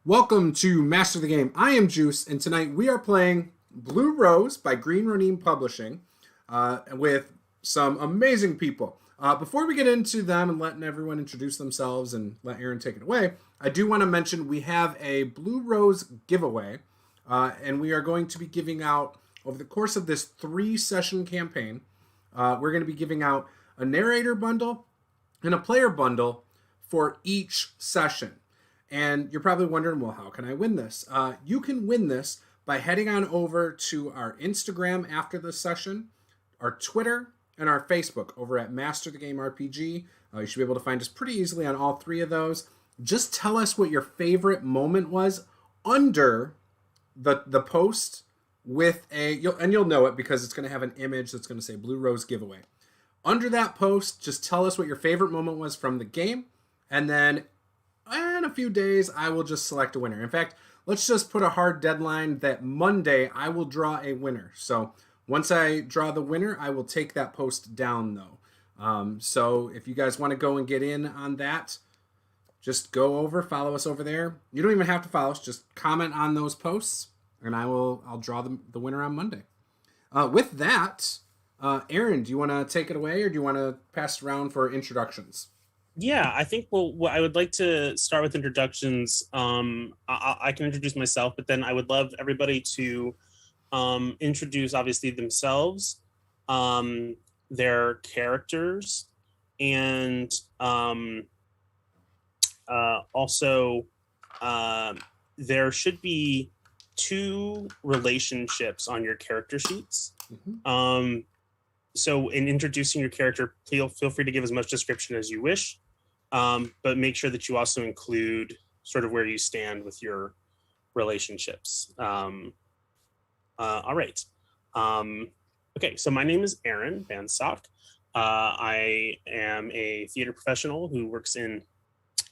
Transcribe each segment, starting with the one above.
Welcome to Master the Game. I am Juice, and tonight we are playing Blue Rose by Green Ronin Publishing with some amazing people. Before we get into them and letting everyone introduce themselves and let Aaron take it away, I do want to mention we have a Blue Rose giveaway, and we are going to be giving out, over the course of this 3-session campaign, we're going to be giving out a narrator bundle and a player bundle for each session. And you're probably wondering, well, how can I win this? You can win this by heading on over to our Instagram after this session, our Twitter, and our Facebook over at Master the Game RPG. You should be able to find us pretty easily on all three of those. Just tell us what your favorite moment was under the post with you'll know it because it's going to have an image that's going to say Blue Rose Giveaway. Under that post, just tell us what your favorite moment was from the game, and then in a few days, I will just select a winner. In fact, let's just put a hard deadline that Monday I will draw a winner. So once I draw the winner, I will take that post down, though. So if you guys want to go and get in on that, just go over, follow us over there. You don't even have to follow us. Just comment on those posts, and I'll draw the winner on Monday. With that, Aaron, do you want to take it away, or do you want to pass it around for introductions? Yeah, I think I would like to start with introductions. I can introduce myself, but then I would love everybody to introduce, obviously, themselves, their characters, and also there should be 2 relationships on your character sheets. Mm-hmm. So in introducing your character, feel free to give as much description as you wish. But make sure that you also include sort of where you stand with your relationships. All right. Okay, so my name is Aaron Van Sock. I am a theater professional who works in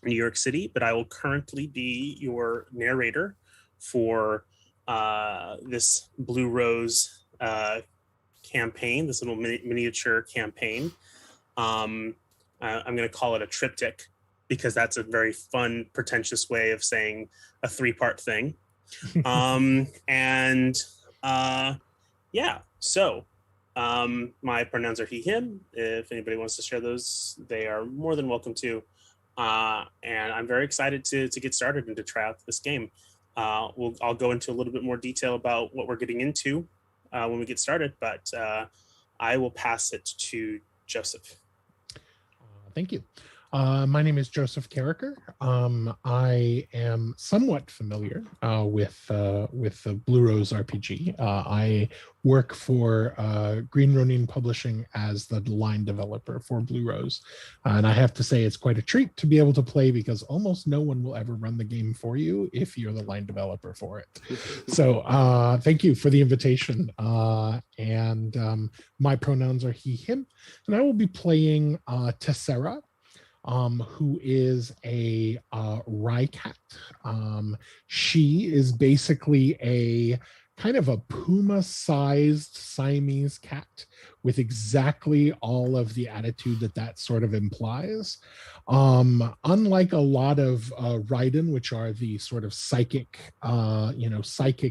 New York City, but I will currently be your narrator for this Blue Rose campaign, this little miniature campaign. I'm going to call it a triptych because that's a very fun, pretentious way of saying a 3-part thing. So my pronouns are he, him. If anybody wants to share those, they are more than welcome to. And I'm very excited to get started and to try out this game. I'll go into a little bit more detail about what we're getting into when we get started, but I will pass it to Joseph. Thank you. My name is Joseph Carriker. I am somewhat familiar with the Blue Rose RPG. I work for Green Ronin Publishing as the line developer for Blue Rose. And I have to say it's quite a treat to be able to play because almost no one will ever run the game for you if you're the line developer for it. So thank you for the invitation. My pronouns are he, him. And I will be playing Tessera, who is a rye cat. She is basically a kind of a puma-sized Siamese cat with exactly all of the attitude that sort of implies. Unlike a lot of Raiden, which are the sort of psychic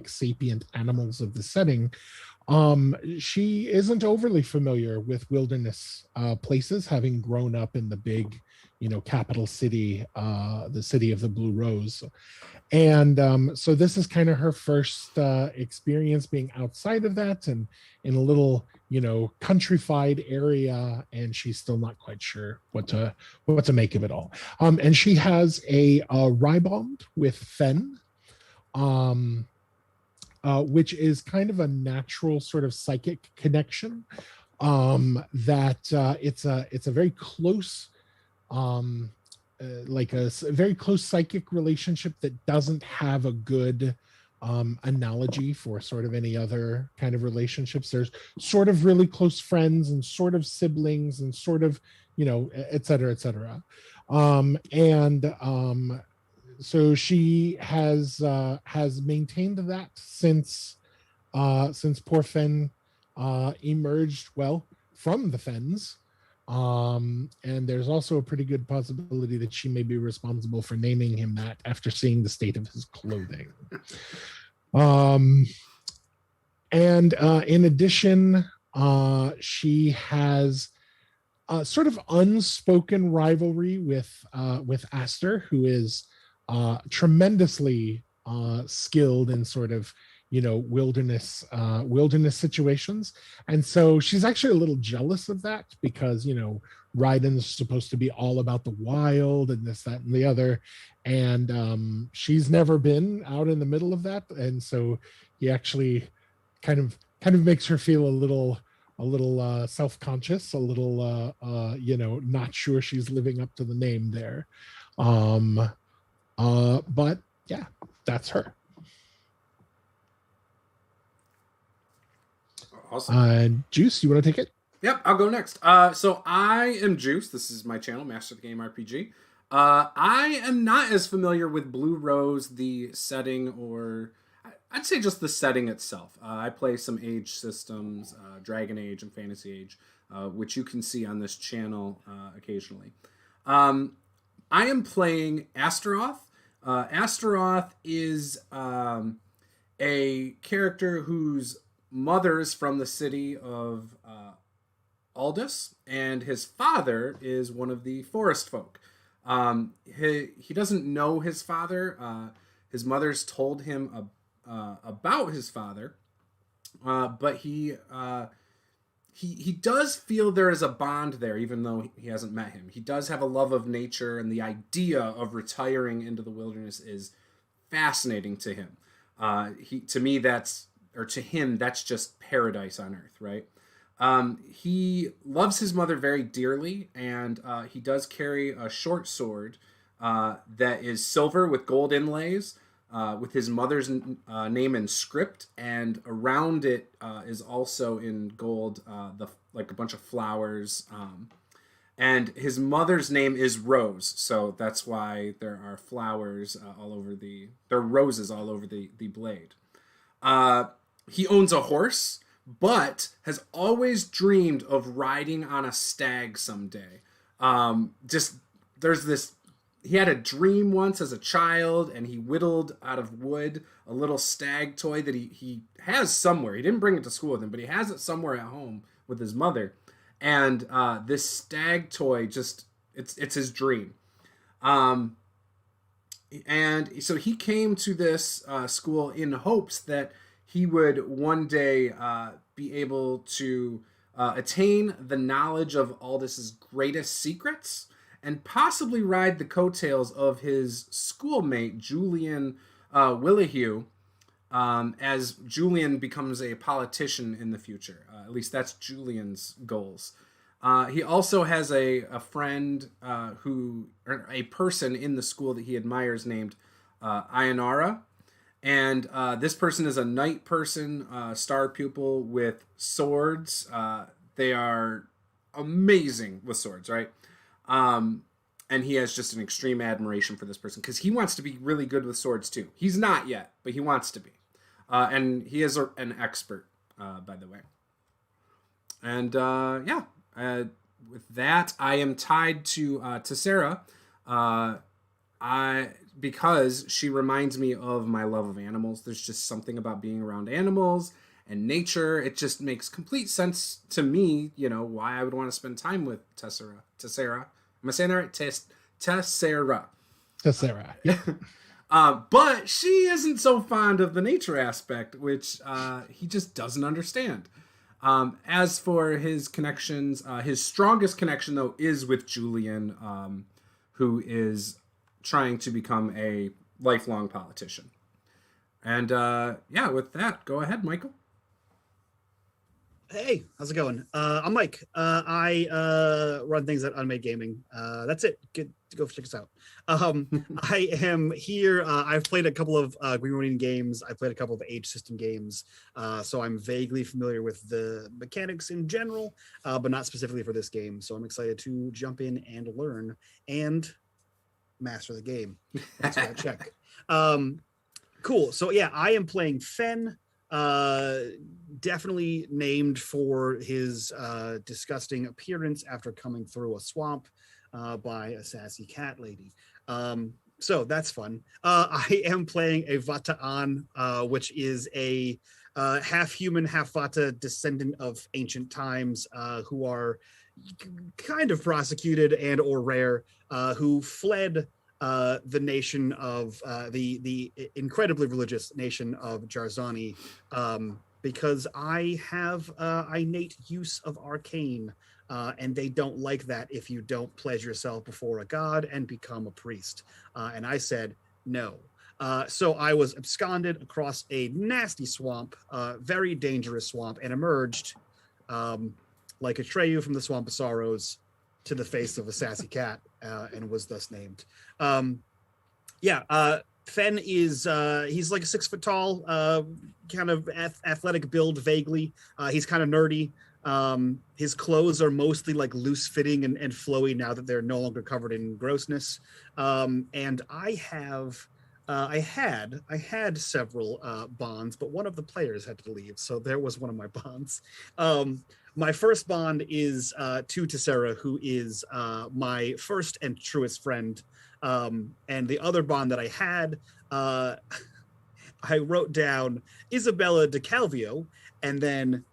sapient animals of the setting, she isn't overly familiar with wilderness places, having grown up in the big, capital city, the city of the Blue Rose. And so this is kind of her first experience being outside of that and in a little, countrified area, and she's still not quite sure what to make of it all. And she has a rye bond with Fen, which is kind of a natural sort of psychic connection. It's a very close, like a very close psychic relationship that doesn't have a good analogy for sort of any other kind of relationships. There's sort of really close friends and sort of siblings and sort of, et cetera, et cetera. So she has maintained that since poor Fen emerged, from the Fens, And there's also a pretty good possibility that she may be responsible for naming him that after seeing the state of his clothing. And in addition, she has a sort of unspoken rivalry with Aster, who is tremendously skilled in sort of wilderness situations, and so she's actually a little jealous of that because Ryden's supposed to be all about the wild and this, that, and the other, and she's never been out in the middle of that, and so he actually kind of makes her feel a little self-conscious, a little not sure she's living up to the name there. But yeah, that's her. Awesome. Juice, you want to take it? Yep, I'll go next. So I am Juice. This is my channel, Master of the Game RPG. I am not as familiar with Blue Rose, the setting, or I'd say just the setting itself. I play some age systems, Dragon Age and Fantasy Age, which you can see on this channel occasionally. I am playing Astaroth. Astaroth is a character whose mother is from the city of Aldea, and his father is one of the forest folk. He doesn't know his father. His mother's told him about his father, but he does feel there is a bond there, even though he hasn't met him. He does have a love of nature, and the idea of retiring into the wilderness is fascinating to him. To him, that's just paradise on earth, right? He loves his mother very dearly, and he does carry a short sword that is silver with gold inlays, with his mother's name in script, and around it is also in gold, like a bunch of flowers. And his mother's name is Rose, so that's why there are flowers there are roses all over the blade. He owns a horse, but has always dreamed of riding on a stag someday. He had a dream once as a child, and he whittled out of wood a little stag toy that he has somewhere. He didn't bring it to school with him, but he has it somewhere at home with his mother. And this stag toy it's his dream. And so he came to this school in hopes that he would one day be able to attain the knowledge of Aldea's greatest secrets, and possibly ride the coattails of his schoolmate, Julian Willehue, as Julian becomes a politician in the future. At least that's Julian's goals. He also has a friend or a person in the school that he admires named Ionara. And this person is a knight person, star pupil with swords. They are amazing with swords, right? And he has just an extreme admiration for this person because he wants to be really good with swords too. He's not yet, but he wants to be. And he is an expert, by the way. And with that, I am tied to Sarah. Because she reminds me of my love of animals. There's just something about being around animals and nature. It just makes complete sense to me, why I would want to spend time with Tessera. Am I saying that right? Tessera. Tessera, yeah. But she isn't so fond of the nature aspect, which he just doesn't understand. As for his connections, his strongest connection, though, is with Julian, who is trying to become a lifelong politician. And with that, go ahead, Michael. Hey, how's it going? I'm Mike. I run things at unMade Gaming. That's it. Go check us out. I am here. I've played a couple of Green Ronin games. I played a couple of age system games. So I'm vaguely familiar with the mechanics in general, but not specifically for this game. So I'm excited to jump in and learn and master the game. That's what I check. Cool. So yeah, I am playing Fen. definitely named for his disgusting appearance after coming through a swamp by a sassy cat lady. So that's fun. I am playing a Vata'an, which is a half human, half Vata descendant of ancient times, who are kind of prosecuted and or rare, who fled the nation of the incredibly religious nation of Jarzani, because I have innate use of arcane, and they don't like that if you don't pledge yourself before a god and become a priest. And I said no. So I was absconded across a nasty swamp, very dangerous swamp, and emerged like Atreyu from the Swamp of Sorrows to the face of a sassy cat, and was thus named. Fen is he's like 6 foot tall, kind of athletic build vaguely. He's kind of nerdy. His clothes are mostly like loose fitting and flowy now that they're no longer covered in grossness. And I had several bonds, but one of the players had to leave, so there was one of my bonds. My first bond is to Tessera, who is my first and truest friend. And the other bond that I had, I wrote down Isabella de Calvio, and then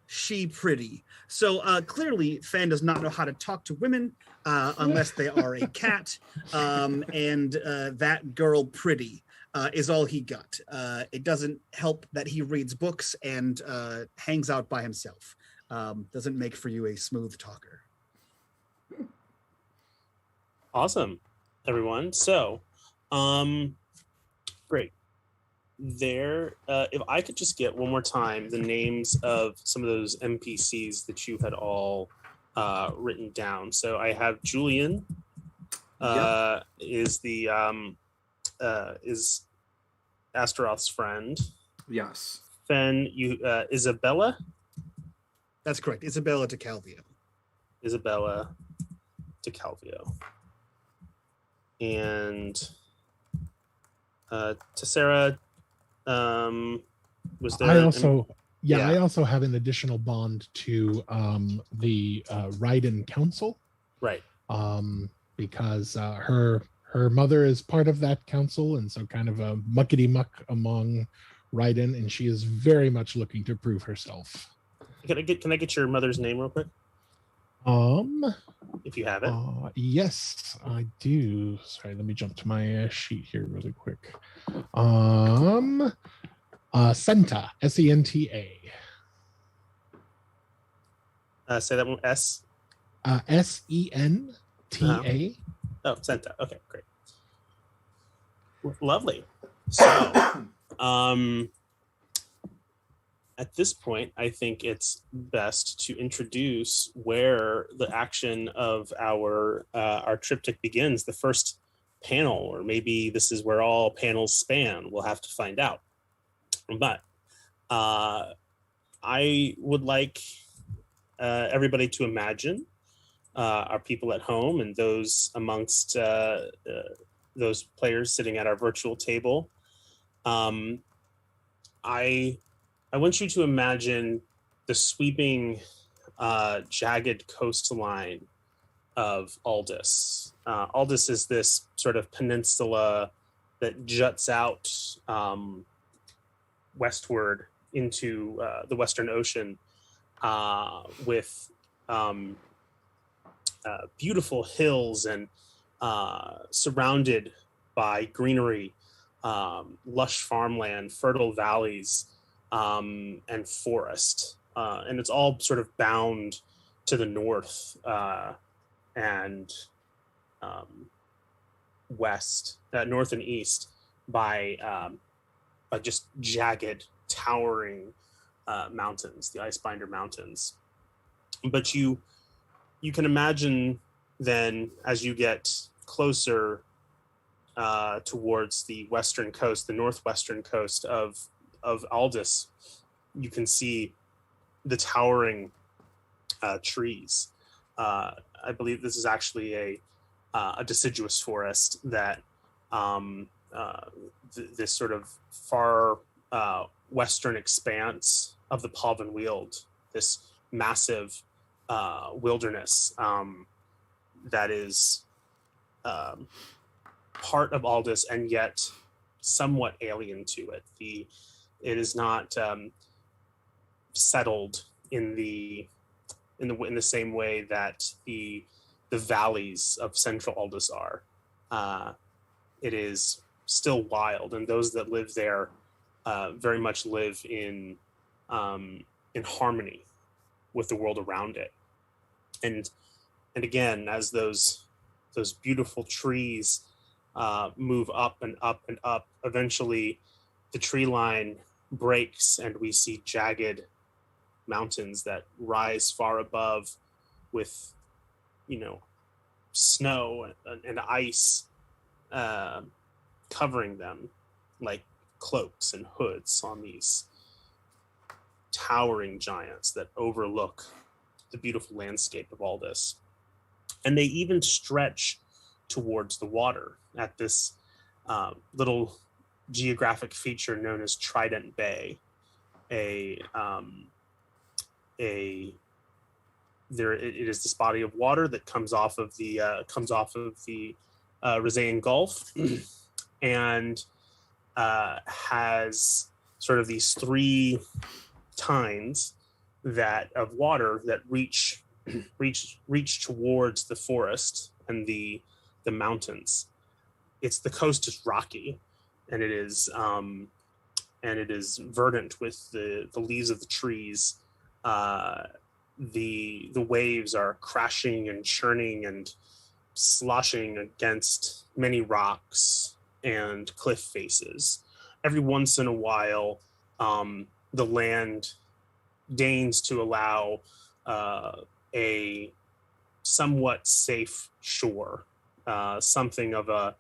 she pretty. So clearly Fan does not know how to talk to women unless they are a cat, and that girl pretty is all he got. It doesn't help that he reads books and hangs out by himself. Doesn't make for you a smooth talker. Awesome, everyone. So, great. There, if I could just get one more time the names of some of those NPCs that you had all written down. So I have Julian, is Astaroth's friend. Yes. Then you Isabella. That's correct. Isabella de Calvio. Isabella de Calvio. And Tessera, was there? I also have an additional bond to the Raiden Council. Right. Because her mother is part of that council, and so kind of a muckety muck among Raiden, and she is very much looking to prove herself. Can I get your mother's name real quick? If you have it. Yes, I do. Sorry, let me jump to my sheet here really quick. Senta, S-E-N-T-A. Say that one. S-E-N-T-A. Oh, Senta. Okay, great. Lovely. So, at this point, I think it's best to introduce where the action of our triptych begins. The first panel, or maybe this is where all panels span. We'll have to find out. But I would like everybody to imagine our people at home and those amongst those players sitting at our virtual table. I want you to imagine the sweeping, jagged coastline of Aldous. Aldous is this sort of peninsula that juts out westward into the Western Ocean, with beautiful hills and surrounded by greenery, lush farmland, fertile valleys, and forest, and it's all sort of bound to the north and west, north and east by just jagged, towering mountains, the Icebinder Mountains. But you can imagine then, as you get closer towards the western coast, the northwestern coast of Aldous, you can see the towering trees. I believe this is actually a deciduous forest that this sort of far western expanse of the Palvan Weald, this massive wilderness that is part of Aldous and yet somewhat alien to it. It is not settled in the same way that the valleys of central Aldous are. It is still wild, and those that live there very much live in harmony with the world around it. And again, as those beautiful trees move up and up and up, eventually the tree line breaks and we see jagged mountains that rise far above with, snow and ice covering them like cloaks and hoods on these towering giants that overlook the beautiful landscape of all this. And they even stretch towards the water at this little geographic feature known as Trident Bay. It is this body of water that comes off of the Rizaean Gulf and has sort of these three tines of water that reach towards the forest and the mountains. The coast is rocky, and it is verdant with the leaves of the trees. The waves are crashing and churning and sloshing against many rocks and cliff faces. Every once in a while, the land deigns to allow a somewhat safe shore, something of a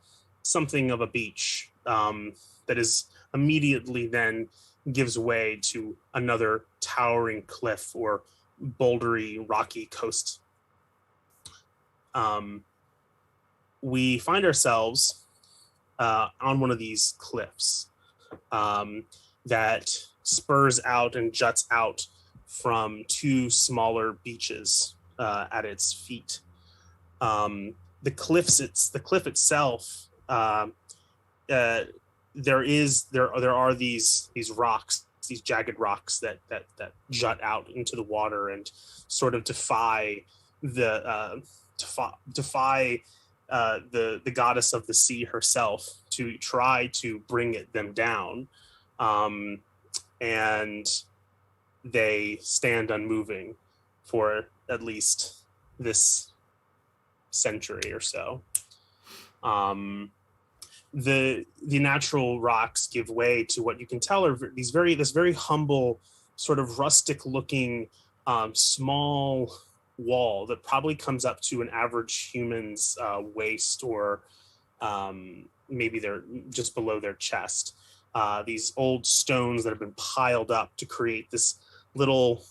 beach that is immediately then gives way to another towering cliff or bouldery, rocky coast. We find ourselves on one of these cliffs that spurs out and juts out from two smaller beaches at its feet. The cliff itself. There are these rocks, these jagged rocks that jut out into the water and sort of defy the goddess of the sea herself to try to bring them down, and they stand unmoving for at least this century or so. The natural rocks give way to what you can tell are this very humble, sort of rustic looking small wall that probably comes up to an average human's waist, or maybe they're just below their chest. These old stones that have been piled up to create this little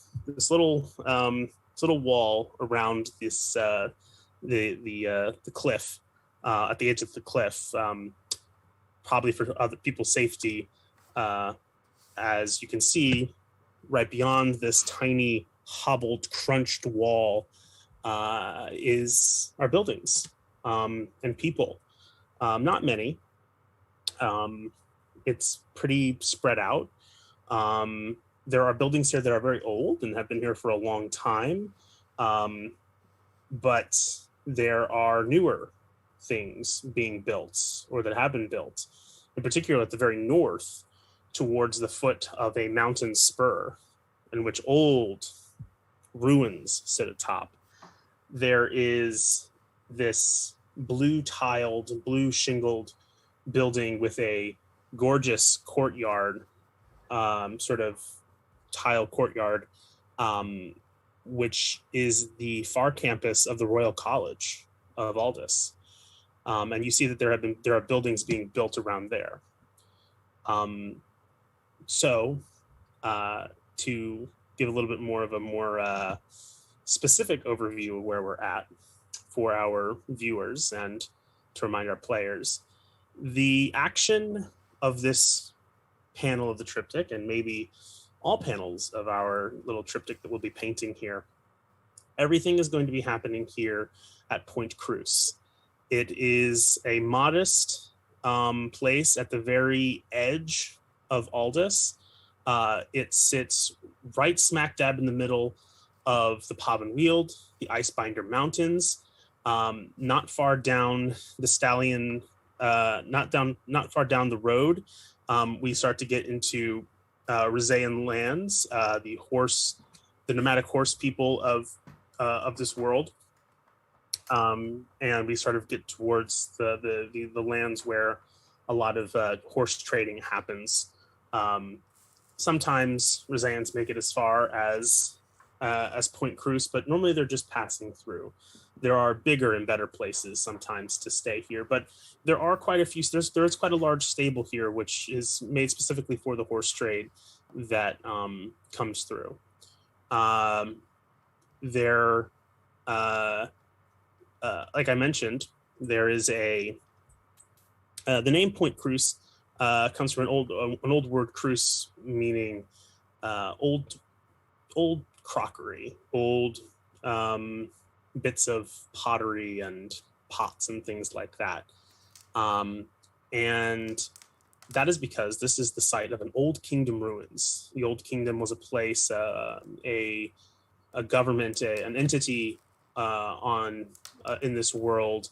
wall around this the cliff, at the edge of the cliff, probably for other people's safety. As you can see, right beyond this tiny, hobbled, crunched wall are buildings and people. Not many. It's pretty spread out. There are buildings here that are very old and have been here for a long time. But there are newer things being built, or that have been built, in particular at the very north, towards the foot of a mountain spur, in which old ruins sit atop. There is this blue-tiled, blue-shingled building with a gorgeous courtyard, sort of tile courtyard, which is the far campus of the Royal College of Aldous. And you see that there are buildings being built around there. So to give a little bit more of a more specific overview of where we're at for our viewers and to remind our players, the action of this panel of the triptych, and maybe all panels of our little triptych that we'll be painting here. Everything is going to be happening here at Point Cruce. It is a modest place at the very edge of Aldous. It sits right smack dab in the middle of the Pob and Weald, the Icebinder Mountains, not far down the Stallion, not far down the road. We start to get into Rizaean lands, the nomadic horse people of this world, and we sort of get towards the lands where a lot of horse trading happens. Sometimes Rizaeans make it as far as Point Cruce, but normally they're just passing through. There are bigger and better places sometimes to stay here, but there are quite a few. There's quite a large stable here, which is made specifically for the horse trade that comes through. Like I mentioned, there is the name Point Cruce comes from an old word, cruce, meaning old crockery, old bits of pottery and pots and things like that. And that is because this is the site of an old kingdom ruins. The old kingdom was a place, a government, an entity in this world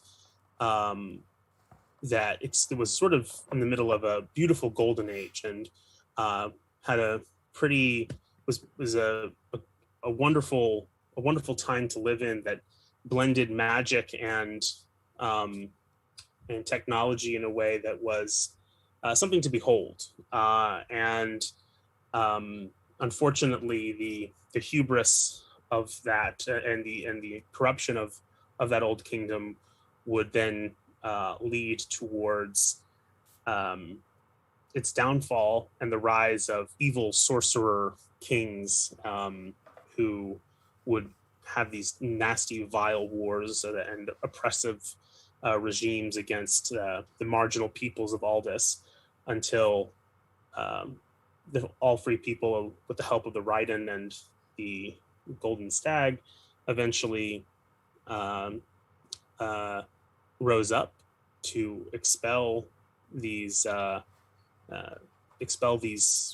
that it was sort of in the middle of a beautiful golden age, and had a pretty was a wonderful time to live in that blended magic and technology in a way that was something to behold. And unfortunately, the hubris of that and the corruption of that old kingdom would then lead towards its downfall and the rise of evil sorcerer kings who would have these nasty, vile wars and oppressive regimes against the marginal peoples of Aldous, until all free people, with the help of the Raiden and the Golden Stag, eventually rose up to expel these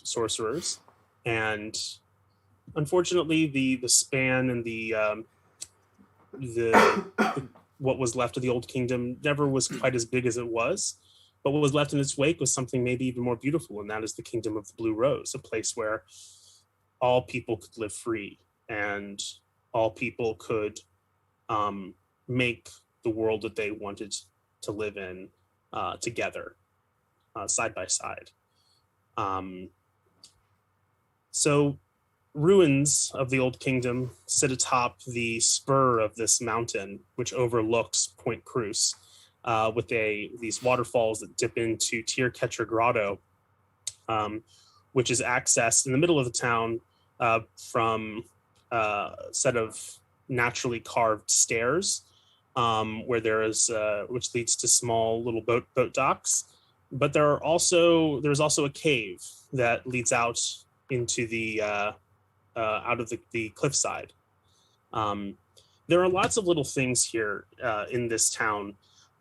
sorcerers. And unfortunately, the span and the what was left of the old kingdom never was quite as big as it was. But what was left in its wake was something maybe even more beautiful, and that is the kingdom of the Blue Rose, a place where all people could live free and all people could make the world that they wanted to live in together, side by side. So ruins of the old kingdom sit atop the spur of this mountain, which overlooks Point Cruce, with these waterfalls that dip into Tearcatcher Grotto, which is accessed in the middle of the town from a set of naturally carved stairs, where which leads to small little boat docks. But there's also a cave that leads out into the out of the cliffside. There are lots of little things here in this town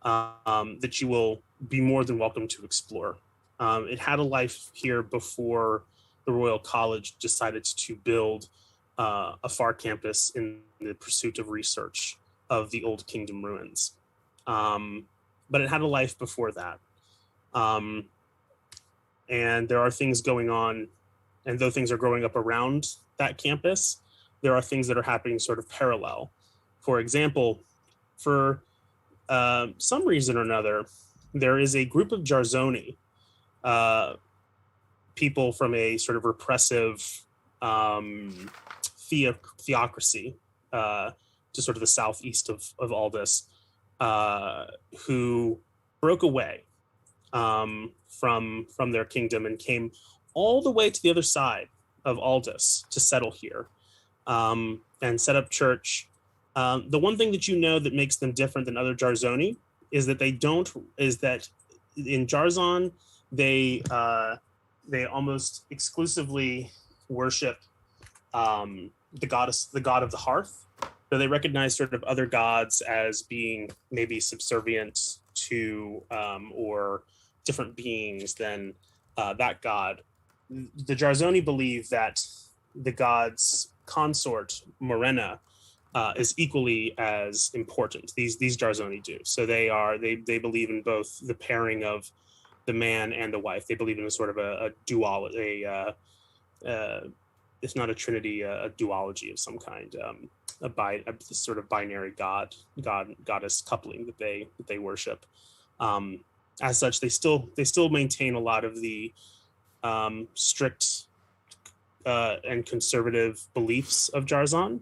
that you will be more than welcome to explore. It had a life here before the Royal College decided to build a far campus in the pursuit of research of the Old Kingdom ruins. But it had a life before that. And there are things going on, and though things are growing up around that campus, there are things that are happening sort of parallel. For example, for some reason or another, there is a group of Jarzoni, people from a sort of repressive theocracy to sort of the southeast of Aldous, who broke away from their kingdom and came all the way to the other side of Aldous to settle here, and set up church. The one thing that you know that makes them different than other Jarzoni is that in Jarzon, they almost exclusively worship the god of the hearth. So they recognize sort of other gods as being maybe subservient to or different beings than that god. The Jarzoni believe that the god's consort, Morena, is equally as important. These Jarzoni do. So they believe in both the pairing of the man and the wife. They believe in a sort of a duality, if not a trinity, a duology of some kind, a sort of binary goddess coupling that they worship. As such, they still maintain a lot of the strict and conservative beliefs of Jarzon,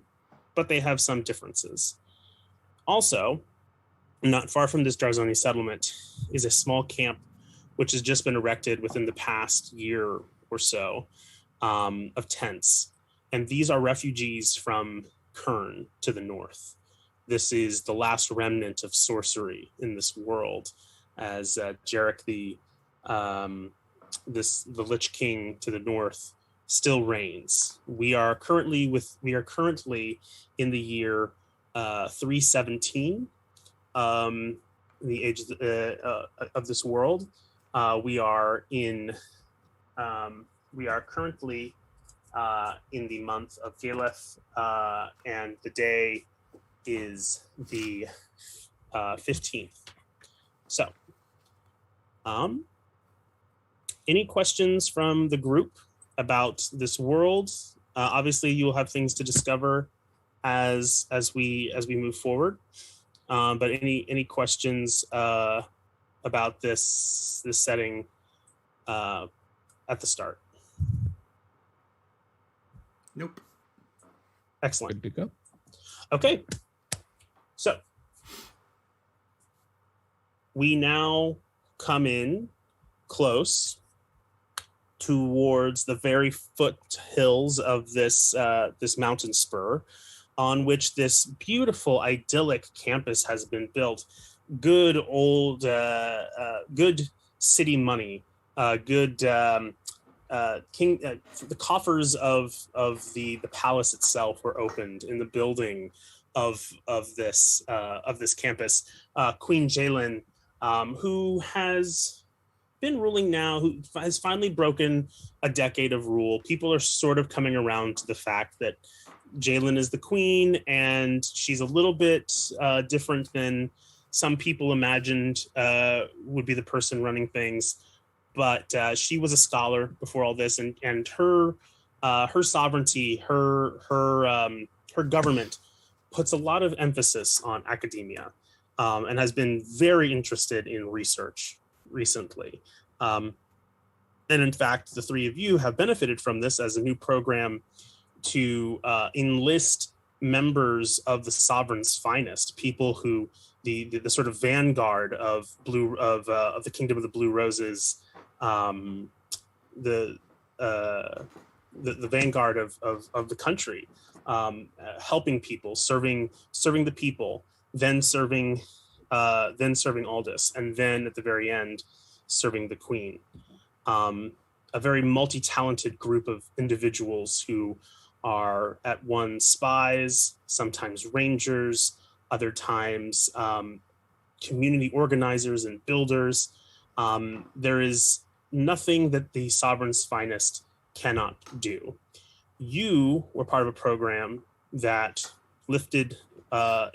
but they have some differences. Also, not far from this Jarzoni settlement is a small camp which has just been erected within the past year or so, of tents. And these are refugees from Kern to the north. This is the last remnant of sorcery in this world, as Jarek, the Lich King to the north, still reigns. We are currently in the year 317, the age of this world. We are currently in the month of Galeth, and the day is the 15th. So, any questions from the group about this world? Obviously, you'll have things to discover as we move forward. But any questions about this setting at the start? Nope. Excellent. Good to go. Okay. So we now come in close towards the very foothills of this mountain spur, on which this beautiful, idyllic campus has been built. Good old, good city money. Good the coffers of the palace itself were opened in the building of this campus. Queen Jalen, who has been ruling now, who has finally broken a decade of rule. People are sort of coming around to the fact that Jalen is the queen, and she's a little bit different than some people imagined would be the person running things. But she was a scholar before all this, and her sovereignty, her government puts a lot of emphasis on academia, and has been very interested in research recently. And in fact, the three of you have benefited from this as a new program to enlist members of the Sovereign's finest, people who the sort of vanguard of the Kingdom of the Blue Roses, the vanguard of the country, helping people, serving the people, then serving Aldous, and then at the very end, serving the Queen. A very multi-talented group of individuals who are at once spies, sometimes rangers, other times community organizers and builders. There is nothing that the Sovereign's finest cannot do. You were part of a program that lifted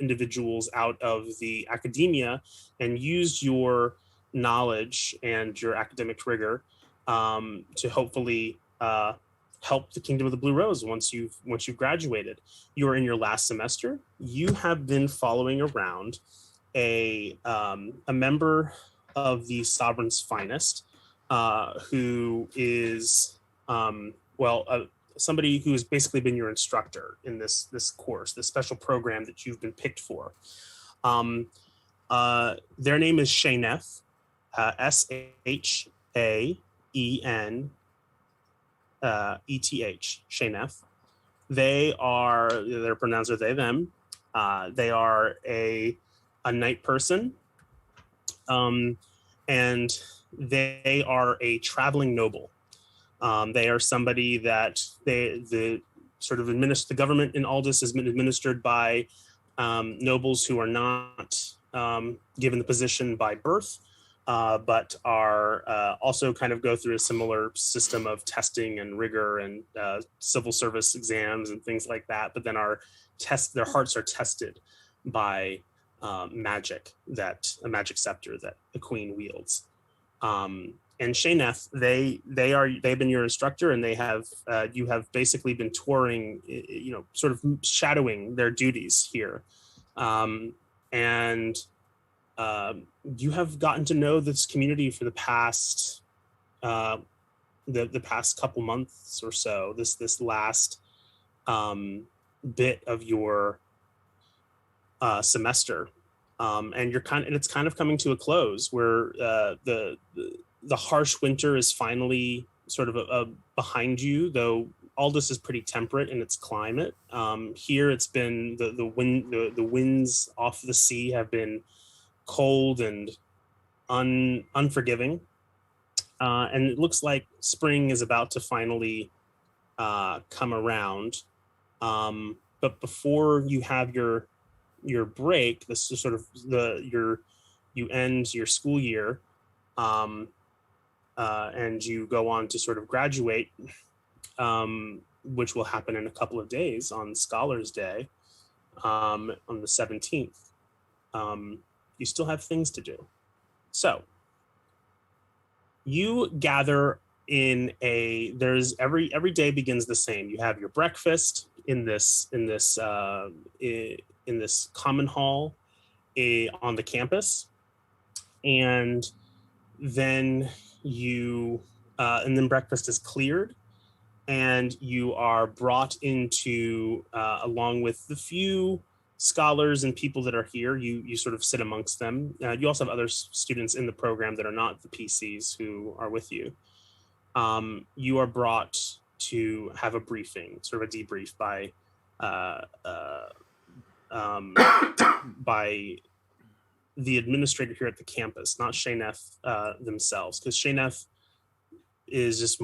individuals out of the academia and used your knowledge and your academic rigor to hopefully help the Kingdom of the Blue Rose once you've graduated. You are in your last semester. You have been following around a member of the Sovereign's finest, who is somebody who has basically been your instructor in this course, this special program that you've been picked for. Their name is Shayneth, Shaeneth, Shayneth. Their pronouns are they, them. They are a night person, and they are a traveling noble. They are somebody that the government in Aldous has been administered by nobles who are not given the position by birth, but are also kind of go through a similar system of testing and rigor and civil service exams and things like that. But then their hearts are tested by magic, that a magic scepter that the queen wields. And Shayneth, they've been your instructor, and you have basically been touring, sort of shadowing their duties here, and you have gotten to know this community for the past the past couple months or so. This last bit of your semester, and it's kind of coming to a close where the harsh winter is finally sort of behind you, though Aldous is pretty temperate in its climate. Here it's been the winds off the sea have been cold and unforgiving. And it looks like spring is about to finally come around. But before you have your break, this is sort of you end your school year, and you go on to sort of graduate, which will happen in a couple of days on Scholars Day, on the 17th. You still have things to do. So you gather in there's every day begins the same. You have your breakfast in this common hall on the campus, and then breakfast is cleared, and you are brought into, along with the few scholars and people that are here, you sort of sit amongst them. You also have other students in the program that are not the PCs who are with you. You are brought to have a briefing, sort of a debrief by the administrator here at the campus, not Shayneth themselves, because Shayneth is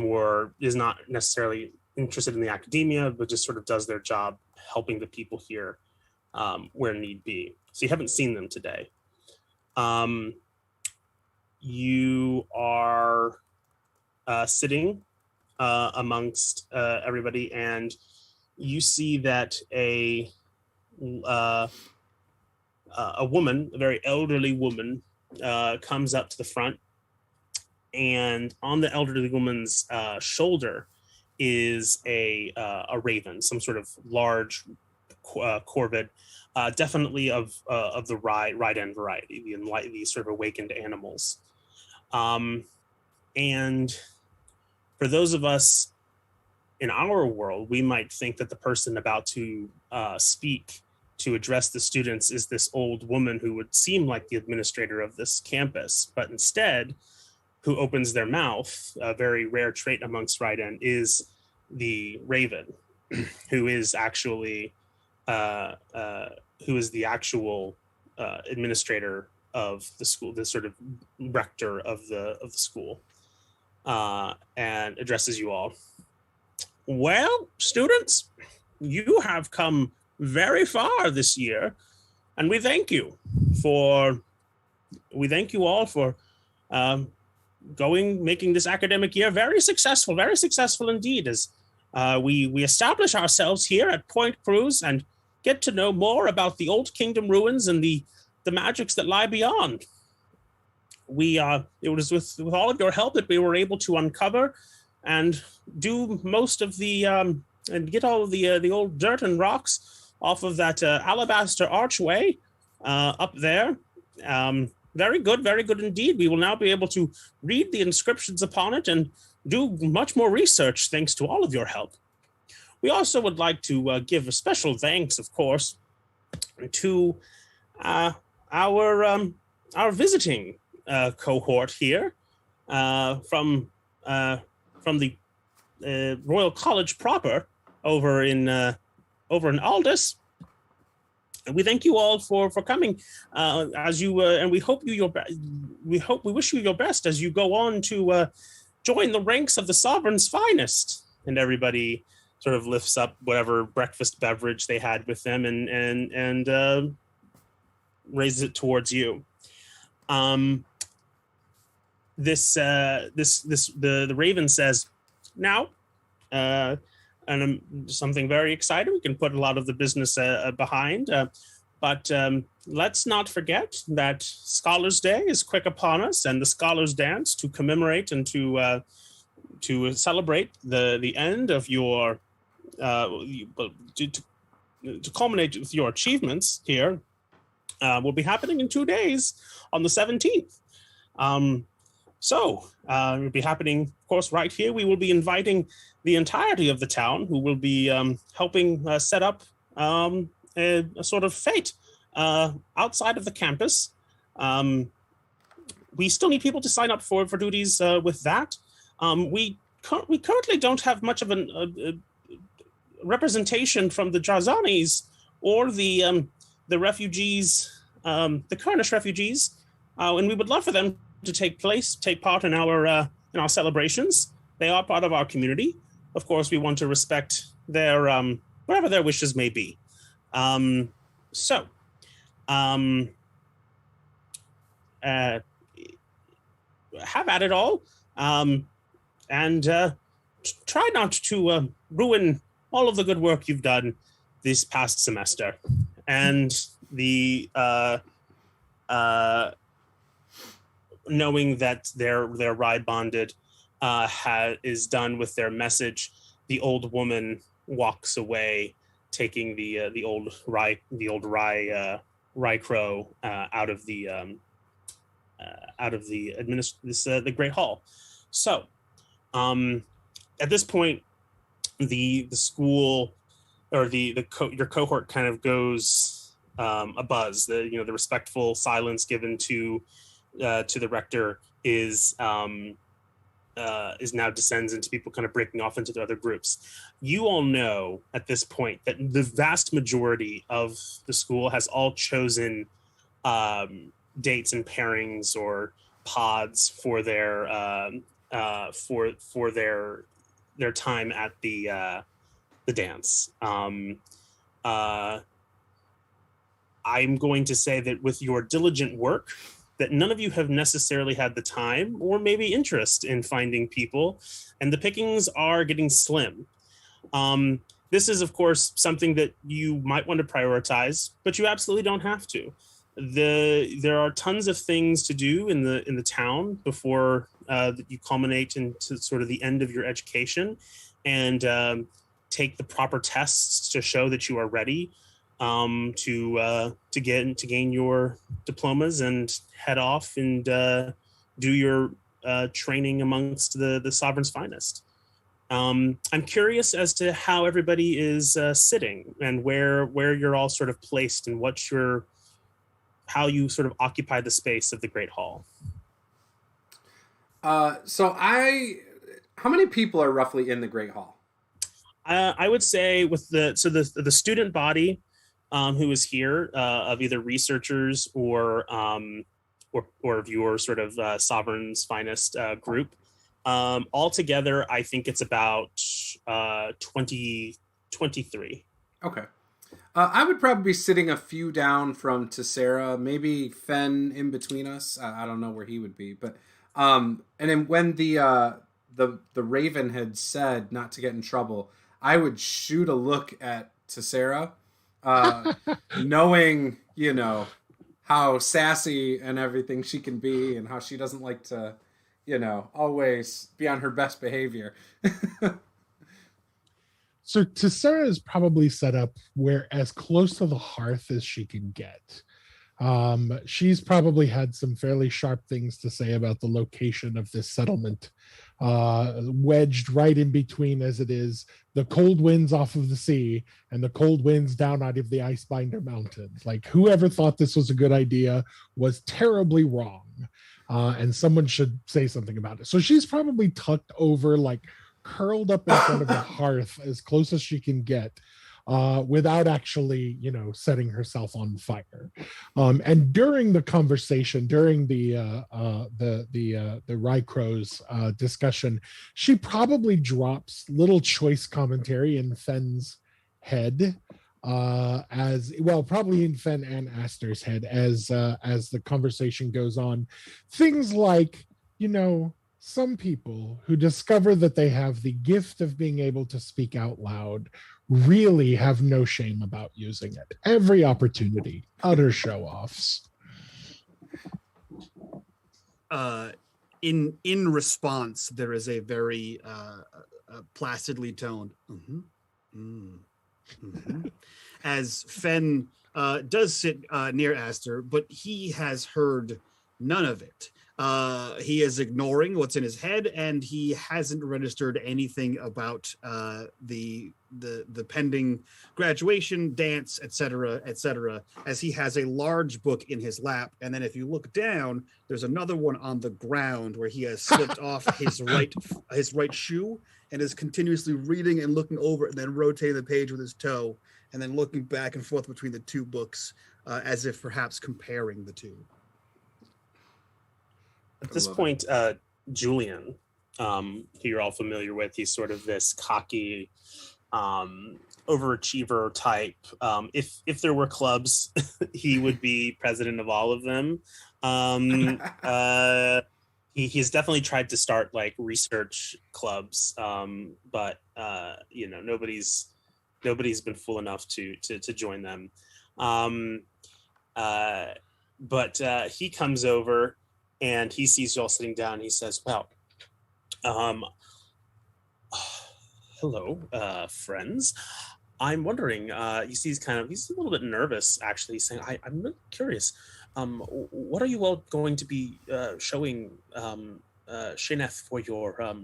not necessarily interested in the academia, but just sort of does their job helping the people here where need be. So you haven't seen them today. You are sitting amongst everybody, and you see that a woman, a very elderly woman, comes up to the front, and on the elderly woman's shoulder is a raven, some sort of large corvid, definitely of the ride-end variety, the sort of awakened animals. And for those of us in our world, we might think that the person about to speak to address the students is this old woman who would seem like the administrator of this campus, but instead, who opens their mouth, a very rare trait amongst Raiden, is the raven, who is actually the actual administrator of the school, the sort of rector of the school, and addresses you all. Well, students, you have come very far this year, and we thank you all for making this academic year very successful indeed, as we establish ourselves here at Point Cruz and get to know more about the Old Kingdom ruins and the magics that lie beyond. It was with all of your help that we were able to uncover and do most of the and get all of the old dirt and rocks off of that alabaster archway up there. Very good indeed. We will now be able to read the inscriptions upon it and do much more research thanks to all of your help. We also would like to give a special thanks, of course, to our visiting cohort here from the Royal College proper over in Aldous. We thank you all for coming, and we wish you your best as you go on to join the ranks of the sovereign's finest. And everybody sort of lifts up whatever breakfast beverage they had with them and raises it towards you. The Raven says, now, and something very exciting. We can put a lot of the business behind, but let's not forget that Scholars' Day is quick upon us, and the Scholars' Dance to commemorate and to celebrate the end of your to culminate with your achievements here will be happening in 2 days on the 17th. It'll be happening, of course, right here. We will be inviting the entirety of the town, who will be helping set up a sort of fete outside of the campus. We still need people to sign up for duties with that. We currently don't have much of a representation from the Jarzanis or the refugees, the Kurnish refugees, and we would love for them to take part in our celebrations. They are part of our community. Of course, we want to respect their whatever their wishes may be. Have at it all, and try not to ruin all of the good work you've done this past semester. And the knowing that their rye bonded is done with their message, the old woman walks away, taking the old rye crow out of the the great hall. So at this point, the school or your cohort kind of goes abuzz. The respectful silence given to the rector is now descends into people kind of breaking off into the other groups. You all know at this point that the vast majority of the school has all chosen dates and pairings or pods for their their time at the dance. I'm going to say that with your diligent work, that none of you have necessarily had the time or maybe interest in finding people, and the pickings are getting slim. This is, of course, something that you might want to prioritize, but you absolutely don't have to. There are tons of things to do in the town before you culminate into sort of the end of your education, and take the proper tests to show that you are ready to gain your diplomas and head off and do your training amongst the sovereign's finest. I'm curious as to how everybody is sitting and where you're all sort of placed and how you sort of occupy the space of the Great Hall. How many people are roughly in the Great Hall? I would say with the student body who is here of either researchers or of your sort of sovereign's finest group. Altogether, I think it's about 23. Okay. I would probably be sitting a few down from Tessera, maybe Fen in between us. I don't know where he would be, but and then when the Raven had said not to get in trouble, I would shoot a look at Tessera, knowing how sassy and everything she can be, and how she doesn't like to always be on her best behavior. So Tessera is probably set up where as close to the hearth as she can get. She's probably had some fairly sharp things to say about the location of this settlement, wedged right in between, as it is, the cold winds off of the sea and the cold winds down out of the Icebinder Mountains. Like, whoever thought this was a good idea was terribly wrong, and someone should say something about it. So she's probably tucked over, like curled up in front of the hearth as close as she can get. without actually, setting herself on fire. And during the conversation, during the Rye Crow's discussion, she probably drops little choice commentary in Fenn's head, as well, probably in Fenn and Aster's head as the conversation goes on. Things like, some people who discover that they have the gift of being able to speak out loud really have no shame about using it. Every opportunity, utter show-offs. In response, there is a very placidly toned as Fenn does sit near Aster, but he has heard none of it. He is ignoring what's in his head, and he hasn't registered anything about the pending graduation, dance, etc., as he has a large book in his lap. And then if you look down, there's another one on the ground where he has slipped off his right shoe and is continuously reading and looking over and then rotating the page with his toe and then looking back and forth between the two books as if perhaps comparing the two. At this point, Julian, who you're all familiar with, he's sort of this cocky, overachiever type. If there were clubs, he would be president of all of them. He's definitely tried to start like research clubs, but nobody's been fool enough to join them. But he comes over. And he sees you all sitting down. And he says, "Well, hello, friends. I'm wondering." He's a little bit nervous, actually. He's saying, "I'm really curious. What are you all going to be showing Sheneth for your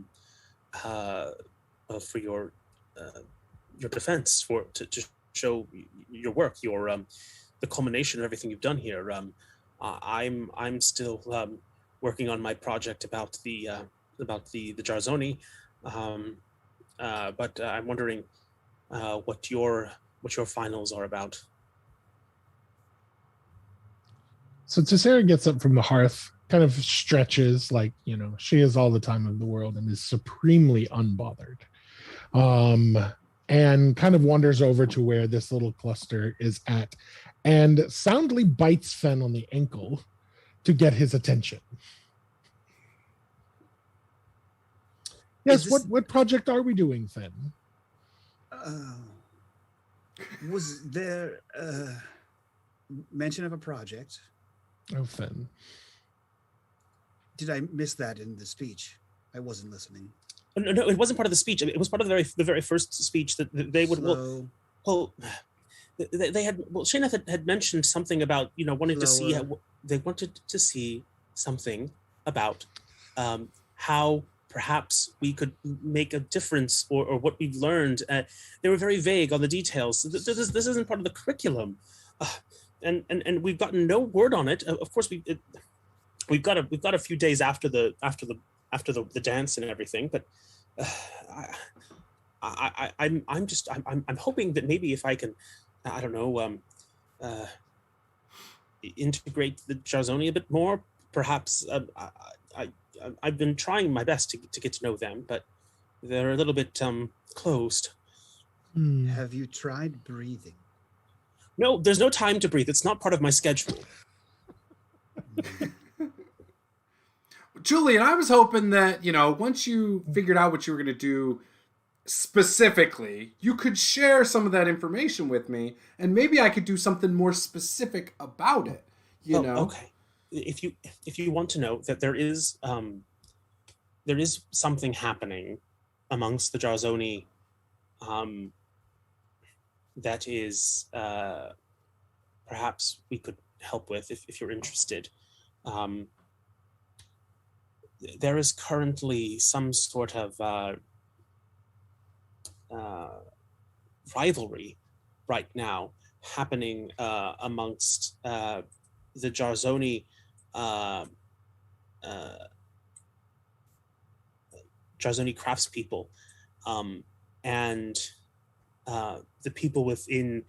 defense, to show your work, the culmination of everything you've done here?" I'm still working on my project about the Jarzoni, but I'm wondering what your finals are about. So Tessera gets up from the hearth, kind of stretches like, she has all the time of the world and is supremely unbothered, and kind of wanders over to where this little cluster is at and soundly bites Fenn on the ankle to get his attention. Yes, what project are we doing, Fenn? Was there mention of a project? Oh, Fenn. Did I miss that in the speech? I wasn't listening. No, it wasn't part of the speech. It was part of the very first speech that they would. They had. Well, Sheneth had mentioned something about wanting to see. They wanted to see something about how perhaps we could make a difference, or what we've learned. They were very vague on the details. This isn't part of the curriculum, and we've gotten no word on it. Of course, we've got a few days after the dance and everything, but I'm hoping that maybe if I can, I don't know, integrate the Jarzoni a bit more. Perhaps I've been trying my best to get to know them, but they're a little bit closed. Have you tried breathing? No, there's no time to breathe. It's not part of my schedule. Julian, I was hoping that, once you figured out what you were going to do specifically, you could share some of that information with me, and maybe I could do something more specific about it, Okay. If you want to know that there is something happening amongst the Jarzoni that is perhaps we could help with if you're interested. There is currently some sort of rivalry right now happening amongst the Jarzoni craftspeople, and the people within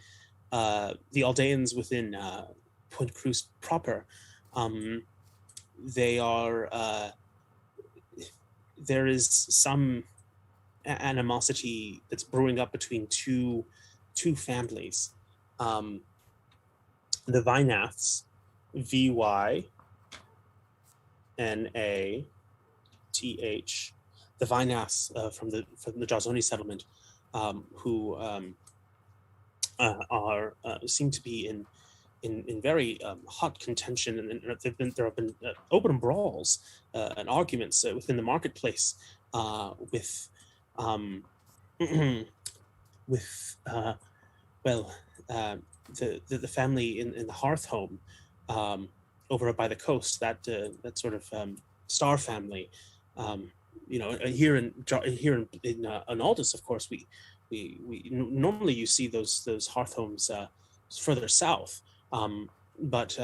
the Aldeans within Point Cruz proper. They are there is some animosity that's brewing up between two families. The Vynaths, Vynath, the Vynaths from the Jazoni settlement, who are seem to be in very hot contention, and there have been open brawls and arguments within the marketplace with the family in the Hearth home over by the coast, that sort of Star family. Here in Aldous, of course, we normally you see those Hearth homes further south, but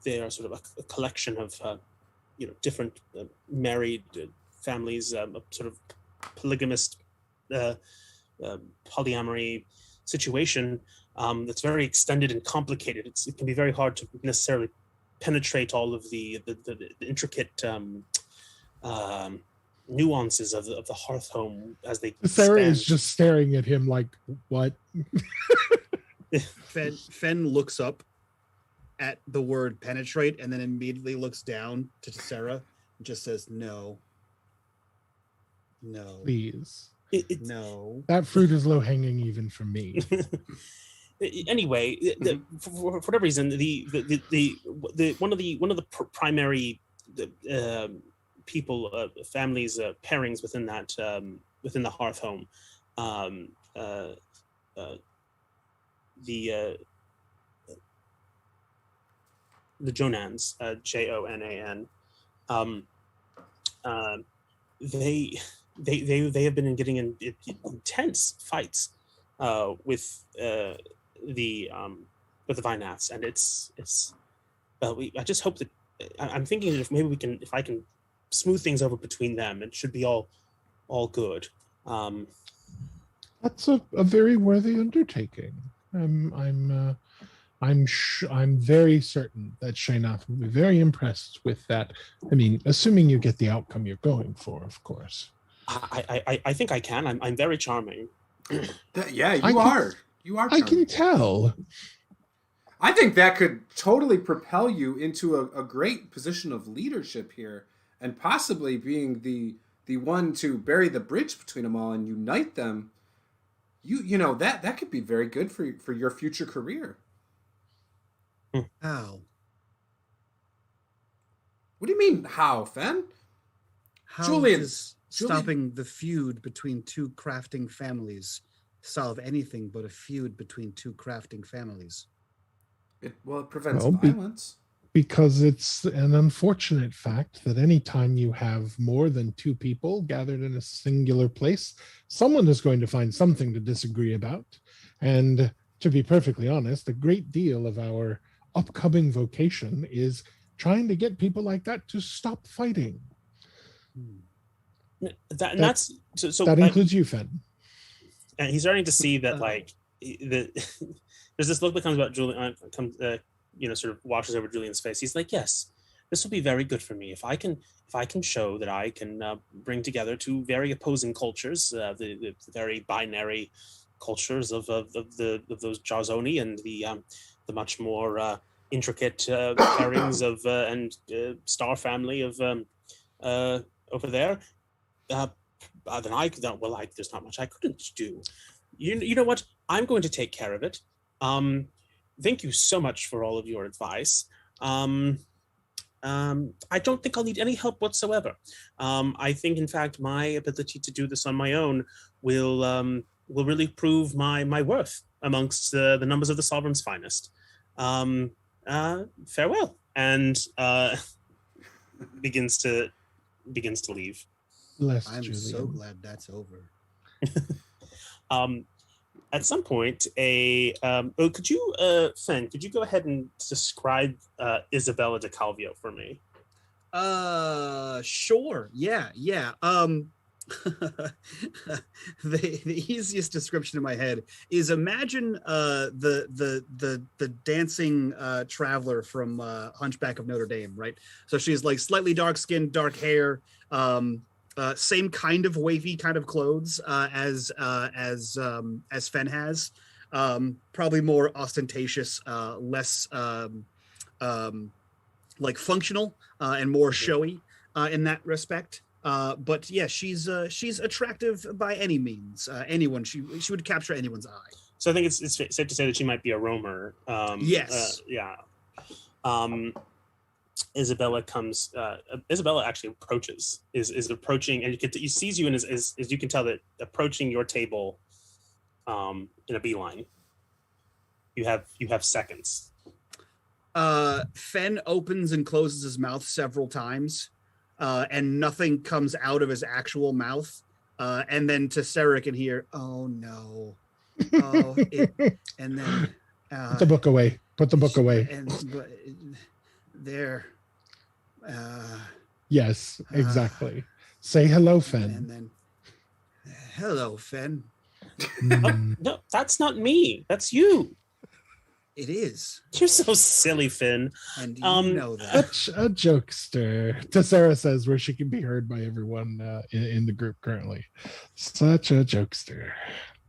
they are sort of a collection of different married families, sort of polygamist polyamory situation that's very extended and complicated. It can be very hard to necessarily penetrate all of the intricate nuances of the Hearth home as they Sarah is just staring at him like, what? Fen looks up at the word penetrate and then immediately looks down to Sarah and just says, no. Please. No. That fruit is low hanging even for me. Anyway, for whatever reason, one of the primary people, families, pairings within that within the Hearth home, the Jonans, Jonan, they have been getting in intense fights with the Vynaths, and it's I just hope that I'm thinking that if I can smooth things over between them, it should be all good. That's a very worthy undertaking. I'm very certain that Shaynath will be very impressed with that. I mean, assuming you get the outcome you're going for, of course. I think I can. I'm very charming. Yeah, you are. You are charming. I can tell. I think that could totally propel you into a great position of leadership here, and possibly being the one to bury the bridge between them all and unite them. You know that could be very good for your future career. How? What do you mean, how, Fen? How Julian, does stopping the feud between two crafting families solve anything but a feud between two crafting families? It prevents violence. Because it's an unfortunate fact that anytime you have more than two people gathered in a singular place, someone is going to find something to disagree about. And to be perfectly honest, a great deal of our upcoming vocation is trying to get people like that to stop fighting. That includes you, Fen. And he's starting to see that there's this look that comes about Julian, sort of washes over Julian's face. He's like, yes, this will be very good for me if I can show that I can bring together two very opposing cultures, the very binary cultures of those Jazoni and the much more intricate pairings of and Star family of over there. There's not much I couldn't do. You know what? I'm going to take care of it. Thank you so much for all of your advice. I don't think I'll need any help whatsoever. I think, in fact, my ability to do this on my own will really prove my worth amongst the numbers of the Sovereign's finest. Farewell, and begins to leave. I'm so glad that's over. At some point, could you, Fen, could you go ahead and describe Isabella de Calvio for me? Sure. Yeah. The easiest description in my head is imagine the dancing traveler from Hunchback of Notre Dame, right? So she's like slightly dark skinned, dark hair, same kind of wavy kind of clothes as Fen has, probably more ostentatious, less like functional and more showy in that respect. But yeah, she's attractive by any means. Anyone she would capture anyone's eye. So I think it's safe to say that she might be a roamer. Yes. Yeah. Isabella actually approaches, is approaching, and he sees you, and is you can tell that approaching your table in a beeline. You have seconds. Fen opens and closes his mouth several times. And nothing comes out of his actual mouth. And then Tessera can hear, oh no. Oh, and then put the book away. Put the book away. And there. Yes, exactly. Say hello, Fen. And then, hello, Fen. No, that's not me. That's you. It is. You're so silly, Finn. And you know that. Such a jokester. Tessera says, where she can be heard by everyone in the group currently. Such a jokester.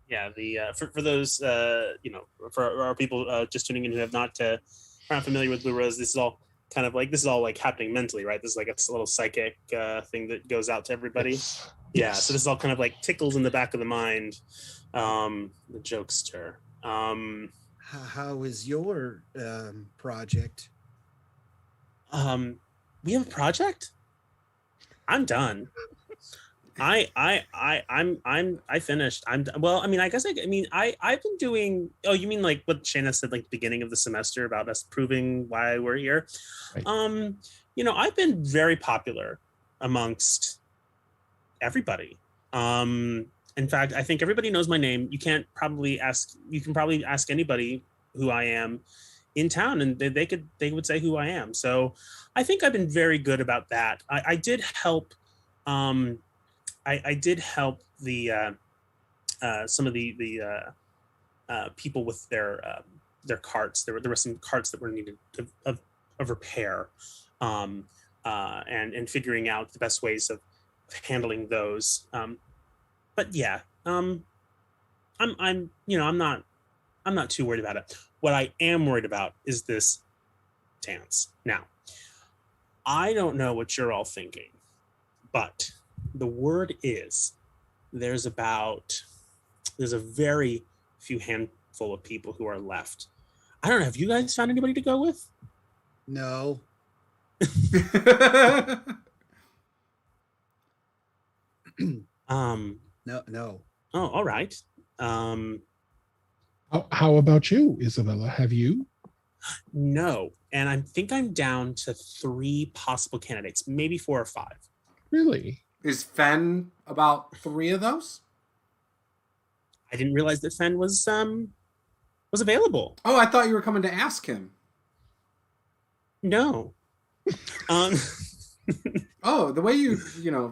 Yeah, for those for our people just tuning in who have not aren't familiar with Blue Rose, this is all happening mentally, right? This is like a little psychic thing that goes out to everybody. Yes. Yeah, Yes. so this is all kind of like tickles in the back of the mind. The jokester. How is your project? We have a project? I'm done. I finished. I'm well. I mean, I've been doing. Oh, you mean like what Shayna said, like the beginning of the semester about us proving why we're here? Right. I've been very popular amongst everybody. In fact, I think everybody knows my name. You can probably ask anybody who I am in town, and they would say who I am. So I think I've been very good about that. I did help. I did help the some of the people with their carts. There were some carts that were needed of repair, and figuring out the best ways of handling those. But yeah, I'm not too worried about it. What I am worried about is this dance. Now, I don't know what you're all thinking, but the word is there's a very few handful of people who are left. I don't know. Have you guys found anybody to go with? No. No. Oh, all right. How about you, Isabella? Have you? No. And I think I'm down to 3 possible candidates, maybe 4 or 5. Really? Is Fen about 3 of those? I didn't realize that Fen was available. Oh, I thought you were coming to ask him. No. Oh, the way you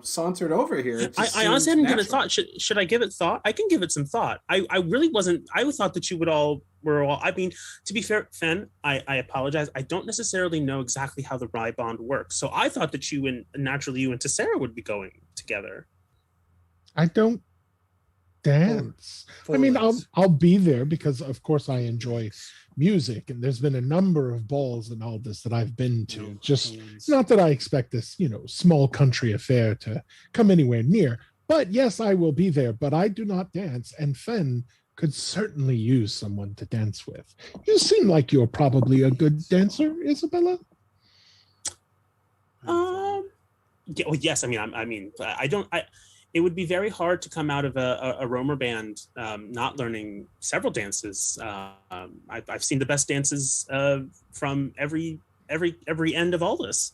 sauntered over here. I honestly hadn't given it thought. Should I give it thought? I can give it some thought. I really wasn't. I thought that you were all. I mean, to be fair, Fen, I apologize. I don't necessarily know exactly how the Rye bond works. So I thought that you and Tessera would be going together. I don't dance. I mean, I'll be there because of course I enjoy music, and there's been a number of balls and all this that I've been to. Just not that I expect this, small country affair to come anywhere near. But yes, I will be there. But I do not dance, and Fen could certainly use someone to dance with. You seem like you're probably a good dancer, Isabella. Yeah, well, yes. I mean, it would be very hard to come out of a Romer band not learning several dances. I've seen the best dances from every end of all this.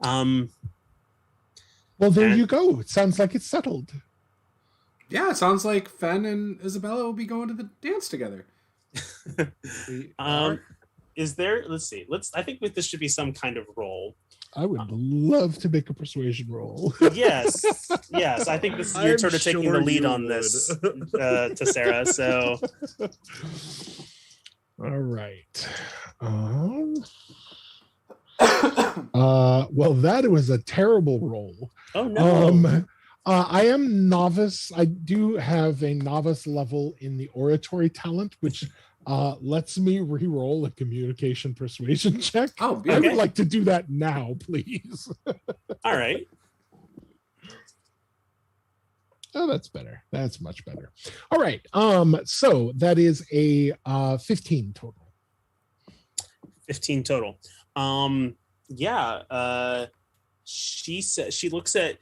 Well, there you go. It sounds like it's settled. Yeah, it sounds like Fen and Isabella will be going to the dance together. Is there? Let's see. I think this should be some kind of role. I would love to make a persuasion roll. Yes. I think you're I'm sort of taking sure the lead you on this, to Sarah. So, All right. Well, that was a terrible roll. oh no. I am novice. I do have a novice level in the oratory talent, which lets me re-roll a communication persuasion check. Oh, I would beautiful. like to do that now, please. All right. Oh, that's better. That's much better. All right. So that is a 15 total. 15 total. She said she looks at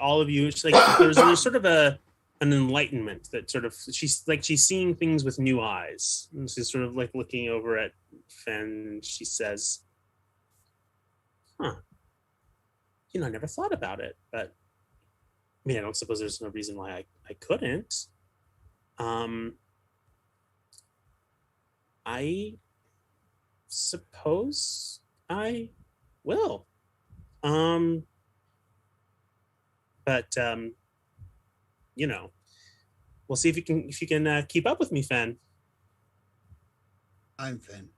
all of you. She's like, there's sort of an enlightenment that sort of she's seeing things with new eyes. And she's sort of like looking over at Fen, and she says, I never thought about it, but I mean, I don't suppose there's no reason why I couldn't. I suppose I will. But we'll see if you can keep up with me, Fen. I'm Fen.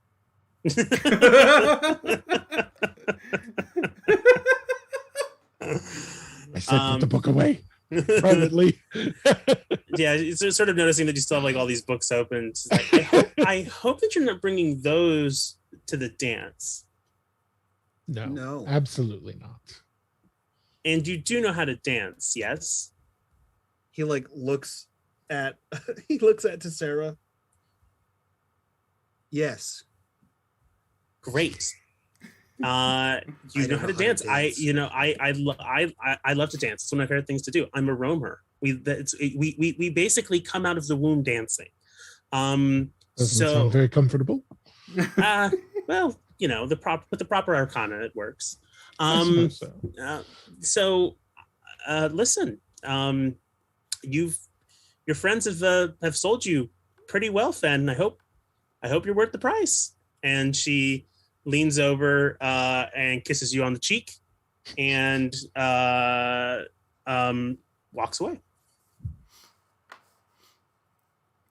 I said, put the book away privately. Yeah, it's sort of noticing that you still have like all these books open. It's like, I hope that you're not bringing those to the dance. No, absolutely not. And you do know how to dance, yes? He like looks at Tessera. Yes. Great. You know how to dance. I love to dance. It's one of my favorite things to do. I'm a roamer. We basically come out of the womb dancing. Doesn't sound very comfortable. Well, with the proper arcana, it works. I suppose so. Listen, your friends have sold you pretty well, Fen. I hope you're worth the price. And she leans over and kisses you on the cheek, and walks away.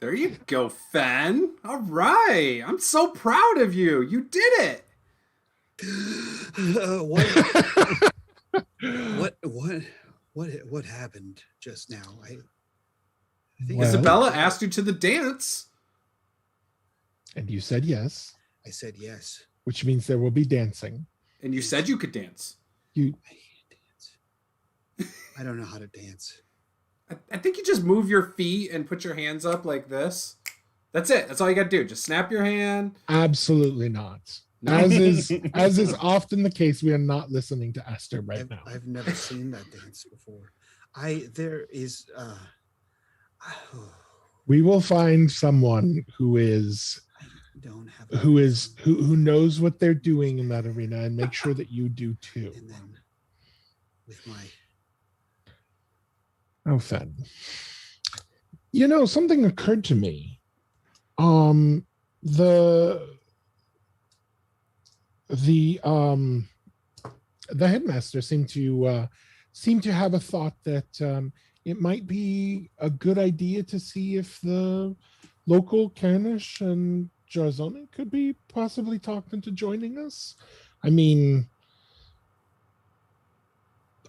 There you go, Fen. All right. I'm so proud of you. You did it. What happened just now? I think Isabella asked you to the dance. And you said yes. I said yes. Which means there will be dancing. And you said you could dance. I hate dance. I don't know how to dance. I think you just move your feet and put your hands up like this. That's it. That's all you got to do. Just snap your hand. Absolutely not. No. As is often the case, we are not listening to Esther now. I've never seen that dance before. We will find someone who knows what they're doing in that arena, and make sure that you do too. And then with my Fen. Something occurred to me. The headmaster seemed to have a thought that it might be a good idea to see if the local Carnish and Jarzoni could be possibly talked into joining us. I mean,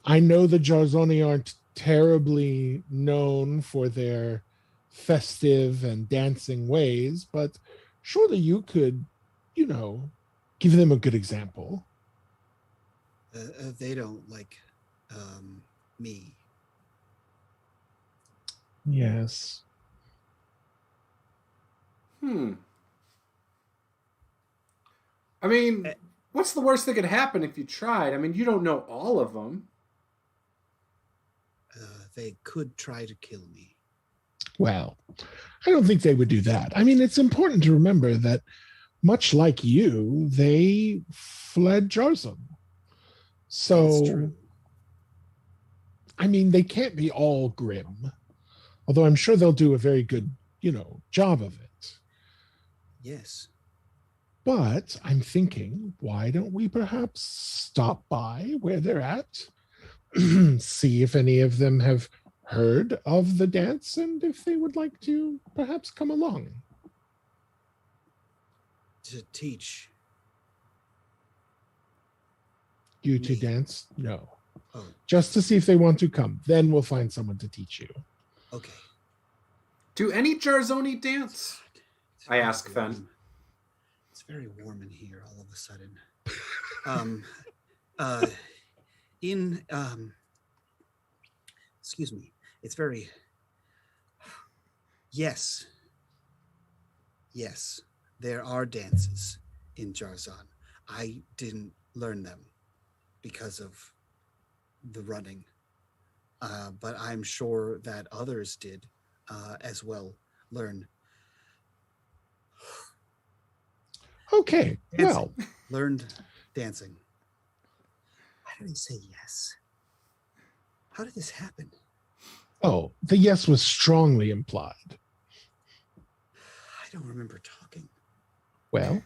I know the Jarzoni aren't terribly known for their festive and dancing ways, but surely you could, give them a good example. They don't like me. Yes. I mean, what's the worst that could happen if you tried? I mean, you don't know all of them. They could try to kill me. Well, I don't think they would do that. I mean, it's important to remember that much like you, they fled Jarzon. So, That's true. I mean, they can't be all grim, although I'm sure they'll do a very good, job of it. Yes. But I'm thinking, why don't we perhaps stop by where they're at, see if any of them have heard of the dance, and if they would like to perhaps come along. To teach. You to Me? dance? No. Oh, Just to see if they want to come. Then we'll find someone to teach you. okay. Do any Jarzoni dance? It's I very ask Fen. warm. It's very warm in here all of a sudden. Excuse me. It's very. Yes. Yes, there are dances in Jarzon. I didn't learn them because of the running, but I'm sure that others did as well learn. Okay, Dancing. well, Learned dancing. Why did he say yes? How did this happen? oh, the yes was strongly implied. I don't remember talking. Well,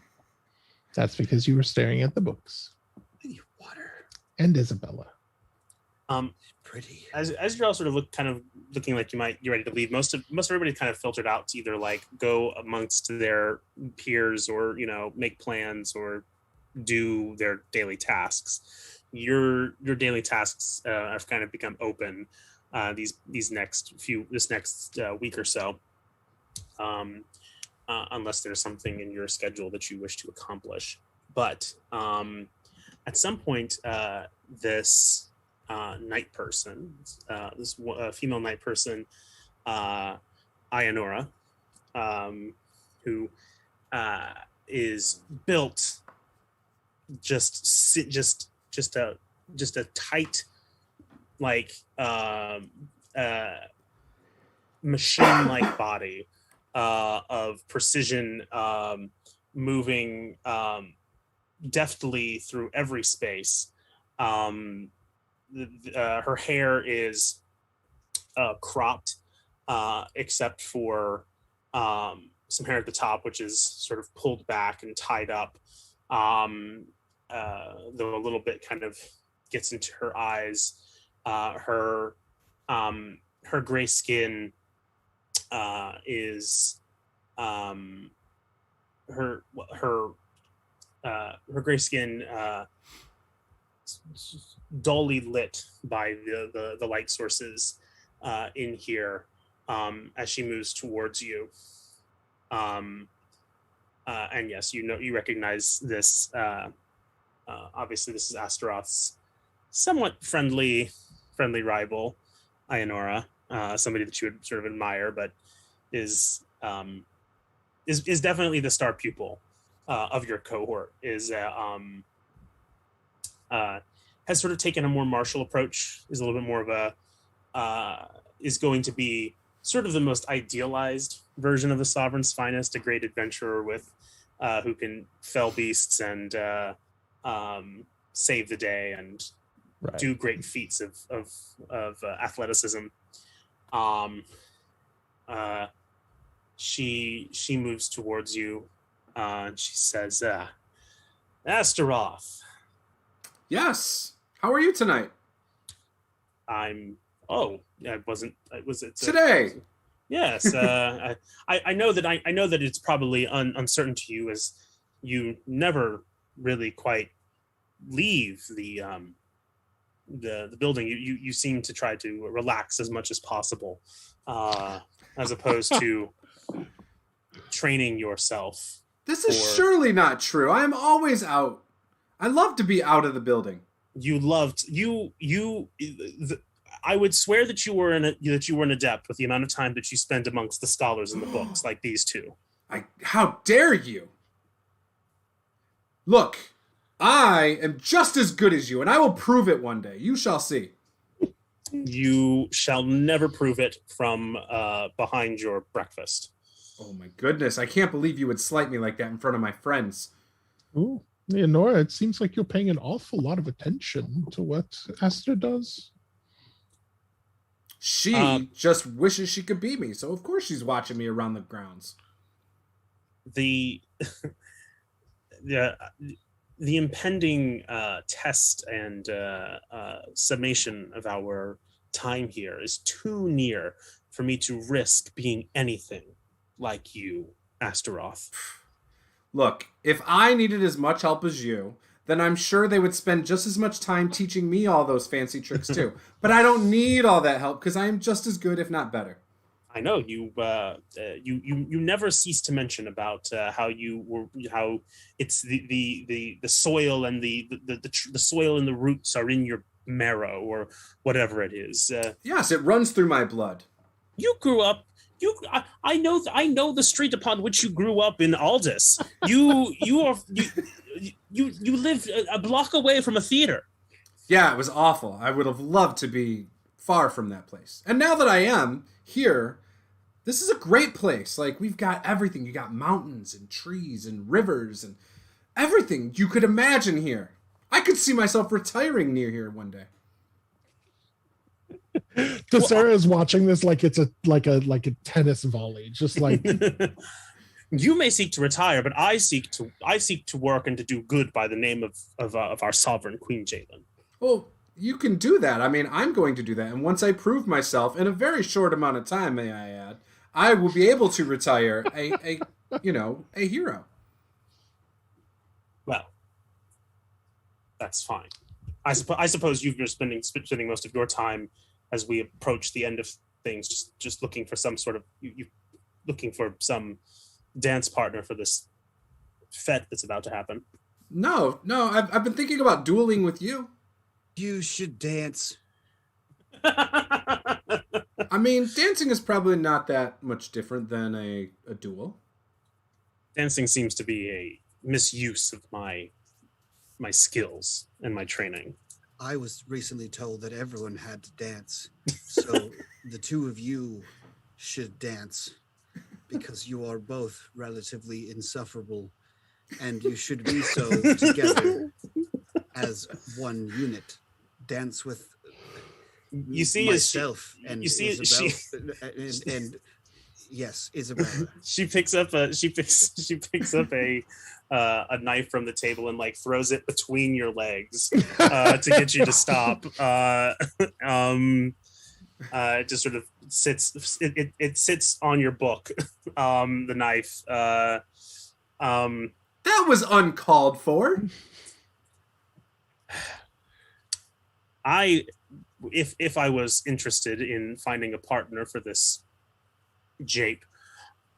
that's because you were staring at the books. I need water. And Isabella. Pretty. As you're all sort of looking like you're ready to leave, most everybody kind of filtered out to either like go amongst their peers or make plans or do their daily tasks. Your daily tasks have kind of become open this next week or so, unless there's something in your schedule that you wish to accomplish. But at some point, this night person, this female night person, Ayanora, who is built just a tight, like machine-like body of precision, moving deftly through every space. Her hair is cropped, except for some hair at the top, which is sort of pulled back and tied up, though a little bit kind of gets into her eyes. Her gray skin is her gray skin dully lit by the light sources in here as she moves towards you. And yes, you recognize this. Obviously, this is Astaroth's somewhat friendly rival, Ayanora, somebody that you would sort of admire, but is definitely the star pupil of your cohort. Has sort of taken a more martial approach, is a little bit more of is going to be sort of the most idealized version of the Sovereign's finest, a great adventurer with who can fell beasts and save the day and do great feats of athleticism. She moves towards you and she says, Astaroth. Yes. How are you tonight? I was it Today. Yes. I know that it's probably uncertain to you, as you never really quite leave the building. You seem to try to relax as much as possible, as opposed to training yourself. This is surely not true. I am always out. I love to be out of the building. I would swear that you were an adept with the amount of time that you spend amongst the scholars in the books, like these two. How dare you? Look, I am just as good as you, and I will prove it one day. You shall see. You shall never prove it from behind your breakfast. Oh my goodness, I can't believe you would slight me like that in front of my friends. Ooh, Leonora, it seems like you're paying an awful lot of attention to what Esther does. She just wishes she could beat me, so of course she's watching me around the grounds. the impending test and summation of our time here is too near for me to risk being anything like you, Astaroth. Look, if I needed as much help as you, then I'm sure they would spend just as much time teaching me all those fancy tricks too. But I don't need all that help because I am just as good, if not better. I know you never cease to mention about how it's the soil and the soil and the roots are in your marrow or whatever it is. Yes, it runs through my blood. You grew up. I know the street upon which you grew up in Aldous. You live a block away from a theater. Yeah, it was awful. I would have loved to be far from that place. And now that I am here, this is a great place. Like, we've got everything. You got mountains and trees and rivers and everything you could imagine here. I could see myself retiring near here one day. Sarah is watching this like it's a tennis volley, just like you may seek to retire, but I seek to work and to do good by the name of our sovereign Queen Jalen. Well, you can do that. I mean, I'm going to do that, and once I prove myself in a very short amount of time, may I add, I will be able to retire a hero. Well, that's fine. I suppose you're spending most of your time as we approach the end of things, just looking for some sort of looking for some dance partner for this fete that's about to happen. No, I've been thinking about dueling with you. You should dance. I mean, dancing is probably not that much different than a duel. Dancing seems to be a misuse of my skills and my training. I was recently told that everyone had to dance. So the two of you should dance because you are both relatively insufferable and you should be so together as one unit. Dance with myself and Isabel. And yes, Isabella. She picks up a knife from the table and like throws it between your legs to get you to stop. It just sort of sits. It sits on your book. The knife. That was uncalled for. If I was interested in finding a partner for this jape,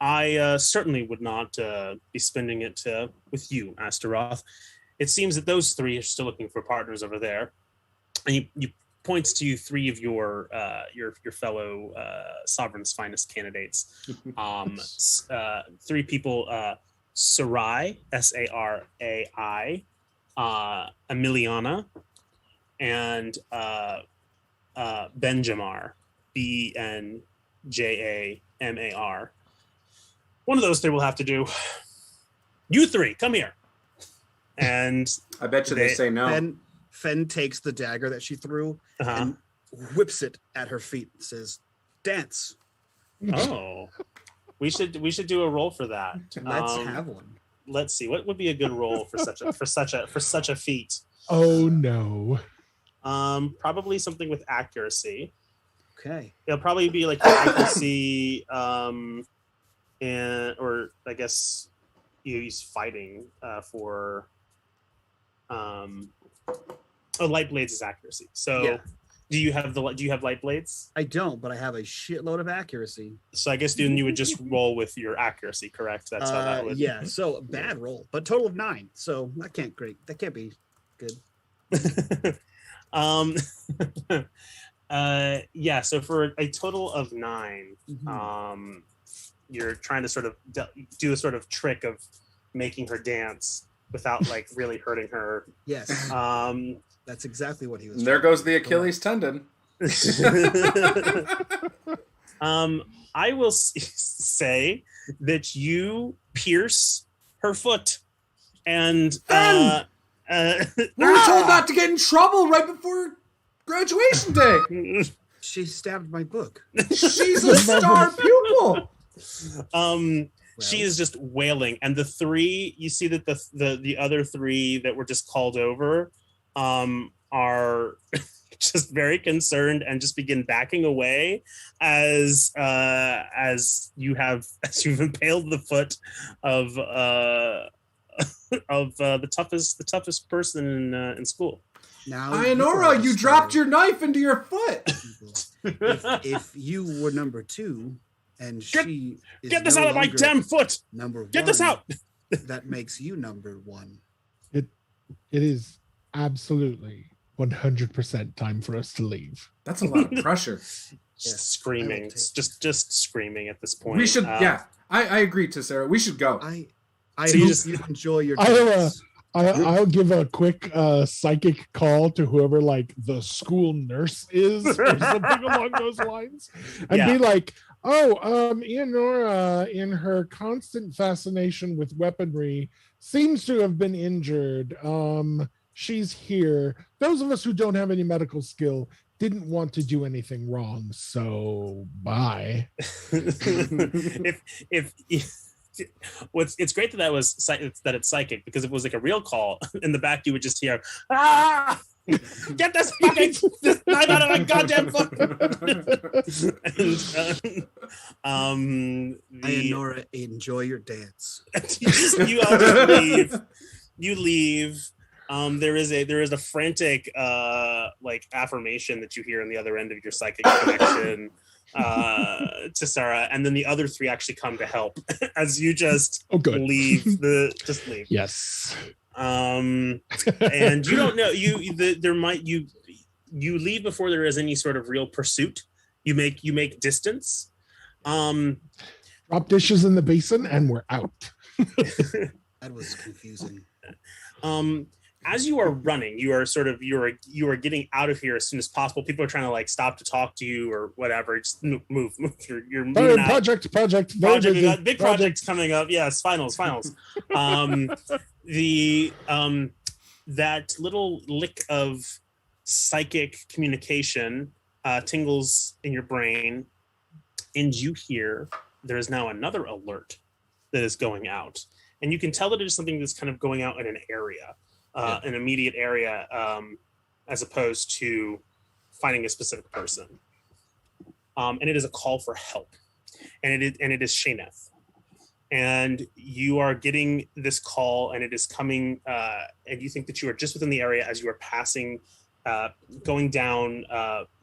I certainly would not be spending it with you, Astaroth. It seems that those three are still looking for partners over there. And he points to three of your fellow Sovereign's finest candidates. Three people, Sarai, Sarai, Emiliana, and Benjamar, Benjamar. One of those three will have to do. You three, come here. And I bet you they say no. Fen takes the dagger that she threw and whips it at her feet and says, "Dance." Oh. We should do a roll for that. Let's have one. Let's see. What would be a good roll for such a feat? Oh no. Probably something with accuracy. Okay. It'll probably be like accuracy, or I guess he's fighting for. Light blades is accuracy. So, yeah. Do you have light blades? I don't, but I have a shitload of accuracy. So I guess then you would just roll with your accuracy, correct? That's how that would. Yeah. So bad roll, but total of 9. So that can't be good. Yeah, so for a total of 9, you're trying to sort of do a sort of trick of making her dance without like really hurting her. Yes. That's exactly what he was. There goes the Achilles tendon. I will say that you pierce her foot, and we were told not to get in trouble right before graduation day. She stabbed my book. She's a star pupil. she is just wailing, and the three, you see that the other three that were just called over are just very concerned and just begin backing away as you've impaled the foot of the toughest person in school. Now, Ionora, you dropped your knife into your foot. if you were number 2 and she is Get this no out of my longer damn foot! number 1, Get this out! That makes you number 1. It is absolutely 100% time for us to leave. That's a lot of pressure. Screaming, just screaming at this point. We should, I agree to Sarah. We should go. I So hope you enjoy your dance. I'll give a quick psychic call to whoever like the school nurse is or something along those lines, and be like, Ionora, in her constant fascination with weaponry, seems to have been injured. She's here. Those of us who don't have any medical skill didn't want to do anything wrong, so bye. if it's great that it's psychic, because if it was like a real call in the back, you would just hear, get this fucking knife out of my goddamn foot. Ionora, enjoy your dance. You all just leave. You leave. There is a frantic like affirmation that you hear on the other end of your psychic connection to Sarah, and then the other 3 actually come to help as you just leave. Yes. And you don't know you leave before there is any sort of real pursuit. You make distance. Drop dishes in the basin and we're out. That was confusing. As you are running, you are getting out of here as soon as possible. People are trying to like stop to talk to you or whatever. Just move. You're moving out. Project. Big projects coming up. Yes, finals. That little lick of psychic communication tingles in your brain, and you hear there is now another alert that is going out, and you can tell that it is something that's kind of going out in an area. An immediate area, as opposed to finding a specific person, and it is a call for help, and it is Shayneth, and you are getting this call, and it is coming, and you think that you are just within the area as you are passing, going down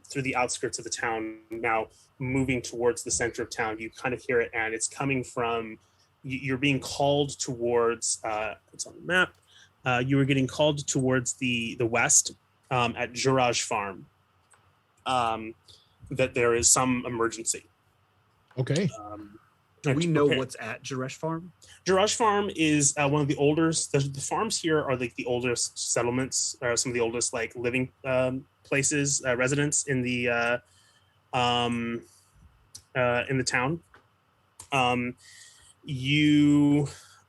through the outskirts of the town, now moving towards the center of town. You kind of hear it, and it's coming from. You're being called towards. It's on the map. You were getting called towards the west at Juraj Farm. That there is some emergency. Okay. Do we know what's at Juraj Farm? Juraj Farm is one of the oldest. The farms here are like the oldest settlements, or some of the oldest like living places, residents in the town.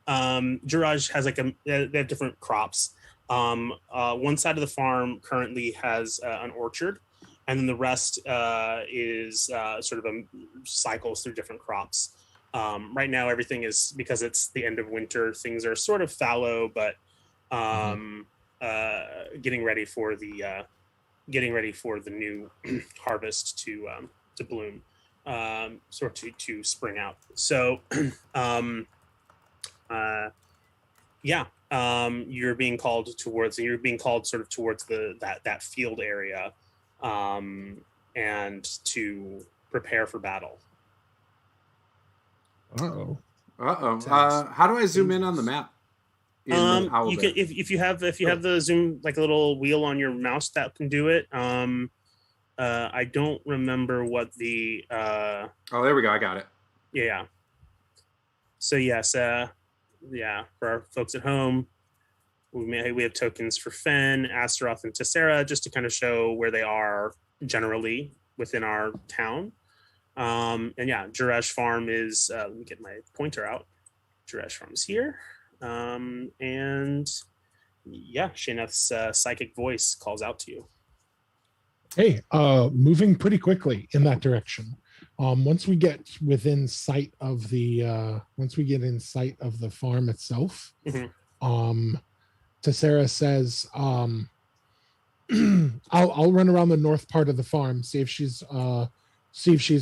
Juraj has they have different crops. One side of the farm currently has an orchard, and then the rest is sort of cycles through different crops. Right now, everything is, because it's the end of winter, things are sort of fallow, but getting ready for the new harvest to bloom, sort of to spring out. So. You're being called towards that field area, and to prepare for battle. Uh-oh. How do I zoom in on the map? You can, if you have the zoom, like a little wheel on your mouse, that can do it. I don't remember what the oh, there we go, I got it. Yeah. So yes, for our folks at home, we have tokens for Fen, Astaroth, and Tessera, just to kind of show where they are generally within our town. Juraj Farm is, let me get my pointer out. Juraj Farm is here. Shayneth's psychic voice calls out to you. Hey, moving pretty quickly in that direction. Once we get within sight of the farm itself, Tessera says, I'll run around the north part of the farm, see if she's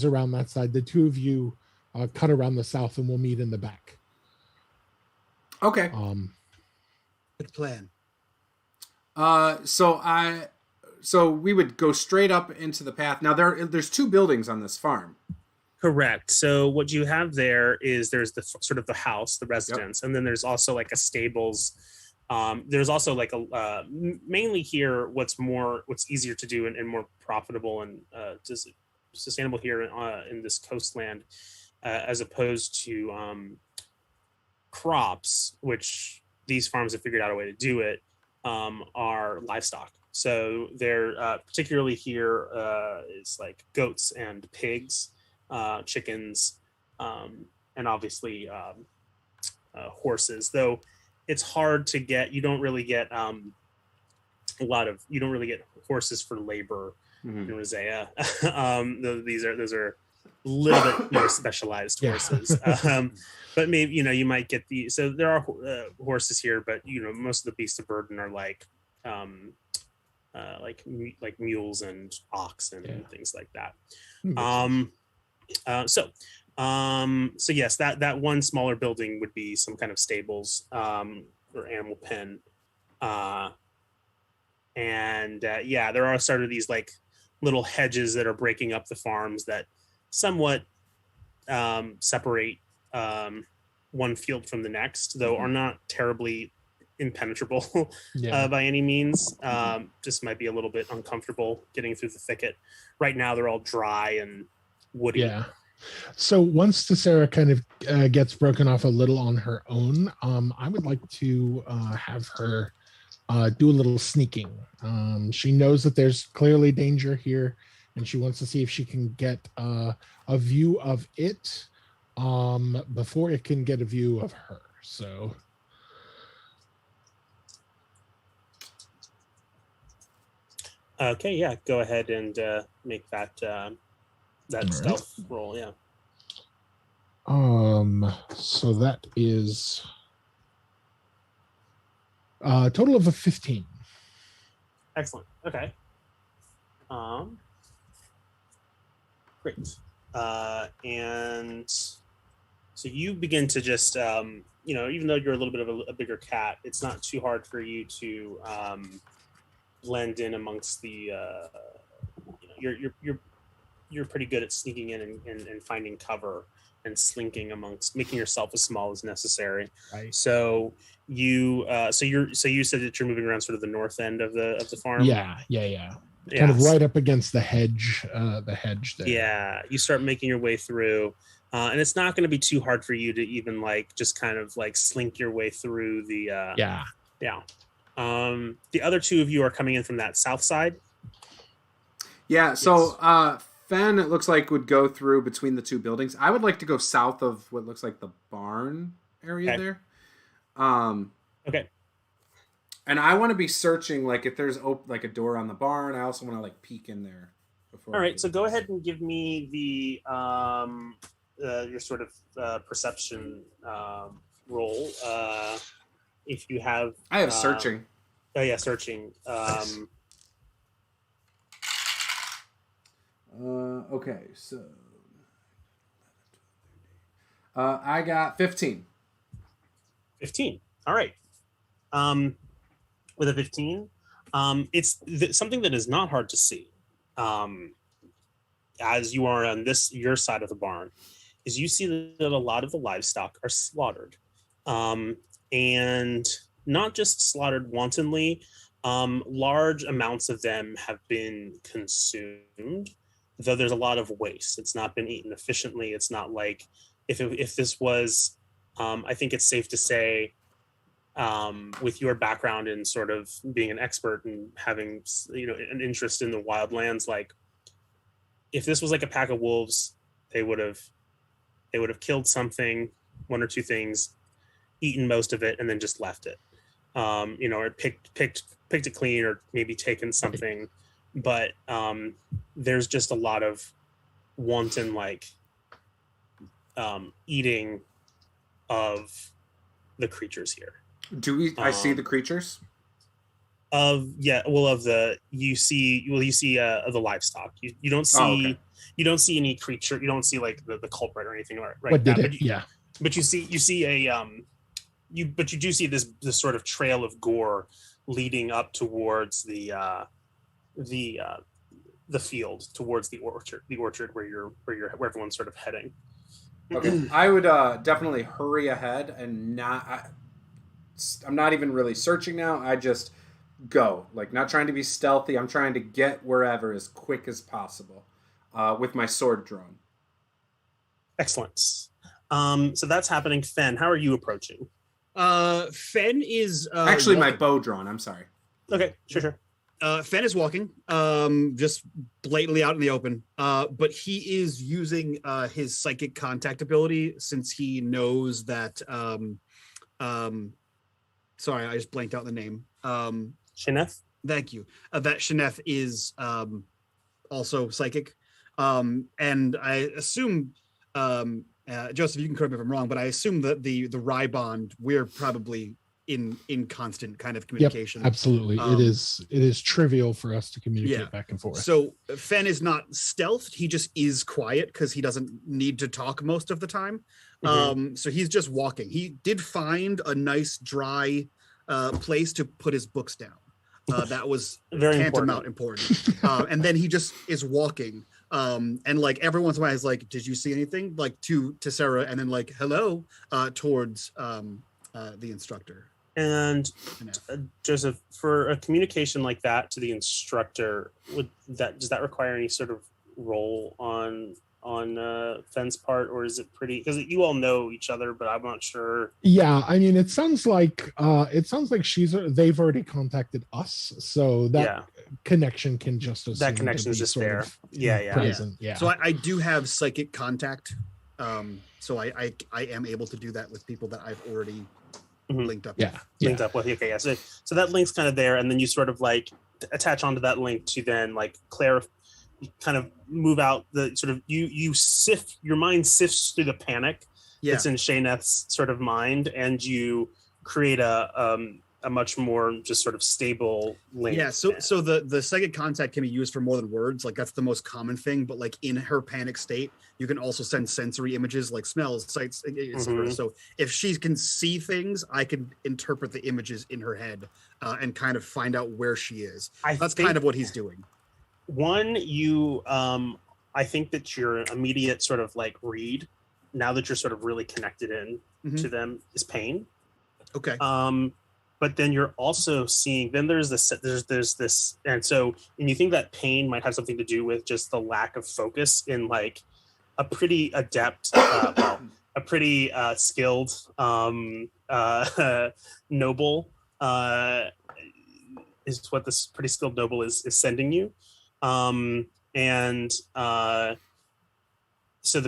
around that side. The two of you cut around the south, and we'll meet in the back. Okay. Good plan. So we would go straight up into the path. Now there's two buildings on this farm. Correct. So what you have there is there's the sort of the house, the residence, and then there's also like a stables. There's also like a mainly here what's easier to do and more profitable and sustainable here in this coastland as opposed to crops, which these farms have figured out a way to do it, are livestock. So they're particularly here is like goats and pigs, chickens, and obviously horses, though it's hard to get. You don't really get horses for labor in Rosea. Those are a little bit more specialized horses. But maybe you might get so there are horses here, but most of the beasts of burden are like mules and ox and things like that. So yes, that one smaller building would be some kind of stables or animal pen, and there are sort of these like little hedges that are breaking up the farms that somewhat separate one field from the next, though are not terribly impenetrable by any means. Just might be a little bit uncomfortable getting through the thicket. Right now they're all dry and woody. Yeah. So once Tessera kind of gets broken off a little on her own, I would like to have her do a little sneaking. She knows that there's clearly danger here, and she wants to see if she can get a view of it before it can get a view of her. So okay, yeah, go ahead and make that stealth roll. Yeah. So that is a total of a 15. Excellent. Okay. Great. And so you begin to just even though you're a little bit of a bigger cat, it's not too hard for you to blend in amongst the you're pretty good at sneaking in and finding cover and slinking amongst, making yourself as small as necessary. Right. So you you said that you're moving around sort of the north end of the farm. Yeah. Kind of right up against the hedge there. Yeah, you start making your way through, and it's not going to be too hard for you to even like just kind of like slink your way through the. The other two of you are coming in from that south side. Yeah. So Fen, it looks like, would go through between the two buildings. I would like to go south of what looks like the barn area there. Okay. And I want to be searching, like if there's like a door on the barn. I also want to like peek in there. All right. So go ahead and give me the your sort of perception roll. If you have, I have searching. Oh yeah, searching. Okay, so I got 15. 15. All right. With a 15, it's something that is not hard to see. As you are on your side of the barn, is you see that a lot of the livestock are slaughtered, and not just slaughtered wantonly. Large amounts of them have been consumed, though there's a lot of waste. It's not been eaten efficiently. It's not like if this was, I think it's safe to say, with your background in sort of being an expert and having an interest in the wildlands, like if this was like a pack of wolves, they would have killed something, one or two things, eaten most of it, and then just left it, or picked it clean, or maybe taken something. But there's just a lot of wanton eating of the creatures here. Do we? I see the creatures. Of the livestock. You don't see okay. you don't see any creature. You don't see like the culprit or anything right. What did it? But you see a you do see this sort of trail of gore leading up towards the field, towards the orchard where everyone's sort of heading. Okay, I would definitely hurry ahead and I'm not even really searching now. I just go, like, not trying to be stealthy. I'm trying to get wherever as quick as possible with my sword drawn. Excellent. So that's happening. Fen, how are you approaching? Fen is actually my bow drawn. I'm sorry. Okay, sure. Fen is walking, just blatantly out in the open. But he is using his psychic contact ability, since he knows that. Sorry, I just blanked out the name. Sheneth. Thank you. That Sheneth is also psychic, and I assume. Joseph, you can correct me if I'm wrong, but I assume that the Rye bond, we're probably in constant kind of communication. Yep, absolutely. It is trivial for us to communicate back and forth. So Fen is not stealthed, he just is quiet because he doesn't need to talk most of the time. So he's just walking. He did find a nice dry place to put his books down. That was very tantamount important. And then he just is walking. And like every once in a while, he's like, "Did you see anything?" Like to Sarah, and then like, "Hello," towards the instructor. And Joseph, for a communication like that to the instructor, does that require any sort of role on Fen's part, or is it pretty? Because you all know each other, but I'm not sure. Yeah, I mean, it sounds like they've already contacted us, so that connection can just that connection is just there. Present. Yeah. So I do have psychic contact, so I am able to do that with people that I've already linked up. Linked up with. Okay, yeah. So that link's kind of there, and then you sort of like attach onto that link to then like clarify. You kind of move out the sort of you sift, your mind sifts through the panic that's in Sheneth's sort of mind, and you create a much more just sort of stable link. Yeah, so the psychic contact can be used for more than words. Like that's the most common thing, but like in her panic state, you can also send sensory images like smells, sights, etc. So if she can see things, I can interpret the images in her head and kind of find out where she is. That's kind of what he's doing. One, I think that your immediate sort of like read, now that you're sort of really connected to them, is pain. Okay. But then you're also seeing, then there's this, and you think that pain might have something to do with just the lack of focus in like a pretty adept, a pretty skilled noble is what this pretty skilled noble is sending you. So the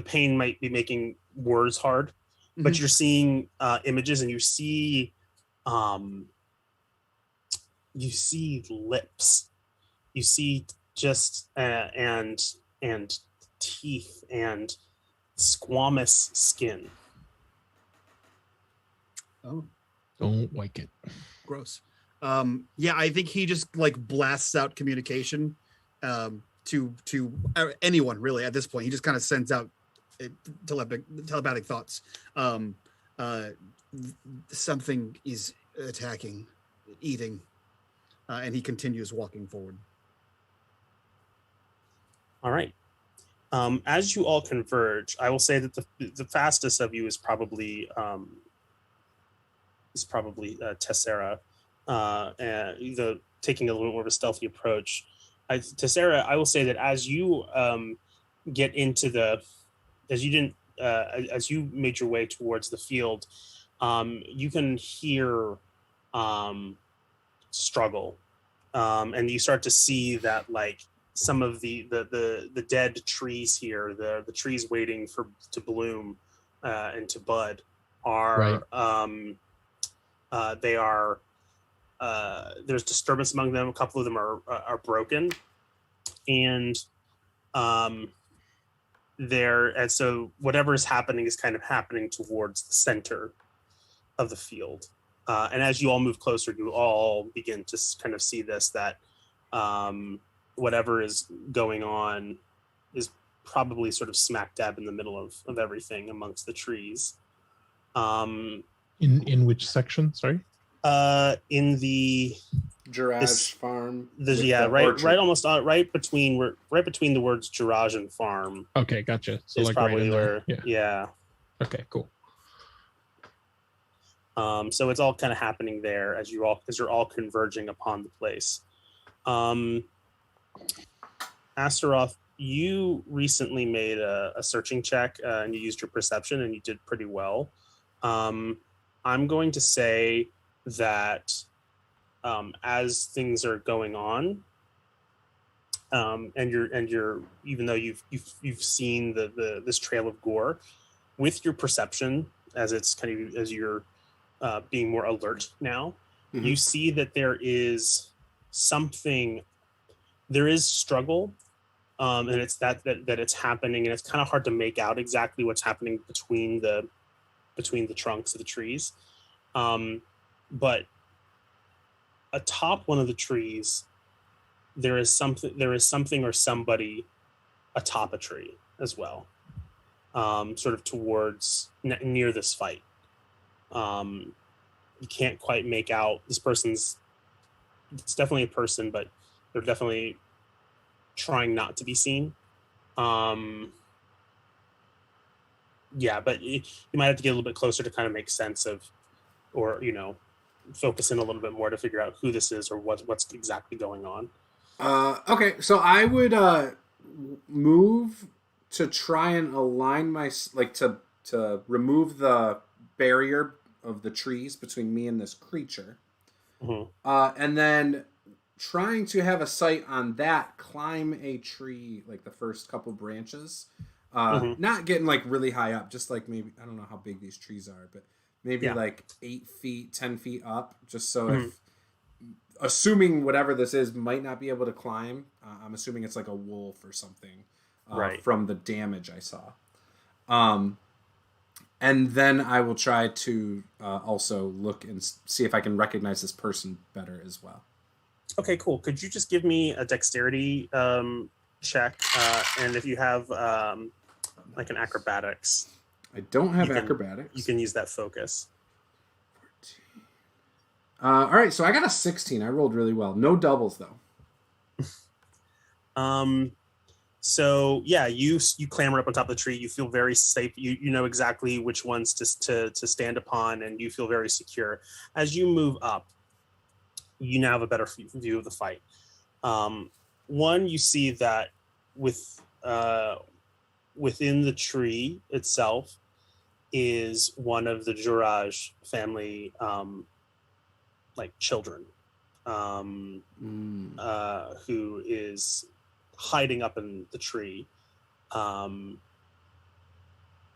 pain might be making words hard, but you're seeing images, and you see lips, you see just and teeth and squamous skin. Oh, don't like it. Gross. I think he just like blasts out communication to anyone really at this point. He just kind of sends out telepathic thoughts. Something is attacking, eating, and he continues walking forward. All right. As you all converge, I will say that the fastest of you is probably Tessera, and taking a little more of a stealthy approach. Tessera, I will say that as you get into as you made your way towards the field, you can hear struggle, and you start to see that like some of the dead trees here, the trees waiting to bloom and to bud are they are there's disturbance among them. A couple of them are broken, and and so whatever is happening is kind of happening towards the center of the field. And as you all move closer, you all begin to kind of see this, that whatever is going on is probably sort of smack dab in the middle of everything amongst the trees. In which section? Sorry. In the Garage farm. Right almost right between the words garage and farm. Okay, gotcha. So is like probably right where yeah. Okay, cool. So it's all kind of happening there as you're all converging upon the place. Astaroth, you recently made a searching check and you used your perception and you did pretty well. I'm going to say that as things are going on, and you're even though you've seen this trail of gore, with your perception as it's kind of as you're being more alert now, you see that there is struggle, and it's that it's happening, and it's kind of hard to make out exactly what's happening between the trunks of the trees, but atop one of the trees there is something or somebody atop a tree as well, sort of towards near this fight. You can't quite make out this person's. It's definitely a person, but they're definitely trying not to be seen. Yeah, but you might have to get a little bit closer to kind of make sense of, or focus in a little bit more to figure out who this is or what's exactly going on. Okay, so I would move to try and align to remove the barrier of the trees between me and this creature, and then trying to have a sight on that, climb a tree, like the first couple branches, not getting like really high up, just like maybe, I don't know how big these trees are, but maybe like 8 feet, 10 feet up, just so if, assuming whatever this is might not be able to climb, I'm assuming it's like a wolf or something, from the damage I saw. And then I will try to also look and see if I can recognize this person better as well. Okay, cool. Could you just give me a dexterity check, and if you have like an acrobatics? I don't have acrobatics. You can use that focus. 14. All right, so I got a 16. I rolled really well. No doubles though. So yeah, you clamber up on top of the tree. You feel very safe. You know exactly which ones to stand upon, and you feel very secure. As you move up, you now have a better view of the fight. One, you see that within the tree itself is one of the Juraj family, like children, who is hiding up in the tree.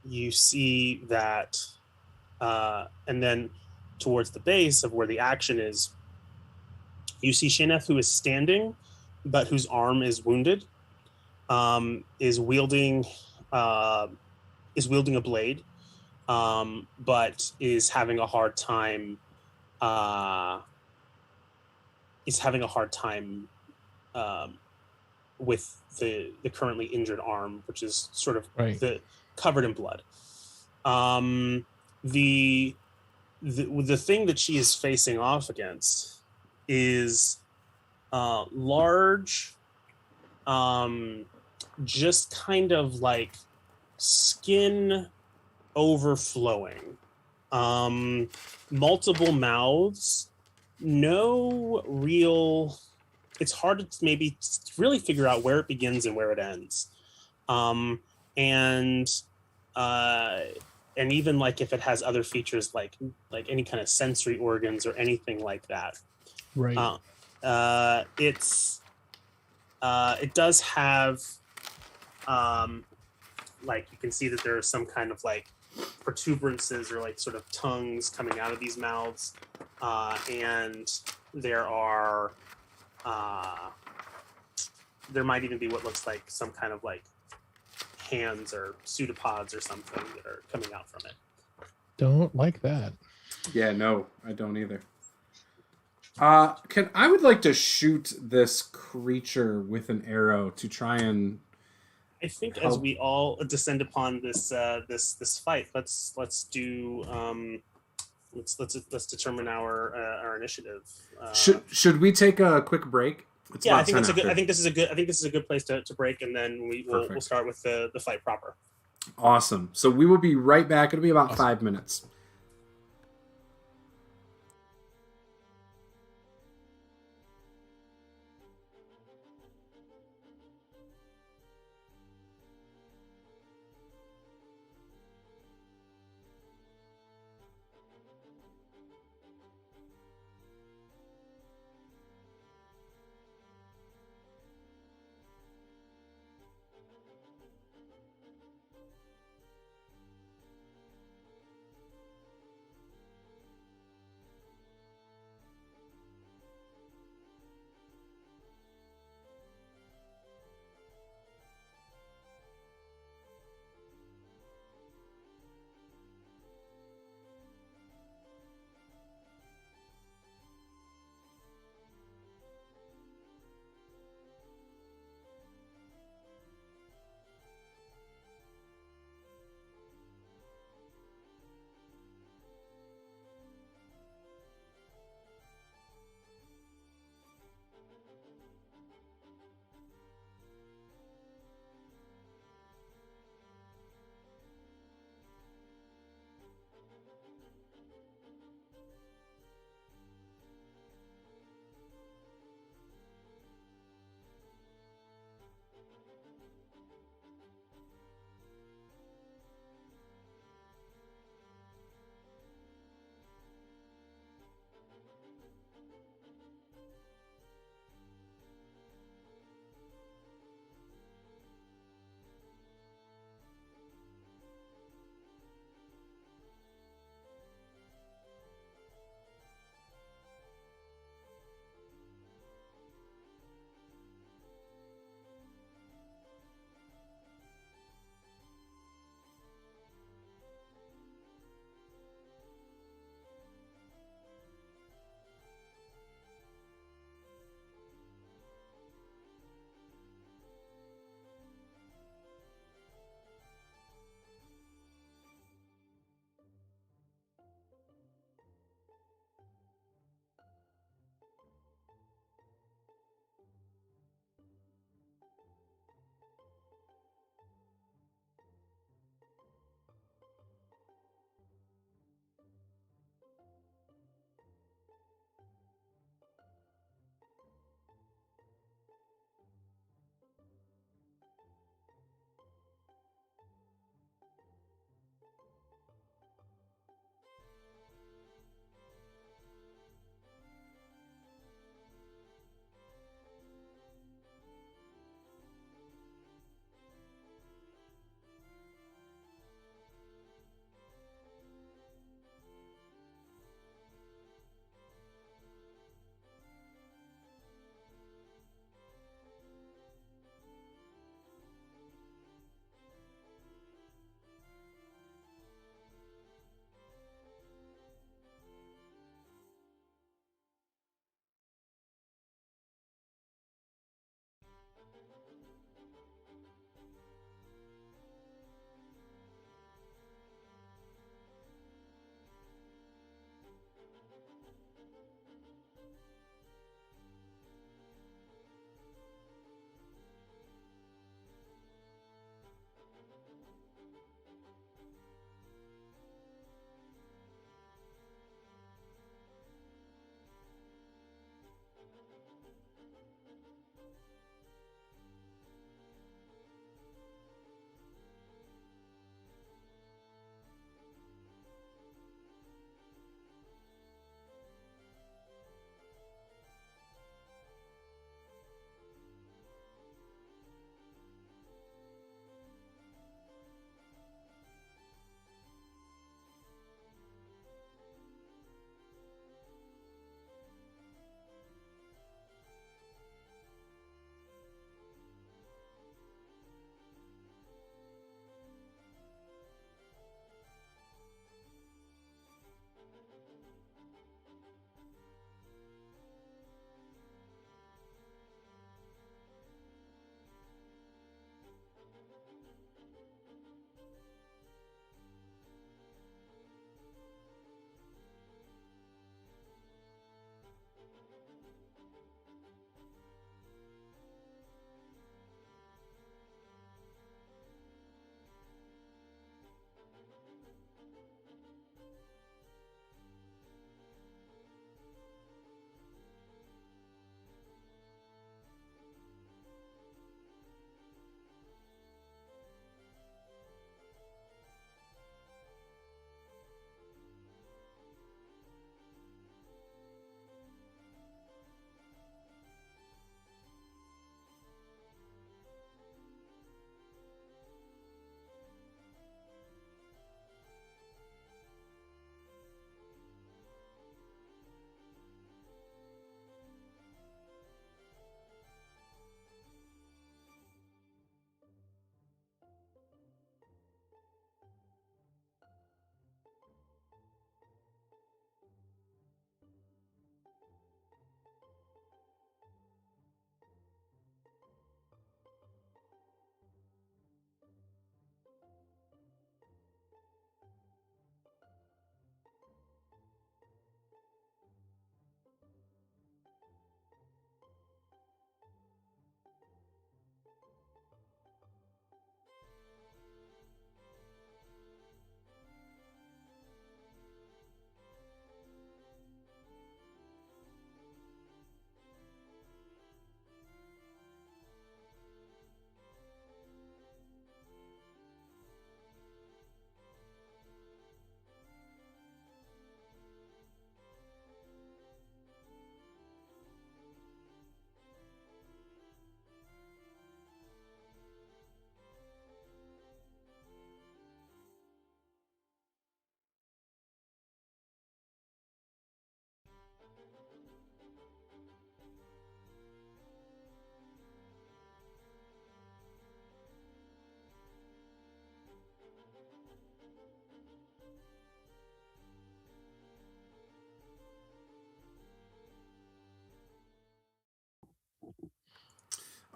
You see that, and then towards the base of where the action is, you see Sheneth, who is standing, but whose arm is wounded, is wielding a blade, but is having a hard time. With the currently injured arm, which is sort of covered in blood. The thing that she is facing off against is large, just kind of like skin overflowing, multiple mouths, no real. It's hard to maybe really figure out where it begins and where it ends, and even like if it has other features like any kind of sensory organs or anything like that. Right. It does have, like you can see that there are some kind of like protuberances or like sort of tongues coming out of these mouths, and there are. There might even be what looks like some kind of like hands or pseudopods or something that are coming out from it. Don't like that. Yeah, no, I don't either. I would like to shoot this creature with an arrow to try and I think help. as we all descend upon this this fight, let's do let's determine our initiative. Should we take a quick break? It's Yeah, about I think 10 that's a good. after. I think this is a good place to break, and then we'll start with the fight proper. Awesome. So we will be right back. It'll be about Awesome. 5 minutes.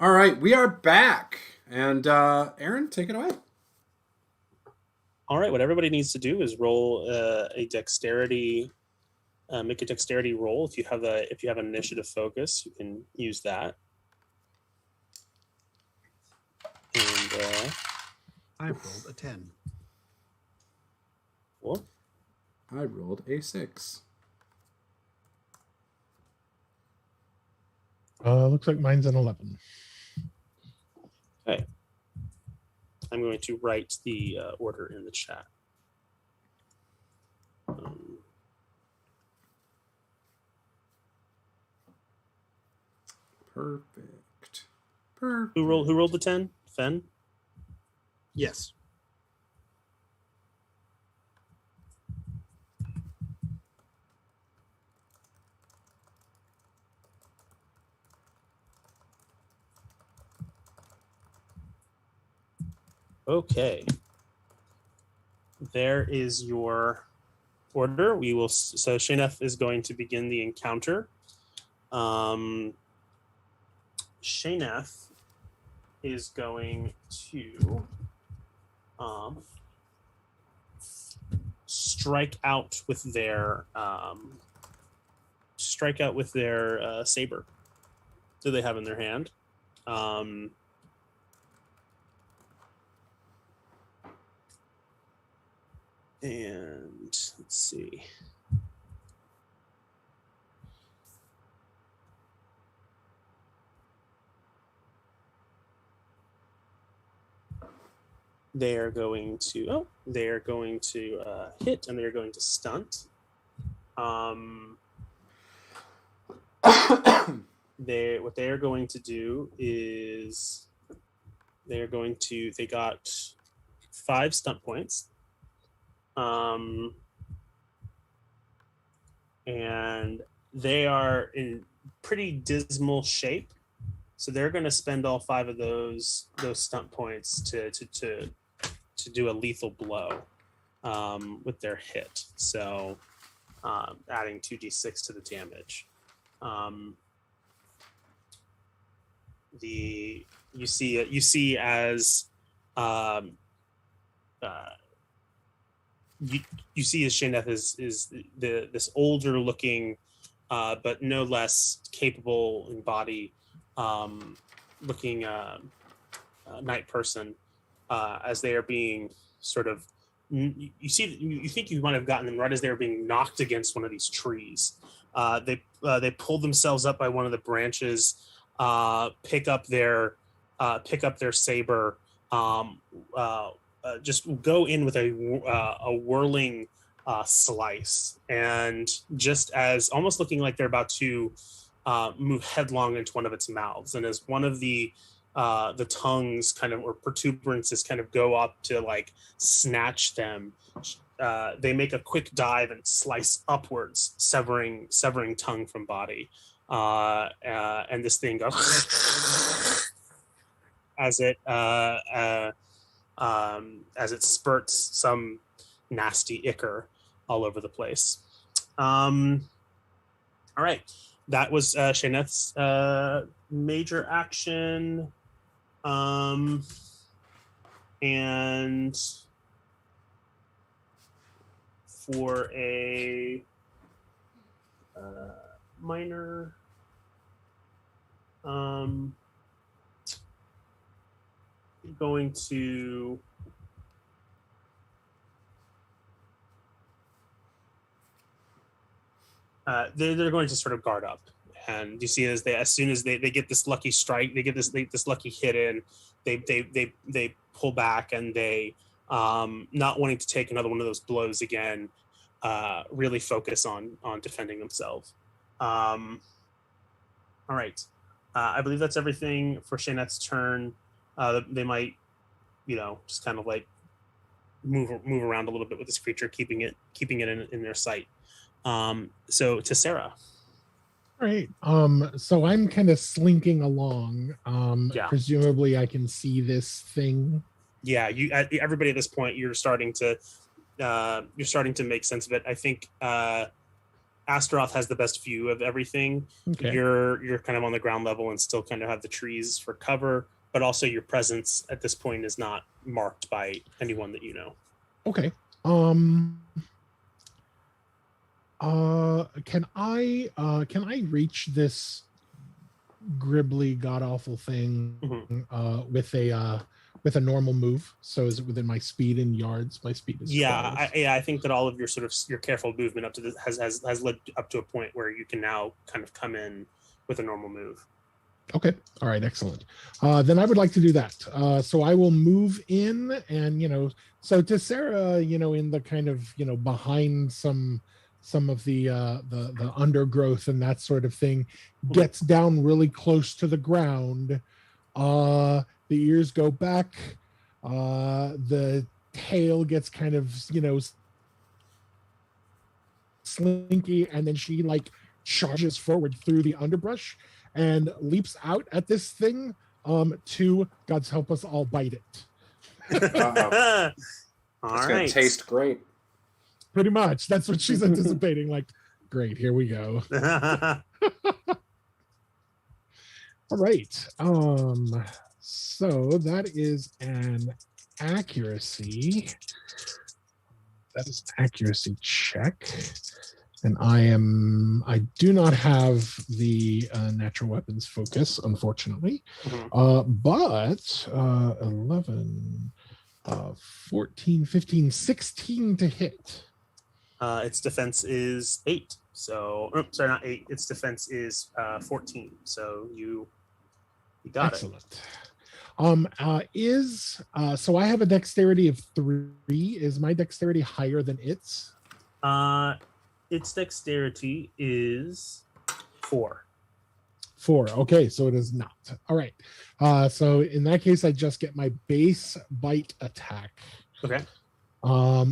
All right, we are back. And Aaron, take it away. All right, what everybody needs to do is roll a dexterity, make a dexterity roll. If you have an initiative focus, you can use that. And I rolled a 10. cool. I rolled a 6. Looks like mine's an 11. Okay. I'm going to write the order in the chat. Perfect. Who rolled the 10? Fen? Yes. Okay. There is your order. We will. So Shanef is going to begin the encounter. Shanef is going to strike out with their saber that they have in their hand. And let's see. They are going to hit, and they are going to stunt. What they are going to do is they got 5 stunt points. And they are in pretty dismal shape, so they're going to spend all 5 of those stunt points to do a lethal blow with their hit. So adding 2d6 to the damage. You see as Shaneth is this older looking, but no less capable in body, looking knight person, as they are being sort of. You think you might have gotten them right as they were being knocked against one of these trees. They pull themselves up by one of the branches, pick up their saber. Just go in with a whirling slice, and just as almost looking like they're about to move headlong into one of its mouths, and as one of the tongues kind of, or protuberances kind of go up to like snatch them, they make a quick dive and slice upwards, severing tongue from body, and this thing goes as it spurts some nasty ichor all over the place. All right, that was Shaneth's major action, and for a minor. Going to they're going to sort of guard up, and you see as soon as they get this lucky strike, they get this lucky hit in, they pull back, and they not wanting to take another one of those blows again, really focus on defending themselves. All right, I believe that's everything for Shaneth's turn. They might, just kind of like move around a little bit with this creature, keeping it in their sight. So to Sarah. All right. So I'm kind of slinking along. Yeah. Presumably I can see this thing. Yeah, everybody at this point, you're starting to make sense of it. I think Astaroth has the best view of everything. Okay. You're kind of on the ground level and still kind of have the trees for cover, but also your presence at this point is not marked by anyone that you know. Okay. Can I reach this gribbly god awful thing with a normal move? So is it within my speed in yards? My speed is 12. I think that all of your your careful movement up to this has led up to a point where you can now kind of come in with a normal move. Okay. All right. Excellent. Then I would like to do that. So I will move in, and so to Sarah, in the kind of behind some of the undergrowth and that sort of thing, gets down really close to the ground. The ears go back. The tail gets kind of slinky, and then she charges forward through the underbrush and leaps out at this thing to, God's help us all, bite it. Uh-oh. All It's right. going to taste great. Pretty much. That's what she's anticipating. Great, here we go. All right. So that is an accuracy. That is an accuracy check. And I do not have the natural weapons focus, unfortunately. But 11, 14, 15, 16 to hit. Its defense is 8. So, sorry, not 8. Its defense is 14. So you got Excellent. So I have a dexterity of 3. Is my dexterity higher than its? Its dexterity is 4. 4. Okay, so it is not. All right. So in that case, I just get my base bite attack. Okay.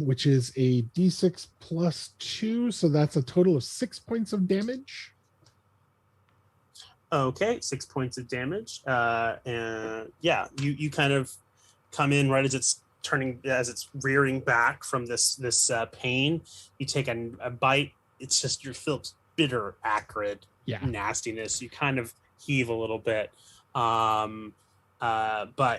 Which is a d6 plus 2, so that's a total of 6 points of damage. Okay, 6 points of damage. And yeah, you kind of come in right as it's rearing back from this pain. You take a bite. It's just you're filled with bitter, acrid nastiness. You kind of heave a little bit, but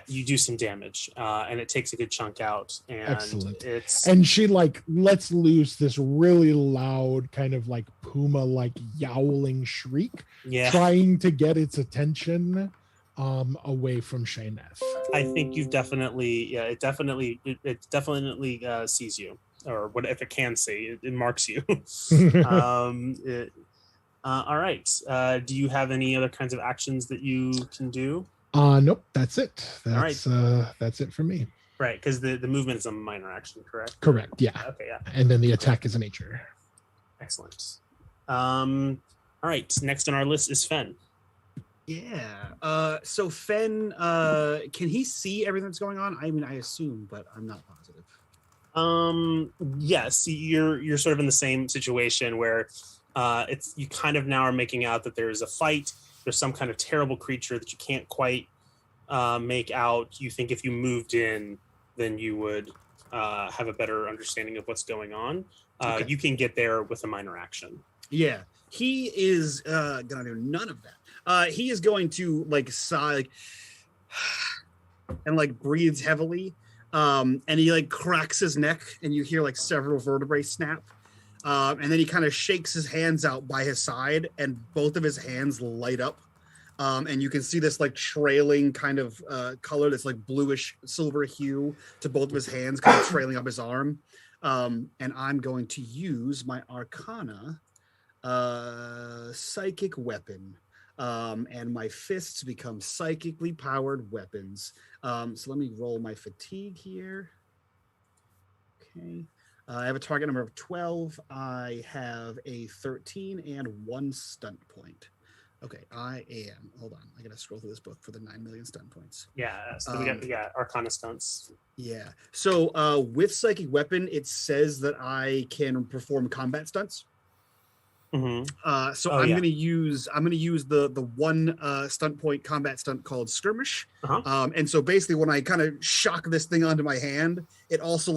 you do some damage, and it takes a good chunk out. And excellent. And she lets loose this really loud kind of puma yowling shriek, trying to get its attention away from Shayneth. I think you've definitely, it definitely sees you, or what if it can see, it marks you. All right. Do you have any other kinds of actions that you can do? Nope, that's it. That's that's it for me. Right, because the movement is a minor action, correct? Correct. Yeah. Okay. Yeah. And then the attack is a nature. Excellent. All right. Next on our list is Fen. Yeah. So Fen, can he see everything that's going on? I mean, I assume, but I'm not positive. Yes, you're sort of in the same situation where you kind of now are making out that there's a fight. There's some kind of terrible creature that you can't quite make out. You think if you moved in, then you would have a better understanding of what's going on. Okay. You can get there with a minor action. Yeah, he is gonna do none of that. He is going to sigh and breathes heavily, and he cracks his neck, and you hear several vertebrae snap. And then he kind of shakes his hands out by his side, and both of his hands light up. And you can see this trailing kind of color, this bluish silver hue to both of his hands kind of trailing up his arm. And I'm going to use my Arcana psychic weapon. And my fists become psychically powered weapons. So let me roll my fatigue here. Okay. I have a target number of 12. I have a 13 and 1 stunt point. Okay, hold on. I gotta scroll through this book for the 9 million stunt points. Yeah, so we got Arcana stunts. Yeah. So with psychic weapon, it says that I can perform combat stunts. Mm-hmm. I'm gonna use the one stunt point combat stunt called skirmish. And so basically when I kind of shock this thing onto my hand, it also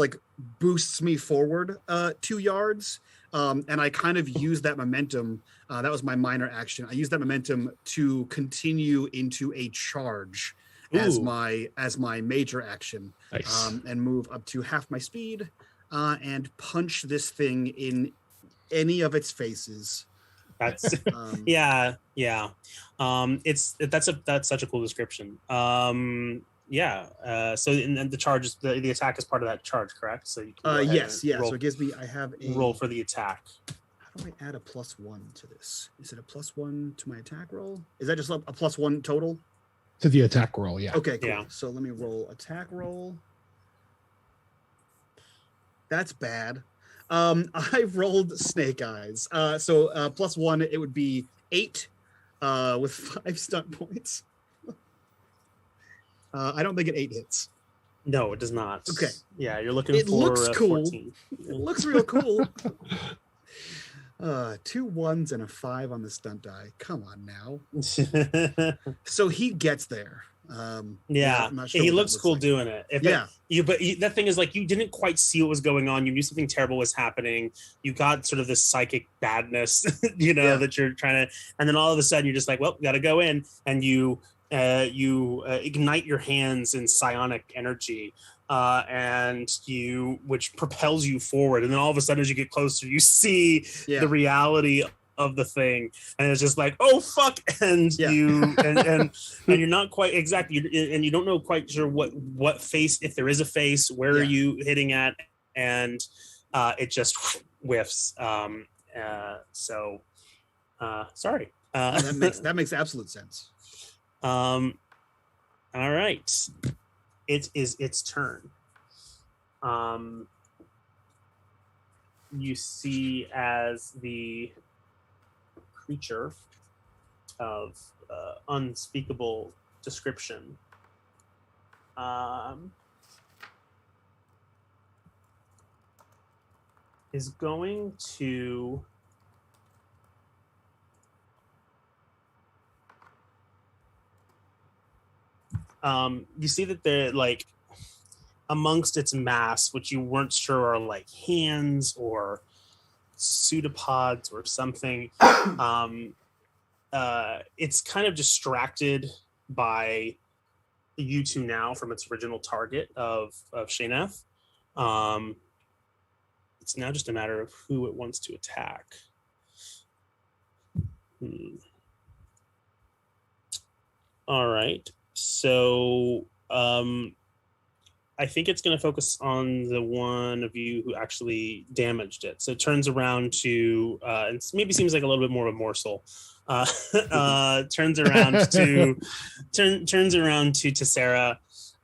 boosts me forward 2 yards. And I kind of used that momentum. That was my minor action. I used that momentum to continue into a charge as my major action. Nice. And move up to half my speed and punch this thing in any of its faces. That's yeah. That's such a cool description. So and the charge is the attack is part of that charge, correct? So you can yes. So it gives me. I have a roll for the attack. How do I add a +1 to this? Is it a +1 to my attack roll? Is that just a +1 total? To the attack roll, yeah. Okay, cool. Yeah. So let me roll attack roll. That's bad. I've rolled snake eyes. So +1, it would be 8 with 5 stunt points. I don't think an 8 hits. No, it does not. Okay. Yeah, you're looking It for looks cool. 14. It looks real cool. 2 1s and a 5 on the stunt die. Come on now. So he gets there. I'm not sure he what looks that cool like. doing it. That thing is like you didn't quite see what was going on. You knew something terrible was happening. You got sort of this psychic badness, that you're trying to, and then all of a sudden you're just like, well, got to go in, and you ignite your hands in psionic energy, which propels you forward, and then all of a sudden as you get closer, you see the reality of the thing, and it's just like, oh fuck, and you and you're not quite exactly, and you don't know quite sure what face, if there is a face, where are you hitting at, and it just whiffs. Sorry. That makes absolute sense. All right, it is its turn. You see as the creature of unspeakable description is going to you see that they're like amongst its mass, which you weren't sure are like hands or pseudopods or something. It's kind of distracted by you two now from its original target of Shaneth. It's now just a matter of who it wants to attack. All right. So I think it's going to focus on the one of you who actually damaged it. So it turns around to, and maybe seems like a little bit more of a morsel. Turns around to Tessera,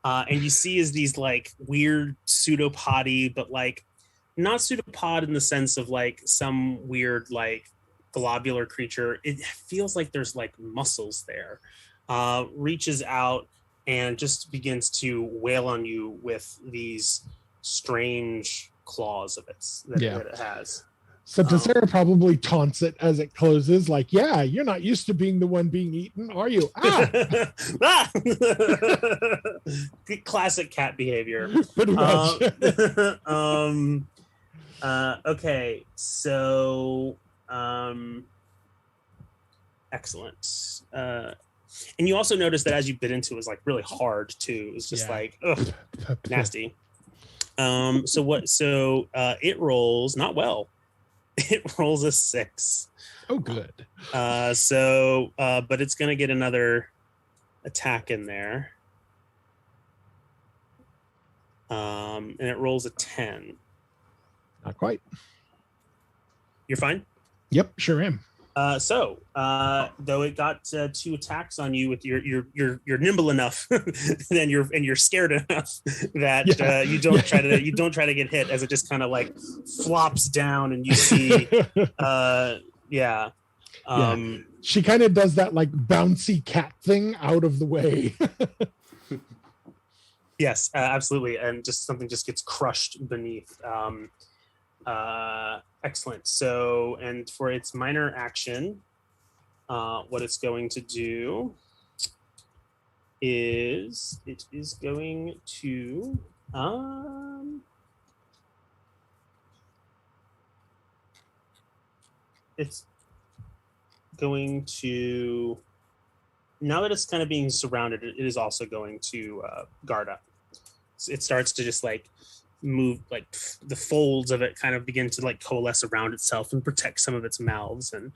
and you see is these like weird pseudopody, but like not pseudopod in the sense of like some weird like globular creature. It feels like there's like muscles there. Reaches out and just begins to wail on you with these strange claws of its that it has. So Tessera probably taunts it as it closes, like, yeah, you're not used to being the one being eaten, are you? Ah! Classic cat behavior. Pretty much. Okay, so excellent. And you also notice that as you bit into it, was like really hard too. It was just like, ugh, nasty. So it rolls not well. It rolls a 6. Oh, good. But it's gonna get another attack in there. And it rolls a 10. Not quite. You're fine? Yep, sure am. Though it got 2 attacks on you, with you're nimble enough, and you're scared enough that you don't try to get hit, as it just kind of like flops down, and you see, she kind of does that like bouncy cat thing out of the way. Yes, absolutely, and just something just gets crushed beneath. Excellent. So, and for its minor action, what it's going to do is it is going to it's going to, now that it's kind of being surrounded, it is also going to guard up. So it starts to just like move, like the folds of it kind of begin to like coalesce around itself and protect some of its mouths, and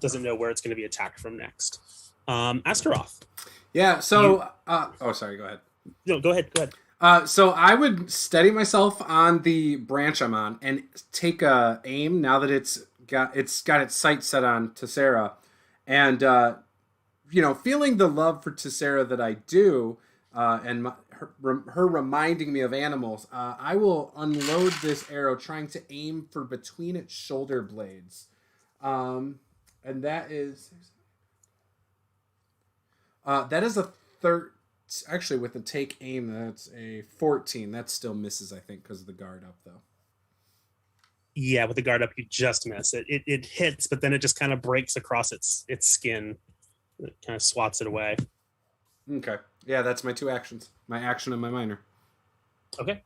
doesn't know where it's going to be attacked from next. Astaroth. Yeah, so oh sorry, go ahead. No, go ahead. So I would steady myself on the branch I'm on and take a aim now that it's got its sight set on Tessera, and feeling the love for Tessera that I do, and her reminding me of animals, I will unload this arrow trying to aim for between its shoulder blades, and that is a actually, with the take aim, that's a 14. That still misses, I think, because of the guard up, though. Yeah, with the guard up, you just miss it. It hits, but then it just kind of breaks across its skin. It kind of swats it away. Okay. Yeah, that's my two actions. My action and my minor. Okay.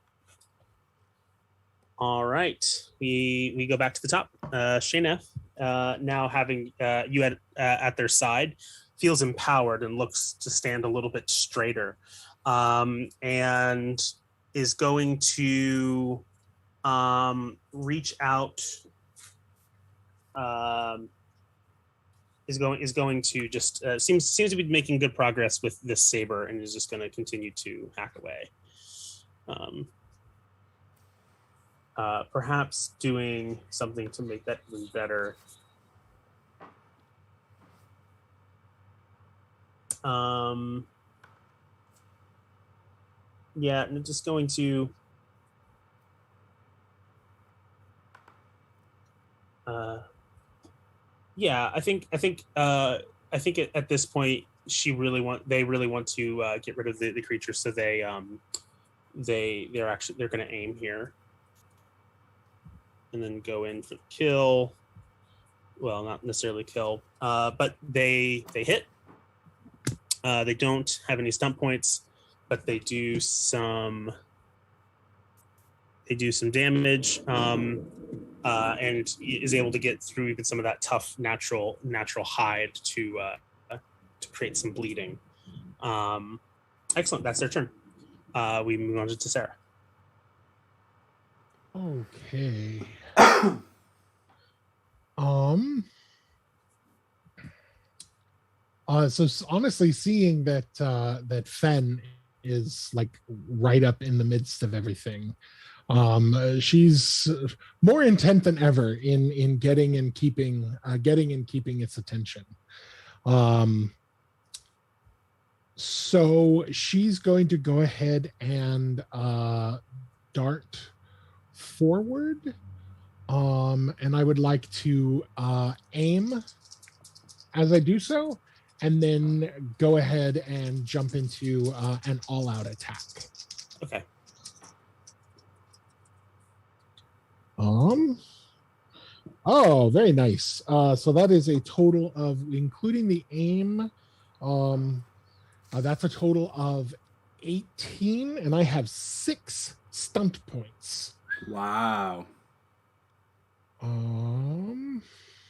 All right. We go back to the top. Shayneth, now having you at their side, feels empowered and looks to stand a little bit straighter, and is going to reach out. Is going to just seems to be making good progress with this saber, and is just going to continue to hack away. Perhaps doing something to make that even better. Yeah, and just going to I think at this point they really want to get rid of the creature, so they're going to aim here and then go in for the kill. Well, not necessarily kill, but they hit. They don't have any stump points, but they do some damage, and is able to get through even some of that tough natural hide to create some bleeding. Excellent. That's their turn. We move on to Sarah. Okay. So honestly, seeing that Fen is like right up in the midst of everything, she's more intent than ever in getting and keeping its attention. So she's going to go ahead and dart forward, and I would like to aim as I do so, and then go ahead and jump into an all-out attack. Okay. Oh, very nice. So that is a total of, including the aim, that's a total of 18, and I have 6 stunt points. Wow.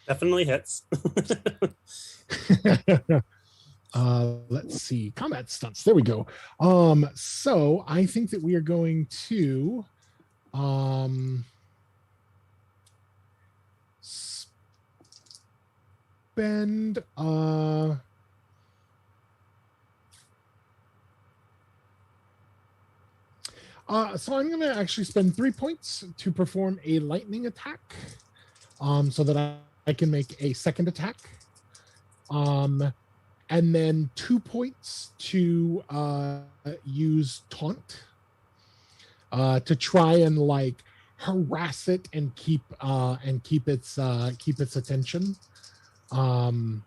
Definitely hits. Let's see. Combat stunts. There we go. So I think that we are going to spend so I'm going to actually spend 3 points to perform a lightning attack, so that I can make a second attack, and then 2 points to use taunt, to try and like harass it and keep its attention, and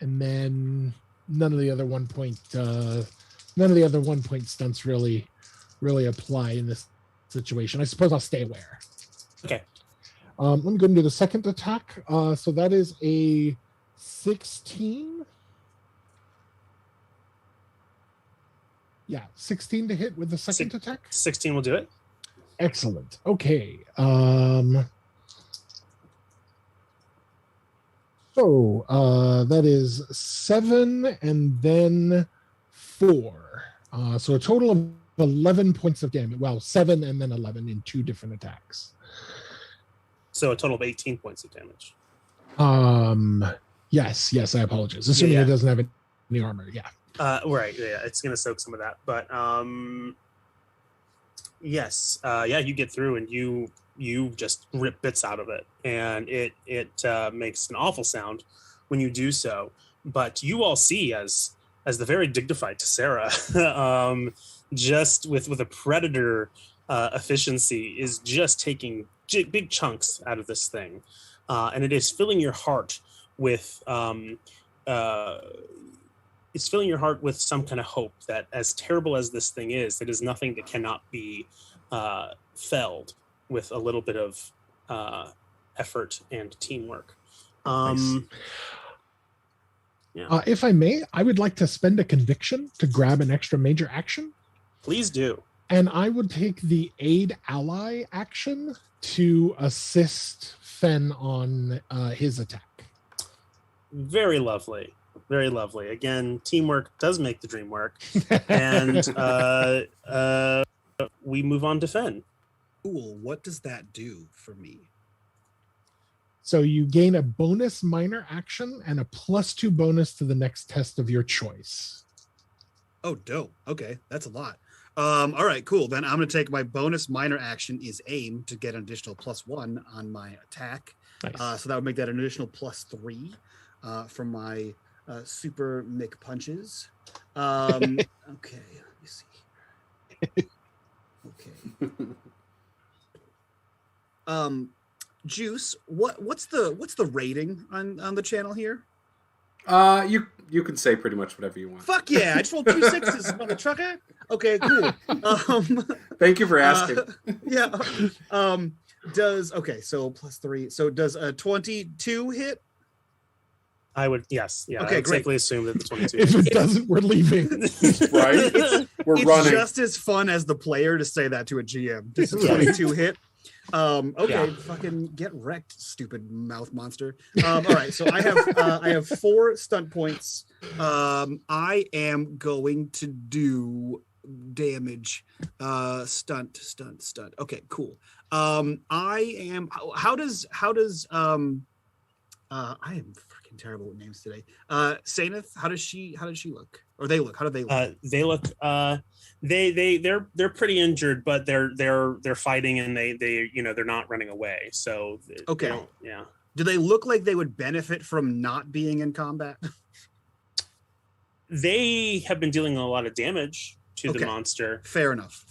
then none of the other 1 point stunts really apply in this situation. I suppose I'll stay aware. Okay. Let me go into the second attack. So that is a 16. Yeah, 16 to hit with the second attack. 16 will do it. Excellent. Okay. So that is 7 and then 4. So a total of 11 points of damage. Well, 7 and then 11 in 2 different attacks. So a total of 18 points of damage. Yes, I apologize. Assuming it doesn't have any armor, yeah. Right, yeah, it's gonna soak some of that. But yes, you get through and you just rip bits out of it, and it makes an awful sound when you do so. But you all see as the very dignified Tessera, just with a predator efficiency, is just taking big chunks out of this thing, and it is filling your heart with it's filling your heart with some kind of hope that, as terrible as this thing is, it is nothing that cannot be felled with a little bit of effort and teamwork. Nice. If I may, I would like to spend a conviction to grab an extra major action. Please do. And I would take the aid ally action to assist Fen on his attack. Very lovely. Very lovely. Again, teamwork does make the dream work. And we move on to Fen. Cool. What does that do for me? So you gain a bonus minor action and a +2 bonus to the next test of your choice. Oh, dope. Okay, that's a lot. All right, cool. Then I'm going to take my bonus minor action is aim to get an additional +1 on my attack. Nice. So that would make that an additional +3 from my super Mick punches. Okay, let me see. Okay. Juice, what's the rating on the channel here? You can say pretty much whatever you want. Fuck yeah! I just rolled 2 6s, mother trucker. Okay, cool. Thank you for asking. Yeah. So +3. So does a 22 hit? I would, yes. Yeah. Okay, I would great. safely assume that the 22. If it doesn't, we're leaving. Right? We're running. It's just as fun as the player to say that to a GM. Does a 22 hit? Okay, fucking get wrecked, stupid mouth monster. All right, so I have 4 stunt points. I am going to do damage. Stunt. Okay, cool. I am. How does I am freaking terrible with names today. Saineth, how does she look? Or they look? How do they look? They look. They're pretty injured, but they're fighting, and they they're not running away. So okay, yeah. Do they look like they would benefit from not being in combat? They have been dealing a lot of damage to the monster. Fair enough.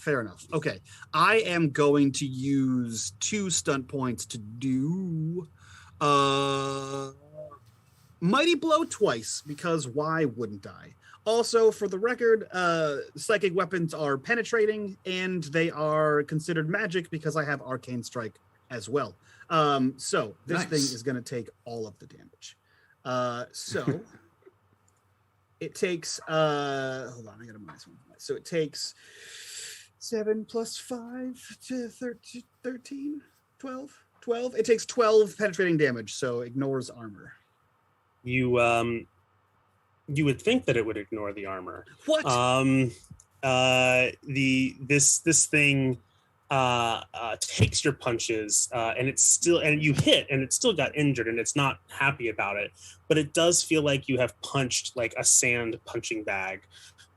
Okay, I am going to use 2 stunt points to do Mighty Blow twice, because why wouldn't I? Also, for the record, psychic weapons are penetrating, and they are considered magic because I have Arcane Strike as well. So this thing is going to take all of the damage. So it takes, hold on, I got a -1. So it takes 7 + 5 to 13, 12. It takes 12 penetrating damage, so ignores armor. You would think that it would ignore the armor. What? This thing takes your punches, and you hit, and it still got injured, and it's not happy about it. But it does feel like you have punched like a sand punching bag,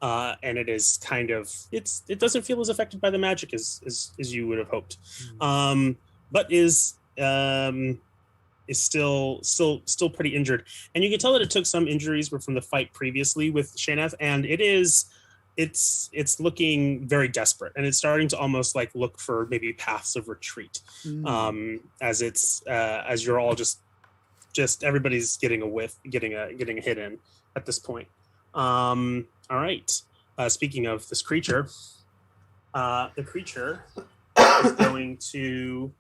and it is kind of it doesn't feel as affected by the magic as you would have hoped, but is still pretty injured, and you can tell that it took some injuries were from the fight previously with Shaneth, and it's looking very desperate, and it's starting to almost like look for maybe paths of retreat, as you're all just everybody's getting a whiff, getting a hit in at this point. All right. Speaking of this creature, the creature is going to.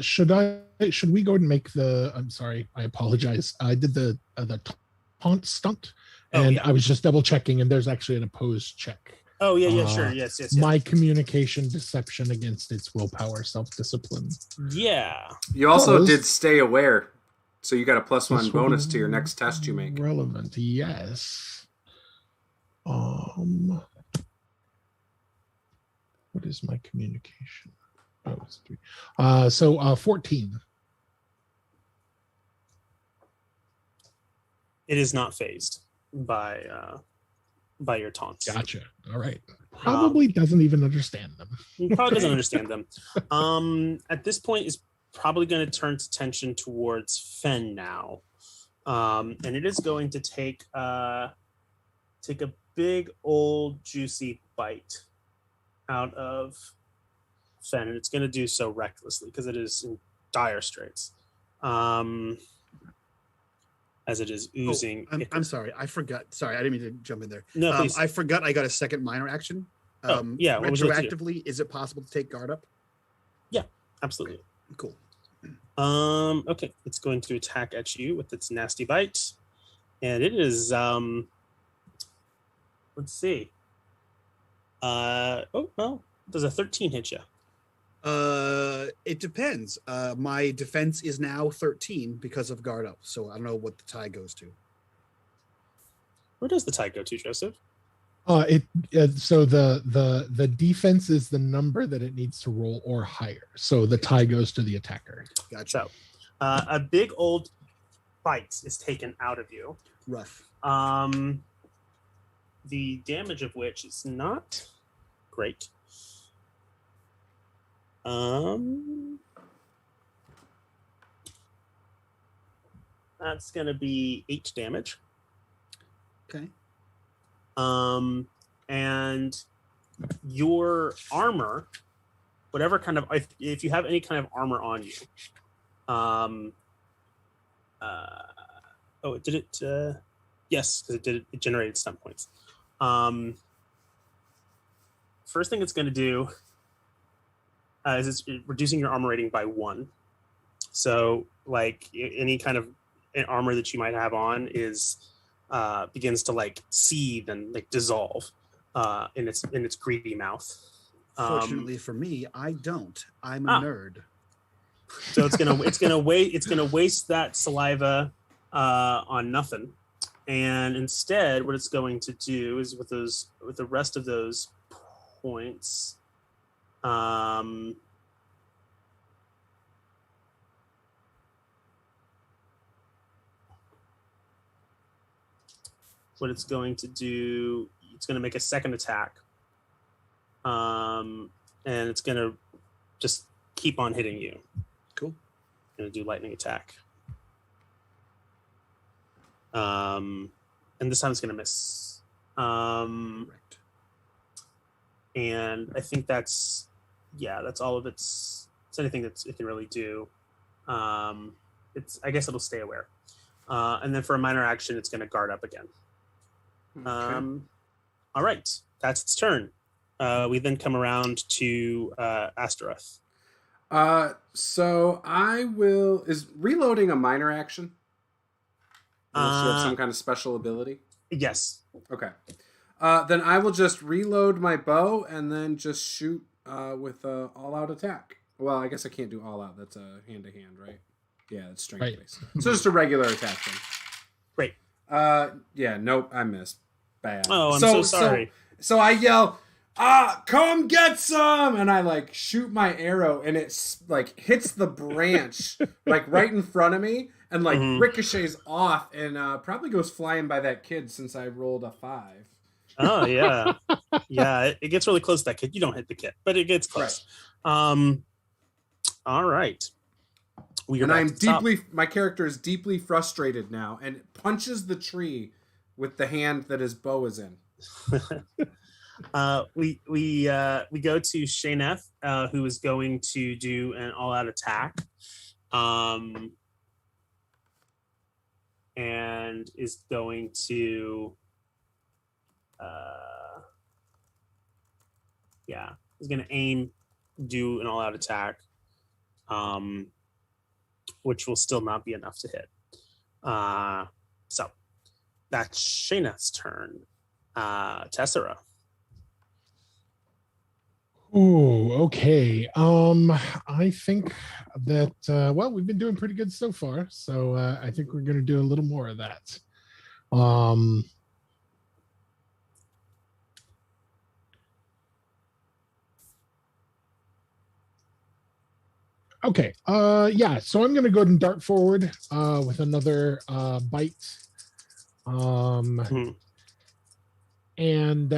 Should we go and make the? I'm sorry, I apologize. I did the taunt stunt, and I was just double checking, and there's actually an opposed check. Oh yeah, sure, yes. My communication deception against its willpower, self-discipline. Yeah. You also did stay aware So you got a +1 bonus to your next test you make. Relevant, yes. What is my communication? Oh, it's 3. So 14. It is not phased by your taunts. Gotcha. All right. Probably doesn't even understand them. He probably doesn't understand them. At this point, is probably going to turn its attention towards Fen now, and it is going to take a big old juicy bite out of Fen, and it's going to do so recklessly because it is in dire straits. As it is oozing. I'm sorry. I forgot. Sorry, I didn't mean to jump in there. No, please. I forgot I got a second minor action. Yeah. What would you like to do? Retroactively, is it possible to take guard up? Yeah, absolutely. Cool. Okay. It's going to attack at you with its nasty bite. And it is let's see. Does a 13 hit you? It depends. My defense is now 13 because of guard up, so I don't know what the tie goes to. Where does the tie go to, Joseph? So the defense is the number that it needs to roll or higher. So the tie goes to the attacker. Gotcha. So, a big old bite is taken out of you. Rough. The damage of which is not great. That's going to be 8 damage. Okay. And your armor, whatever kind of, if you have any kind of armor on you, it did it. Yes, because it generated stun points. First thing it's going to do is it's reducing your armor rating by 1. So, like any kind of armor that you might have on is begins to like seethe and like dissolve in its greedy mouth. Fortunately for me, I don't. I'm a nerd. So it's gonna waste that saliva on nothing, and instead, what it's going to do is with the rest of those points. What it's going to do, it's going to make a second attack. And it's going to just keep on hitting you. Cool. Going to do lightning attack. And this time it's going to miss. Correct. And I think that's all of it's anything that it can really do. I guess it'll stay aware. And then for a minor action, it's going to guard up again. Okay. All right, that's its turn. We then come around to Astaroth. So is reloading a minor action? Unless you have some kind of special ability? Yes. Okay. Then I will just reload my bow and then just shoot with a all-out attack. Well, I guess I can't do all-out. That's a hand-to-hand, right? Yeah, it's strength-based. So just a regular attack then. Great. Yeah, nope, I missed. Bad. Oh, I'm so sorry. So I yell, come get some! And I like shoot my arrow and it like hits the branch like right in front of me and like ricochets off and probably goes flying by that kid since I rolled a 5. Oh yeah. Yeah, it gets really close to that kid. You don't hit the kid, but it gets close. Right. All right. My character is deeply frustrated now and punches the tree with the hand that his bow is in. We go to Shayneth, who is going to do an all-out attack, and is going to, is going to aim, do an all-out attack, which will still not be enough to hit. So that's Shayneth's turn. Tessera. Oh, okay. I think that well, we've been doing pretty good so far, so I think we're going to do a little more of that. Um, okay. Yeah. So I'm going to go ahead and dart forward with another bite. Mhm. And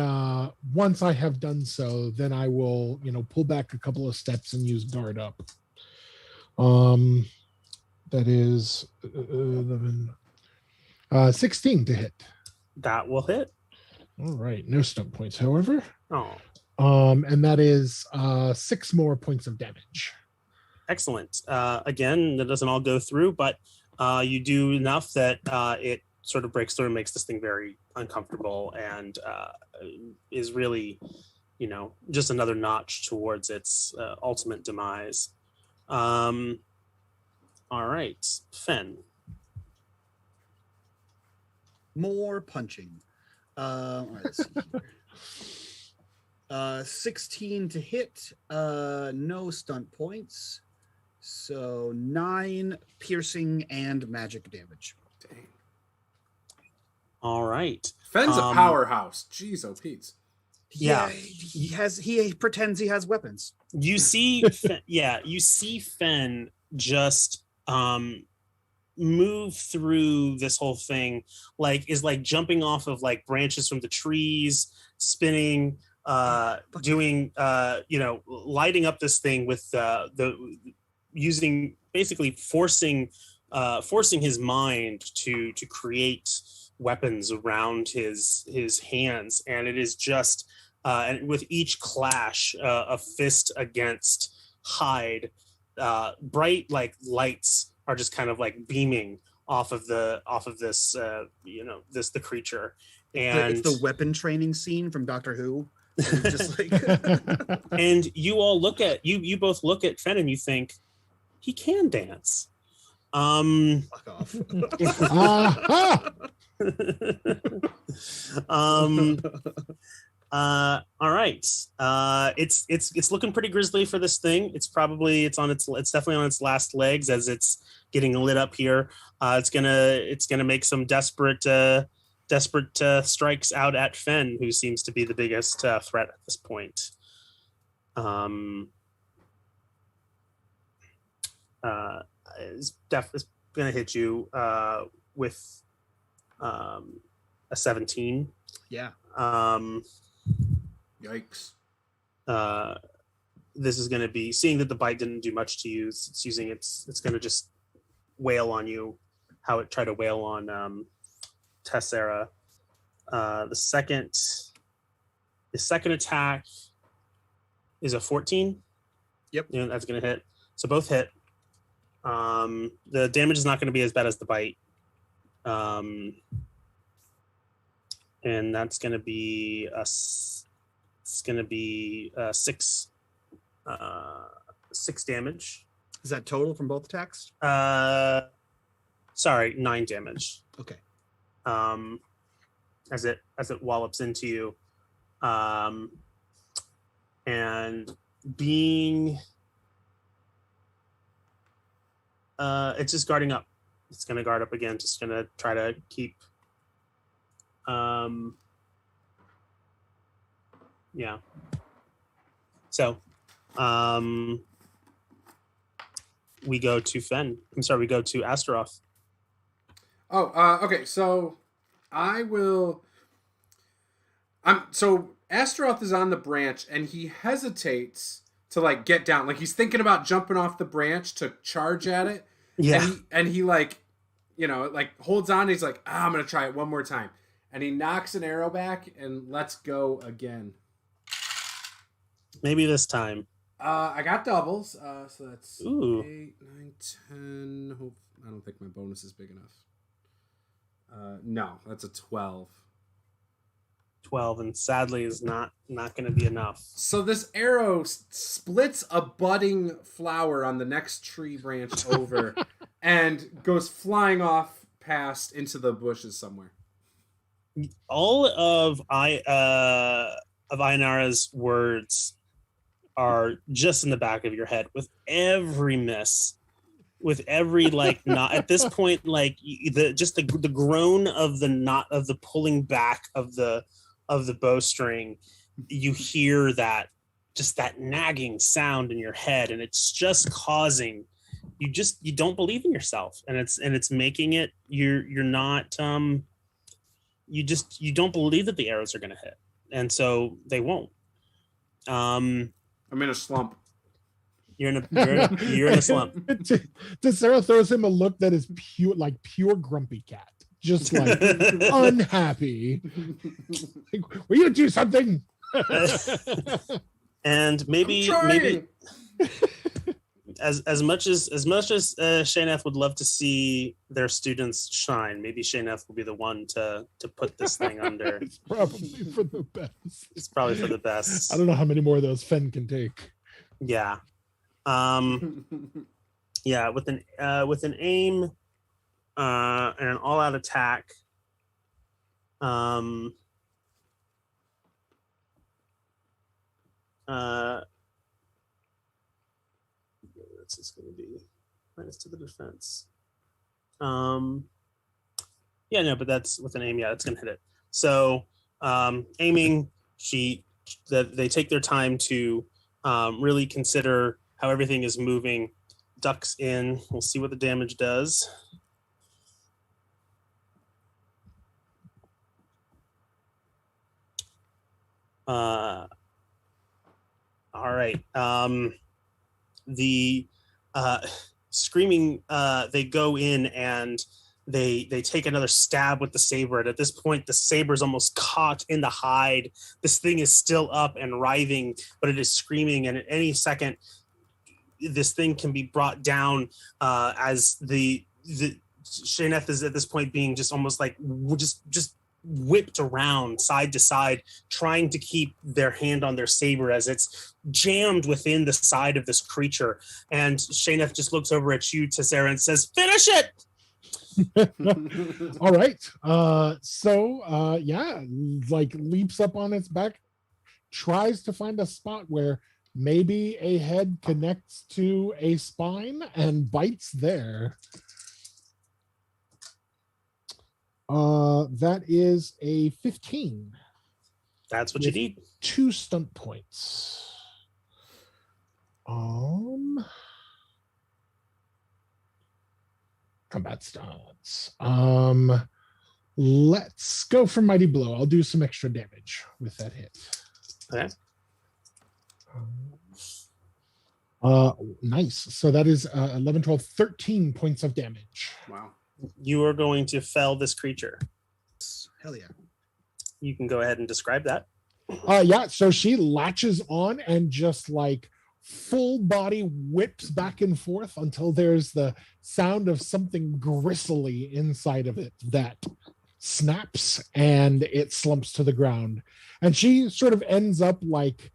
once I have done so, then I will, pull back a couple of steps and use guard up. That is 11, 16 to hit. That will hit. All right, no stunt points, however. Oh, And that is 6 more points of damage. excellent. Again, that doesn't all go through, but you do enough that it sort of breaks through and makes this thing very uncomfortable and is really, just another notch towards its ultimate demise. All right, Fen. More punching. All right, let's see here. 16 to hit. No stunt points. So 9 piercing and magic damage. Dang. All right. Fenn's a powerhouse. Jeez, oh Pete. Yeah. He pretends he has weapons. You see, you see Fen just move through this whole thing, is jumping off of branches from the trees, spinning, doing lighting up this thing with basically forcing his mind to create weapons around his hands, and it is just and with each clash a fist against hide, bright lights are just kind of beaming off of this the creature, and it's the weapon training scene from Doctor Who. Just and you all you both look at Fen and you think he can dance. Fuck off. All right. It's looking pretty grisly for this thing. It's definitely on its last legs as it's getting lit up here. It's gonna make some desperate strikes out at Fen, who seems to be the biggest threat at this point. It's gonna hit you with a 17. Yeah. Yikes. This is going to be, seeing that the bite didn't do much to you, it's going to just wail on you how it tried to wail on Tessera. The second attack is a 14. Yep. That's going to hit. So both hit. The damage is not going to be as bad as the bite. And that's going to be six damage. Is that total from both attacks? Sorry, 9 damage. Okay. As it wallops into you, and being it's just guarding up. It's going to guard up again. Just going to try to keep. Yeah. So, we go to Fen. I'm sorry, we go to Astaroth. Oh, okay. So so Astaroth is on the branch and he hesitates to get down. He's thinking about jumping off the branch to charge at it. Yeah. And he holds on. And he's like, I'm going to try it one more time. And he knocks an arrow back and lets go again. Maybe this time. I got doubles. So that's Ooh. 8, 9, 10. I don't think my bonus is big enough. No, that's a 12. 12, and sadly is not going to be enough. So this arrow splits a budding flower on the next tree branch over and goes flying off past into the bushes somewhere. All of Ainara's words are just in the back of your head with every miss, with every like not at this point, like the groan of the knot of the pulling back of the bowstring. You hear that, just that nagging sound in your head, and it's just causing you don't believe in yourself, and it's making it you're not you don't believe that the arrows are going to hit, and so they won't. I'm in a slump. You're in a slump. Sarah throws him a look that is pure grumpy cat, just like unhappy. Like, will you do something? And maybe as much as Shayneth would love to see their students shine, maybe Shayneth will be the one to put this thing under. It's probably for the best. It's probably for the best. I don't know how many more of those Fen can take. Yeah. Yeah, with an aim and an all-out attack. What's this going to be? Minus to the defense. Yeah, no, but that's with an aim. Yeah, it's going to hit it. So aiming, they take their time to really consider how everything is moving. Ducks in. We'll see what the damage does. All right. The screaming, they go in and they take another stab with the saber. And at this point, the saber is almost caught in the hide. This thing is still up and writhing, but it is screaming. And at any second, this thing can be brought down as the Shayneth is at this point being just almost like just whipped around side to side, trying to keep their hand on their saber as it's jammed within the side of this creature. And Shayneth just looks over at you, Tessera, and says, "Finish it!" All right. Yeah, like leaps up on its back, tries to find a spot where maybe a head connects to a spine and bites there. That is a 15. That's what you need. 2 stunt points. Combat stunts. Let's go for Mighty Blow. I'll do some extra damage with that hit. Okay. Nice. So that is 11, 12, 13 points of damage. Wow. You are going to fell this creature. Hell yeah. You can go ahead and describe that. Yeah, so she latches on and just like full body whips back and forth until there's the sound of something gristly inside of it that snaps and it slumps to the ground. And she sort of ends up like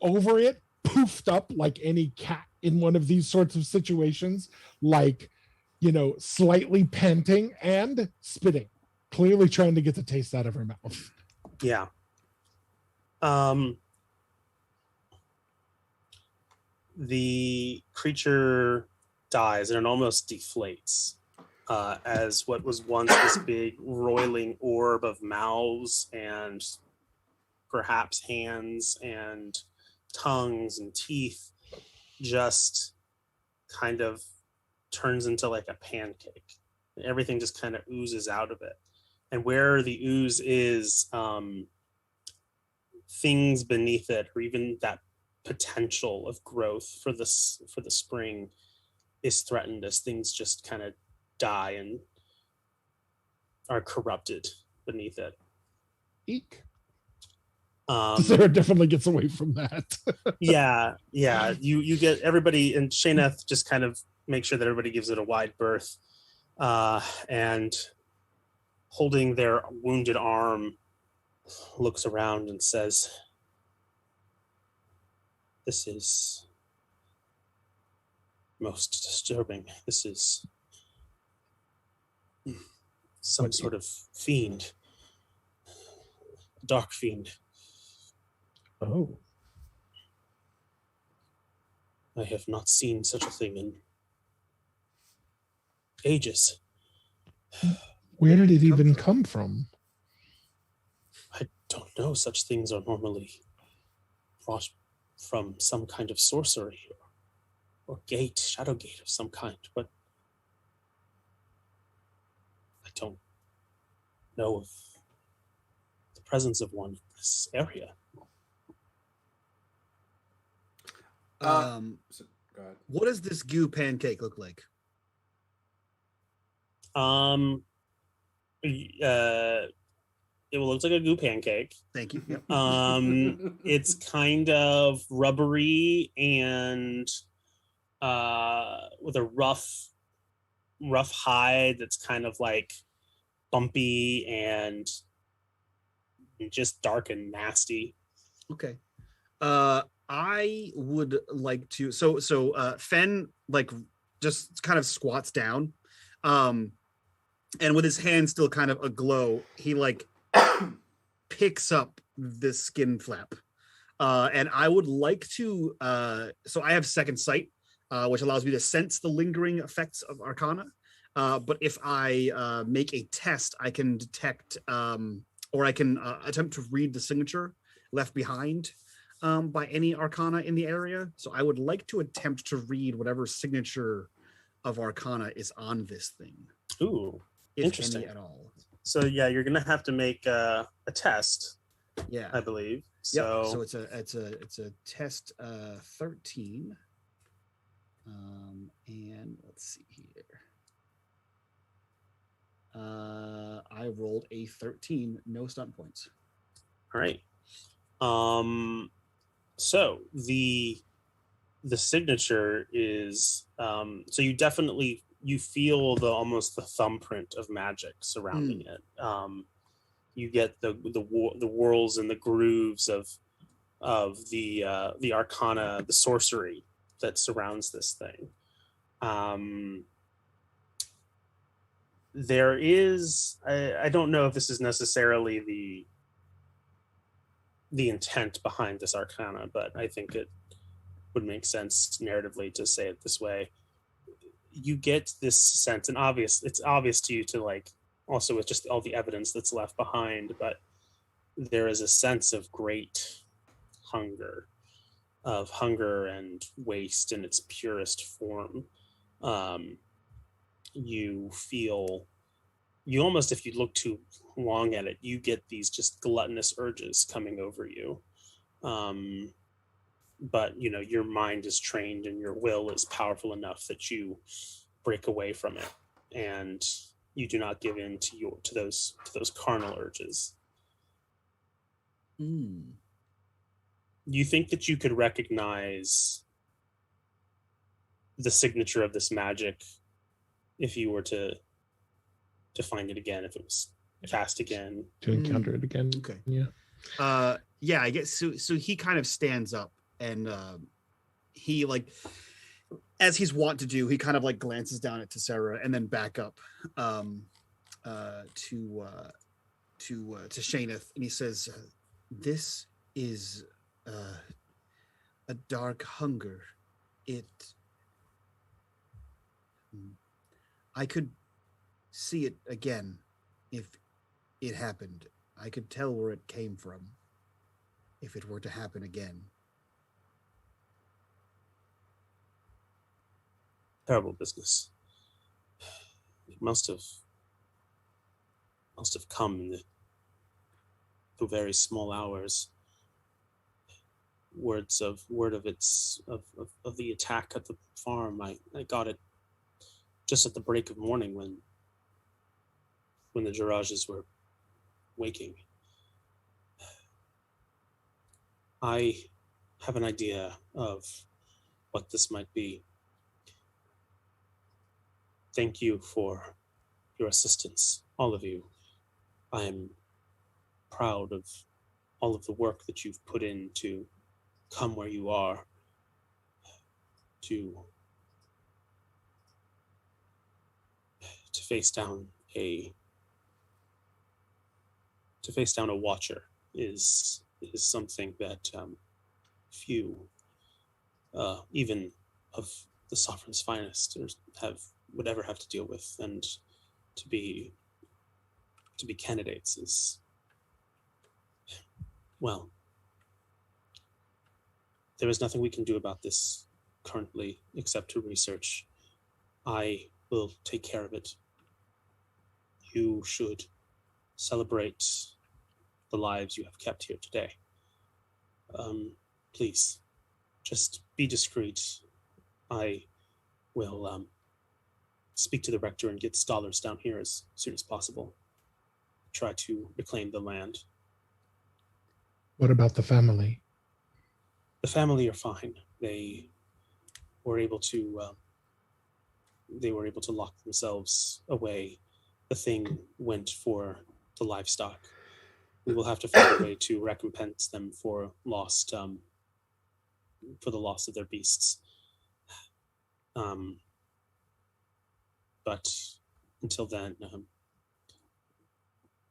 over it, poofed up like any cat in one of these sorts of situations, like, you know, slightly panting and spitting, clearly trying to get the taste out of her mouth. Yeah. The creature dies and it almost deflates as what was once this big roiling orb of mouths and perhaps hands and tongues and teeth just kind of turns into like a pancake. Everything just kind of oozes out of it. And where the ooze is, things beneath it, or even that potential of growth for the spring, is threatened as things just kind of die and are corrupted beneath it. Eek. Sarah definitely gets away from that. yeah. You get everybody, and Shayneth just kind of makes sure that everybody gives it a wide berth, and holding their wounded arm, looks around and says, "This is most disturbing. This is some sort of fiend, dark fiend." Oh. I have not seen such a thing in ages. Where did it even come from? I don't know. Such things are normally brought from some kind of sorcery or gate, shadow gate of some kind, but I don't know of the presence of one in this area. Go ahead. What does this goo pancake look like? It will look like a goo pancake. Thank you. Yep. It's kind of rubbery and with a rough hide that's kind of like bumpy and just dark and nasty. Okay. I would like to so Fen like just kind of squats down. And with his hand still kind of aglow, he like picks up this skin flap. And I would like to so I have second sight, which allows me to sense the lingering effects of Arcana. But if I make a test, I can detect or I can attempt to read the signature left behind by any Arcana in the area. So I would like to attempt to read whatever signature of Arcana is on this thing. Ooh, if interesting. any at all. So yeah, you're gonna have to make a test. Yeah, I believe. So it's a test 13. And let's see here. I rolled a 13, no stunt points. All right. So the signature is so you feel almost the thumbprint of magic surrounding it. You get the whirls and the grooves of the arcana, the sorcery that surrounds this thing. There is I don't know if this is necessarily the intent behind this arcana, but I think it would make sense narratively to say it this way. You get this sense, and it's obvious to you to like also with just all the evidence that's left behind, but there is a sense of great hunger and waste in its purest form. You almost, if you look too long at it, you get these just gluttonous urges coming over you. But your mind is trained and your will is powerful enough that you break away from it and you do not give in to those carnal urges. You think that you could recognize the signature of this magic if you were to find it again, if it was cast again, to encounter it again. Okay. Yeah. I guess so he kind of stands up and he like, as he's wont to do, he kind of like glances down at Tessera and then back up to Shaneth, and he says, "This is a dark hunger. I could see it again if it happened. I could tell where it came from if it were to happen again." Terrible business. It must have come in the very small hours. Word of the attack at the farm. I got it just at the break of morning when the Jirages were waking. I have an idea of what this might be. Thank you for your assistance, all of you. I am proud of all of the work that you've put in to come where you are, to face down a watcher is something that few, even of the sovereign's finest would ever have to deal with, and to be candidates is, well, there is nothing we can do about this currently except to research. I will take care of it. You should celebrate the lives you have kept here today. Please, just be discreet. I will speak to the rector and get scholars down here as soon as possible. Try to reclaim the land. What about the family? The family are fine. They were able to lock themselves away. The thing went for the livestock. We will have to find a way to recompense them for the loss of their beasts. But until then,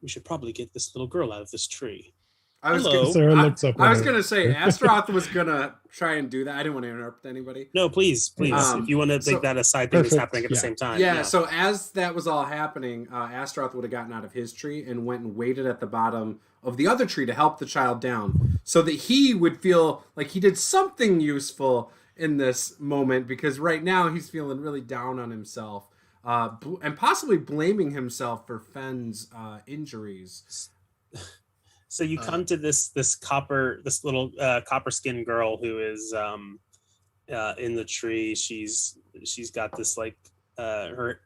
we should probably get this little girl out of this tree. I was Hello. Sarah looks up. I was gonna say Astaroth was gonna try and do that. I didn't want to interrupt anybody. No, please. If you want to make that a side thing that's happening at the same time. Yeah, so as that was all happening, Astaroth would have gotten out of his tree and went and waited at the bottom of the other tree to help the child down, so that he would feel like he did something useful in this moment, because right now he's feeling really down on himself, and possibly blaming himself for Fenn's injuries. So you come to this little copper skinned girl who is in the tree. She's got this like her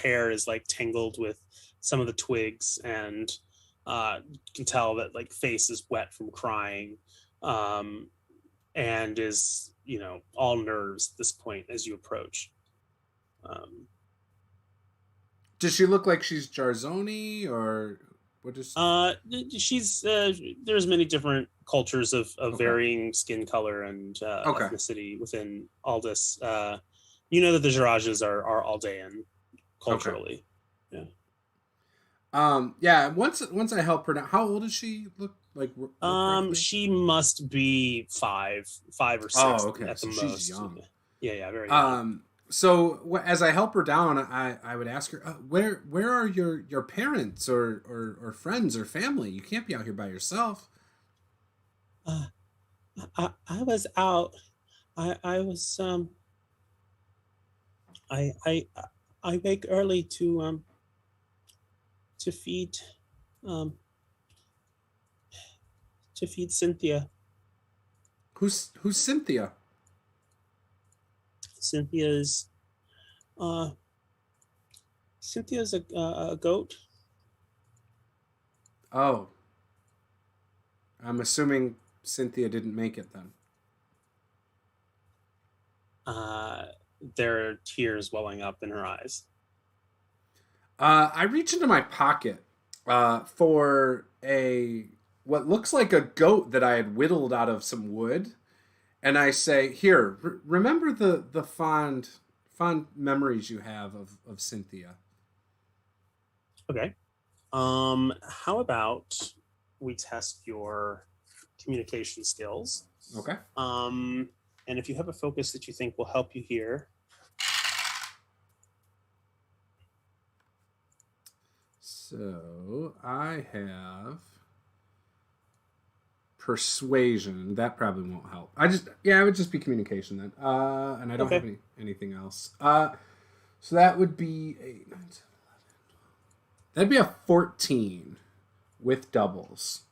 hair is like tangled with some of the twigs, and you can tell that like face is wet from crying, and is all nerves at this point as you approach. Does she look like she's Jarzoni, or what is? She's there's many different cultures of varying skin color and ethnicity within Aldous. You know that the Jirajas are Aldean culturally. Okay. Yeah. Yeah. Once I help her now, how old does she look like? Roughly? She must be five or six at the most. She's young. Yeah, very young. So as I help her down, I would ask her, where are your parents or friends or family? You can't be out here by yourself. I was out. I was I wake early to feed Cynthia. Who's Cynthia? Cynthia's a goat. Oh, I'm assuming Cynthia didn't make it then. There are tears welling up in her eyes. I reach into my pocket for what looks like a goat that I had whittled out of some wood. And I say, here, remember the fond memories you have of Cynthia. Okay. How about we test your communication skills? Okay. And if you have a focus that you think will help you here. So I have persuasion. That probably won't help. It would just be communication then. And I don't have anything else. So that would be 8, 9, 10, 11, 12. That'd be a 14 with doubles.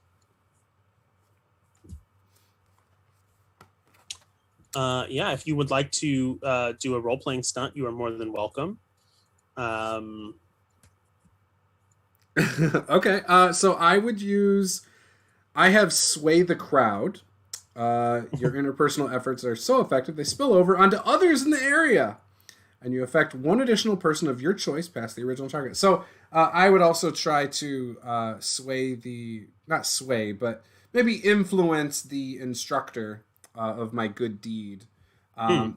If you would like to do a role-playing stunt, you are more than welcome. Okay. So I have sway the crowd. Your interpersonal efforts are so effective they spill over onto others in the area, and you affect one additional person of your choice past the original target. So I would also try to not sway, but maybe influence the instructor of my good deed. And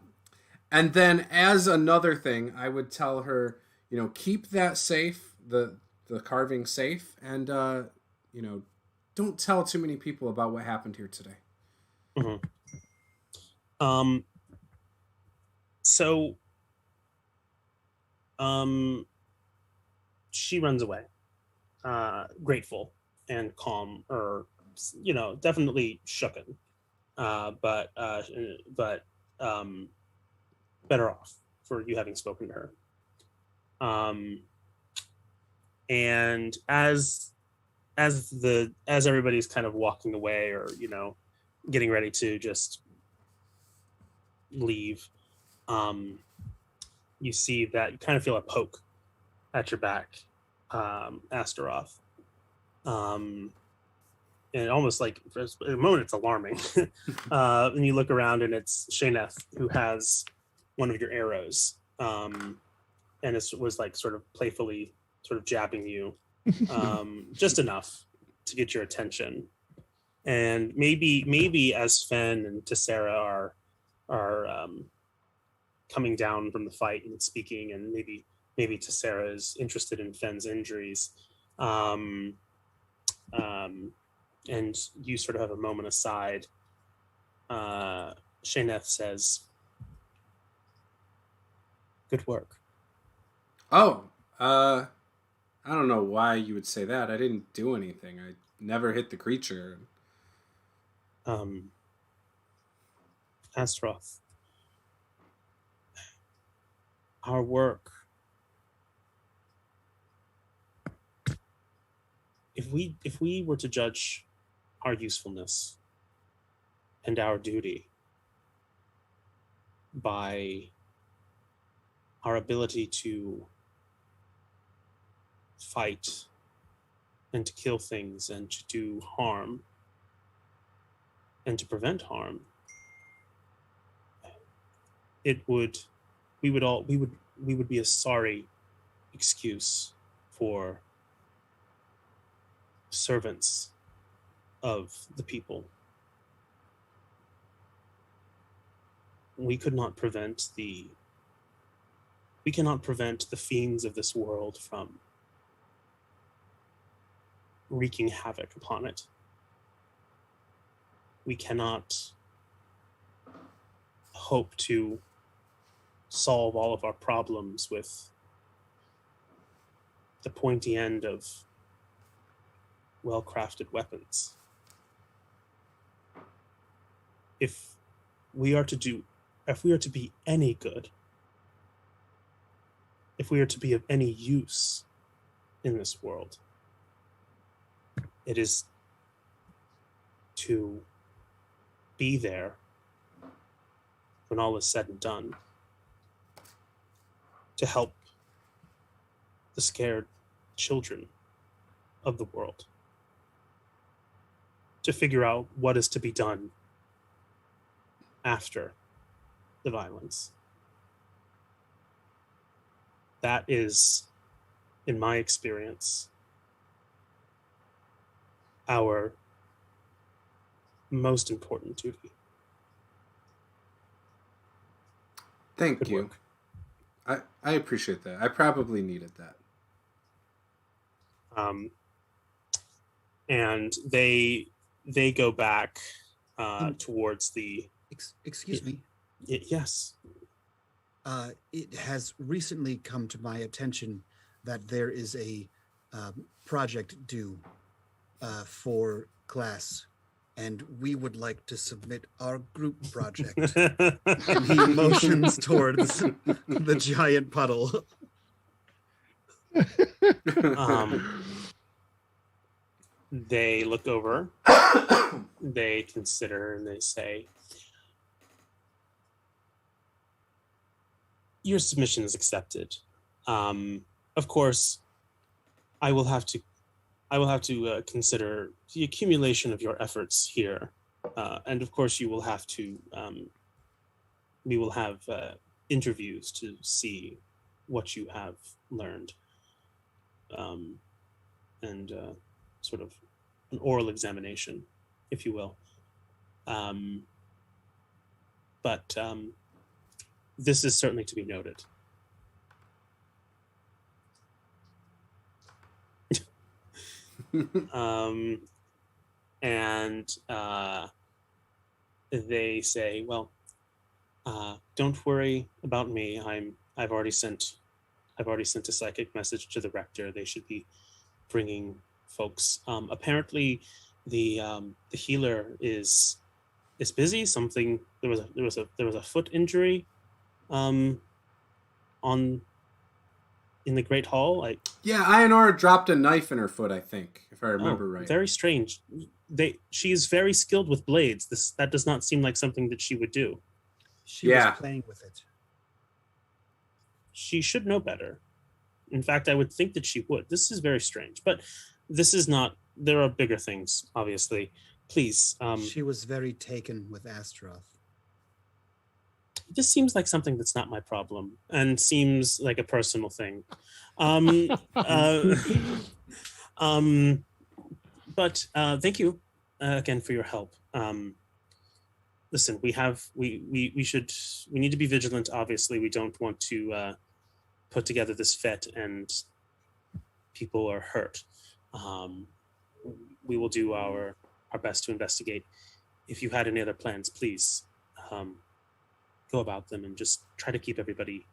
then as another thing, I would tell her, keep that safe, the carving safe, and don't tell too many people about what happened here today. Mm-hmm. So, she runs away, grateful and calm, or definitely shooken, but better off for you having spoken to her. And as everybody's kind of walking away, or getting ready to just leave, you see that you kind of feel a poke at your back, Astaroth. And almost like for a moment it's alarming. And you look around and it's Shayneth who has one of your arrows, and it was like sort of playfully sort of jabbing you, just enough to get your attention. And maybe as Fen and Tessera are coming down from the fight and speaking, and maybe Tessera is interested in Fen's injuries, and you sort of have a moment aside. Shayneth says, "Good work." Oh, I don't know why you would say that. I didn't do anything. I never hit the creature. Astaroth, our work, if we were to judge our usefulness and our duty by our ability to fight and to kill things and to do harm and to prevent harm, we would be a sorry excuse for servants of the people. We cannot prevent the fiends of this world from wreaking havoc upon it. We cannot hope to solve all of our problems with the pointy end of well-crafted weapons. If we are to be any good, if we are to be of any use in this world, it is to be there when all is said and done, to help the scared children of the world, to figure out what is to be done after the violence. That is, in my experience, our most important duty. Thank Good you. work. I appreciate that. I probably needed that. And they go back towards the. Excuse me. Yes. It has recently come to my attention that there is a project due for class, and we would like to submit our group project. And he motions towards the giant puddle. They look over, they consider, and they say, "Your submission is accepted. Of course, I will have to consider the accumulation of your efforts here, and of course, you will have to. We will have interviews to see what you have learned, and sort of an oral examination, if you will. But this is certainly to be noted." And they say, "Well, Don't worry about me. I've already sent a psychic message to the rector. They should be bringing folks. Apparently, the healer is busy. Something there was a foot injury, on in the Great Hall. Yeah, Ionora dropped a knife in her foot, I think, if I remember right. Very strange. She is very skilled with blades. That does not seem like something that she would do. She was playing with it. She should know better. In fact, I would think that she would. This is very strange, but this is not. There are bigger things, obviously. Please. She was very taken with Astaroth. This seems like something that's not my problem, and seems like a personal thing. But thank you again for your help. Listen, we need to be vigilant. Obviously, we don't want to put together this fete and people are hurt. We will do our best to investigate. If you had any other plans, please go about them and just try to keep everybody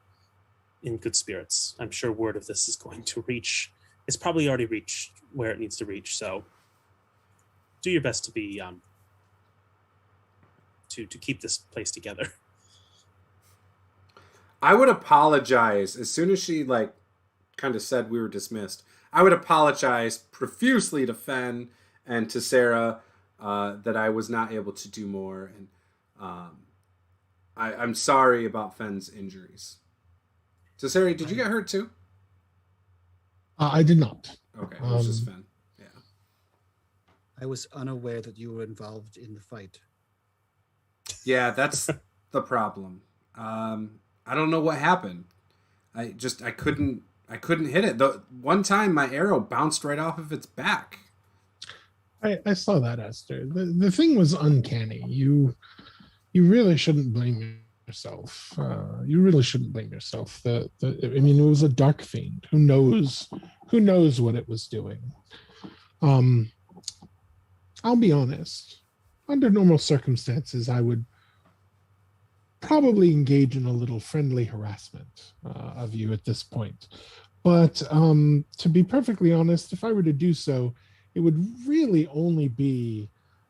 in good spirits. I'm sure word of this is going to reach. It's probably already reached where it needs to reach. So do your best to be to keep this place together. I would apologize as soon as she kind of said we were dismissed. I would apologize profusely to Fen and to Sarah that I was not able to do more, and I'm sorry about Fen's injuries. So Sarah, did you get hurt too? I did not. Okay, it was just Fen. Yeah. I was unaware that you were involved in the fight. Yeah, that's the problem. I don't know what happened. I couldn't hit it. The one time my arrow bounced right off of its back. I saw that, Esther. The thing was uncanny. You really shouldn't blame yourself. You really shouldn't blame yourself. I mean, it was a dark fiend. Who knows what it was doing? I'll be honest. Under normal circumstances, I would probably engage in a little friendly harassment of you at this point. But to be perfectly honest, if I were to do so, it would really only be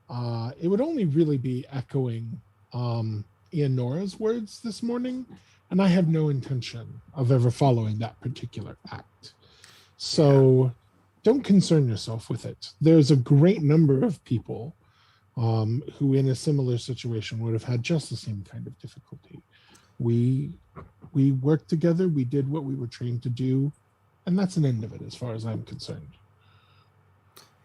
echoing Ionora's words this morning, and I have no intention of ever following that particular act. So don't concern yourself with it. There's a great number of people who in a similar situation would have had just the same kind of difficulty. We worked together, we did what we were trained to do, and that's an end of it as far as I'm concerned.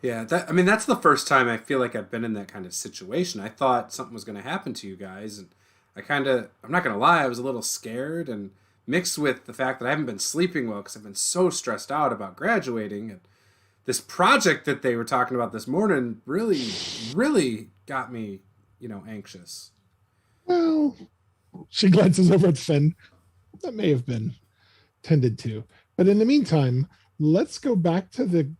Yeah, that's the first time I feel like I've been in that kind of situation. I thought something was going to happen to you guys, and I'm not going to lie, I was a little scared, and mixed with the fact that I haven't been sleeping well because I've been so stressed out about graduating, and this project that they were talking about this morning really, really got me, anxious. Well, she glances over at Fen. That may have been tended to. But in the meantime, let's go back to the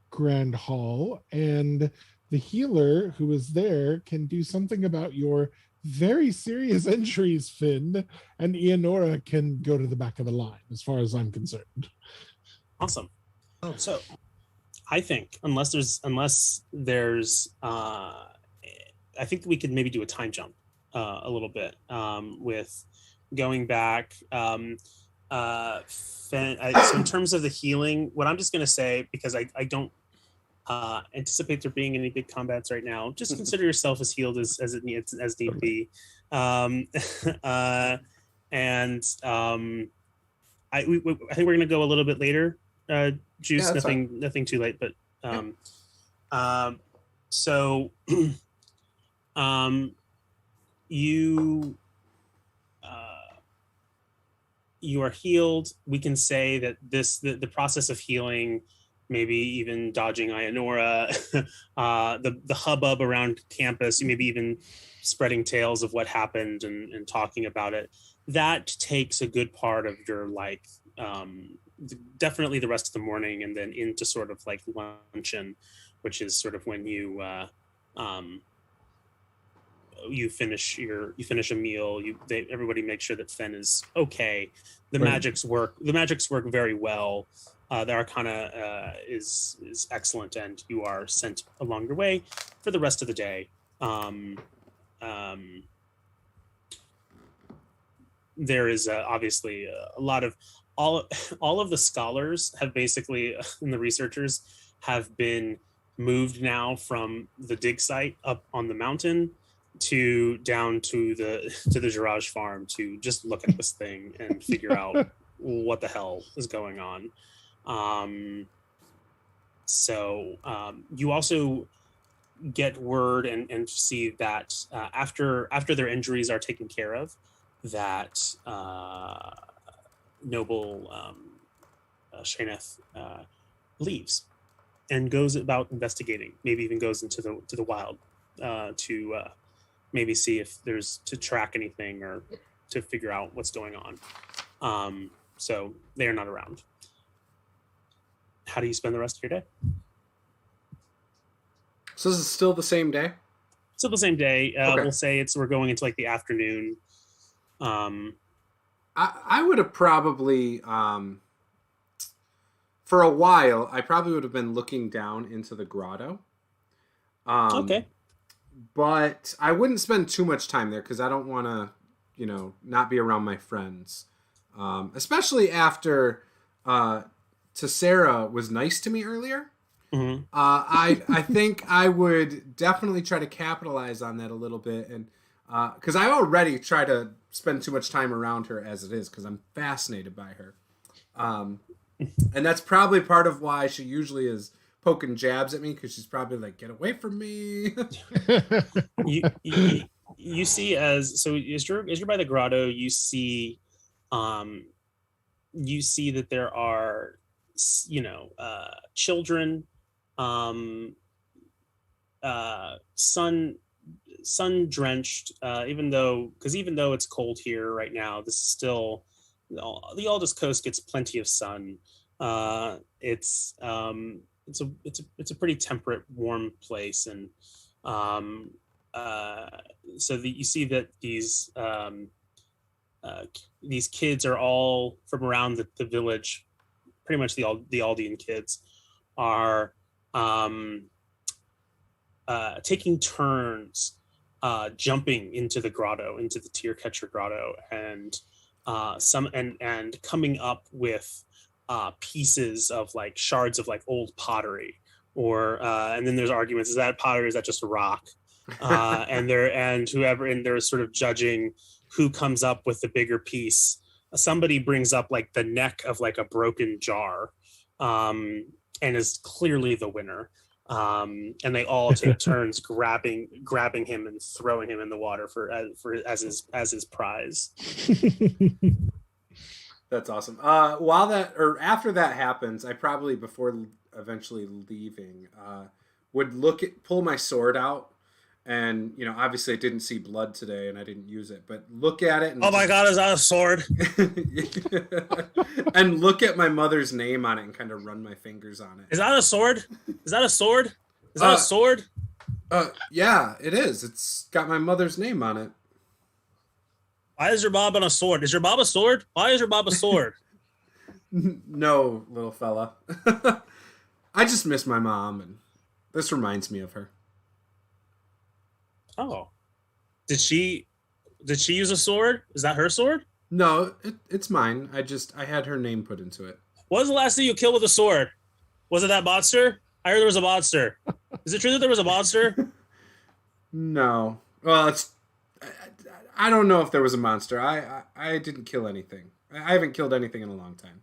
Grand Hall, and the healer who is there can do something about your very serious injuries, Finn, and Ionora can go to the back of the line, as far as I'm concerned. Awesome. Oh, so I think unless there's I think we could maybe do a time jump a little bit with going back. So in terms of the healing, what I'm just going to say, because I don't anticipate there being any big combats right now, just consider yourself as healed as need be. I think we're going to go a little bit later. Juice, yeah, nothing too late, but so you are healed. We can say that the process of healing, maybe even dodging Ionora, the hubbub around campus, maybe even spreading tales of what happened and talking about it, that takes a good part of your definitely the rest of the morning, and then into sort of luncheon, which is sort of when you you finish a meal. Everybody makes sure that Fen is okay. The Right. magics work very well. The Arcana is excellent, and you are sent along your way for the rest of the day. There is obviously a lot of all of the scholars have basically, and the researchers have been moved now from the dig site up on the mountain to down to the Girage farm to just look at this thing and figure out what the hell is going on. So you also get word and see that after their injuries are taken care of, that noble Shaneth leaves and goes about investigating. Maybe even goes into the wild to maybe see if there's to track anything or to figure out what's going on. So they are not around. How do you spend the rest of your day? So this is still the same day? Still the same day. Okay. We'll say we're going into like the afternoon. I would have probably, for a while, I probably would have been looking down into the grotto. Okay. But I wouldn't spend too much time there because I don't want to, not be around my friends. Especially after Tessera was nice to me earlier. Mm-hmm. I think I would definitely try to capitalize on that a little bit, and because I already try to spend too much time around her as it is because I'm fascinated by her, and that's probably part of why she usually is poking jabs at me because she's probably like, "Get away from me." you see as you're by the grotto, you see that there are children, sun drenched, even though it's cold here right now, this is still the Aldous Coast gets plenty of sun. It's a pretty temperate, warm place, and so you see that these kids are all from around the village. Pretty much the Aldean kids are taking turns jumping into the grotto, into the Tear Catcher grotto, and coming up with pieces of like shards of like old pottery, or and then there's arguments: is that pottery? Is that just a rock? And they're sort of judging who comes up with the bigger piece. Somebody brings up like the neck of like a broken jar, and is clearly the winner. And they all take turns grabbing him and throwing him in the water as his prize. That's awesome. After that happens, I probably, before eventually leaving, would pull my sword out. And, obviously I didn't see blood today and I didn't use it, but look at it. And oh my God, is that a sword? And look at my mother's name on it and kind of run my fingers on it. Is that a sword? Is that a sword? Is that a sword? Yeah, it is. It's got my mother's name on it. Why is your Bob on a sword? Is your Bob a sword? Why is your Bob a sword? No, little fella. I just miss my mom, and this reminds me of her. Oh, did she use a sword? Is that her sword? No, it's mine. I had her name put into it. What was the last thing you killed with a sword? Was it that monster? I heard there was a monster. Is it true that there was a monster? No. Well, I don't know if there was a monster. I didn't kill anything. I haven't killed anything in a long time.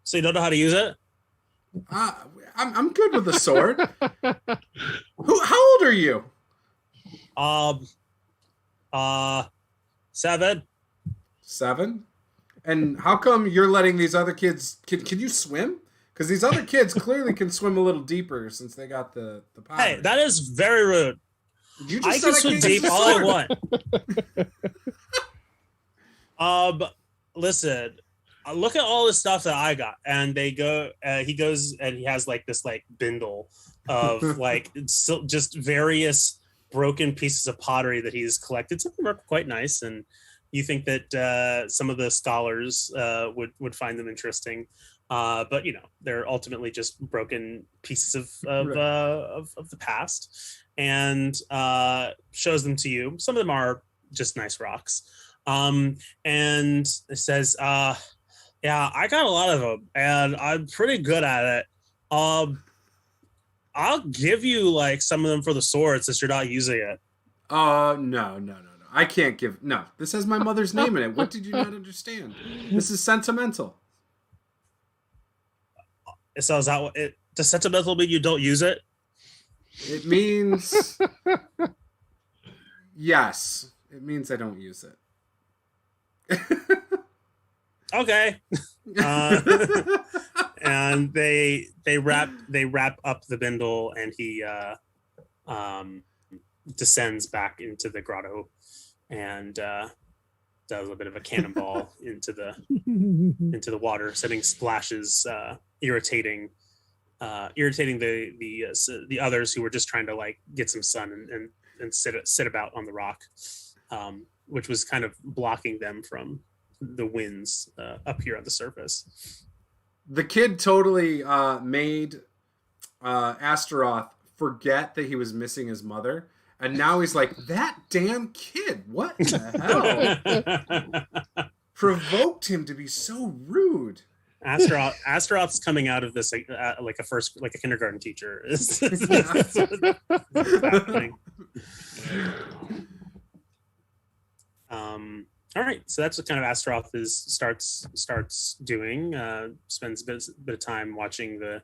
So you don't know how to use it? I'm good with the sword. How old are you? 7. 7? And how come you're letting these other kids... Can you swim? Because these other kids clearly can swim a little deeper since they got the power. Hey, that is very rude. You just I can swim deep all I want. Listen, look at all the stuff that I got. And he goes and he has like this like bindle of like just various broken pieces of pottery that he's collected. Some of them are quite nice, and you think that some of the scholars would find them interesting. But they're ultimately just broken pieces of the past, and shows them to you. Some of them are just nice rocks, and it says, "Yeah, I got a lot of them, and I'm pretty good at it. I'll give you like some of them for the sword since you're not using it." No. I can't give. No, this has my mother's name in it. What did you not understand? This is sentimental. So is that what it? Does sentimental mean you don't use it? It means yes. It means I don't use it. Okay. And they wrap up the bindle, and he descends back into the grotto and does a bit of a cannonball into the water, sending splashes, irritating the others who were just trying to like get some sun and sit about on the rock, which was kind of blocking them from the winds up here on the surface. The kid totally made Astaroth forget that he was missing his mother. And now he's like, that damn kid, what the hell? Provoked him to be so rude. Astaroth's coming out of this like a kindergarten teacher. All right, so that's what kind of Astaroth starts doing. Spends a bit of time watching the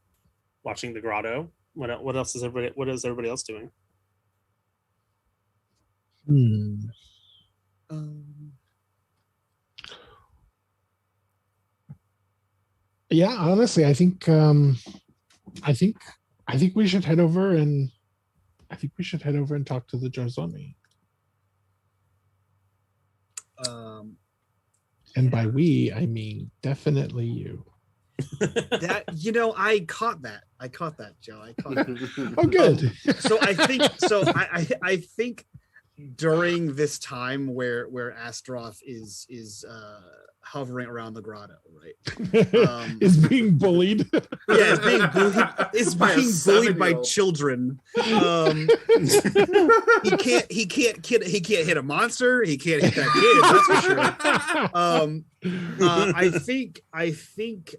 grotto. What else is everybody else doing? Yeah, honestly, I think we should head over and talk to the Jarzoni. And by we, I mean definitely you. That I caught that, Joe. I caught that. Oh, good. So I think during this time where Astaroth is hovering around the grotto, right? Is being bullied. Yeah, is being bullied by children. He can't hit a monster. He can't hit that kid. That's for sure. I think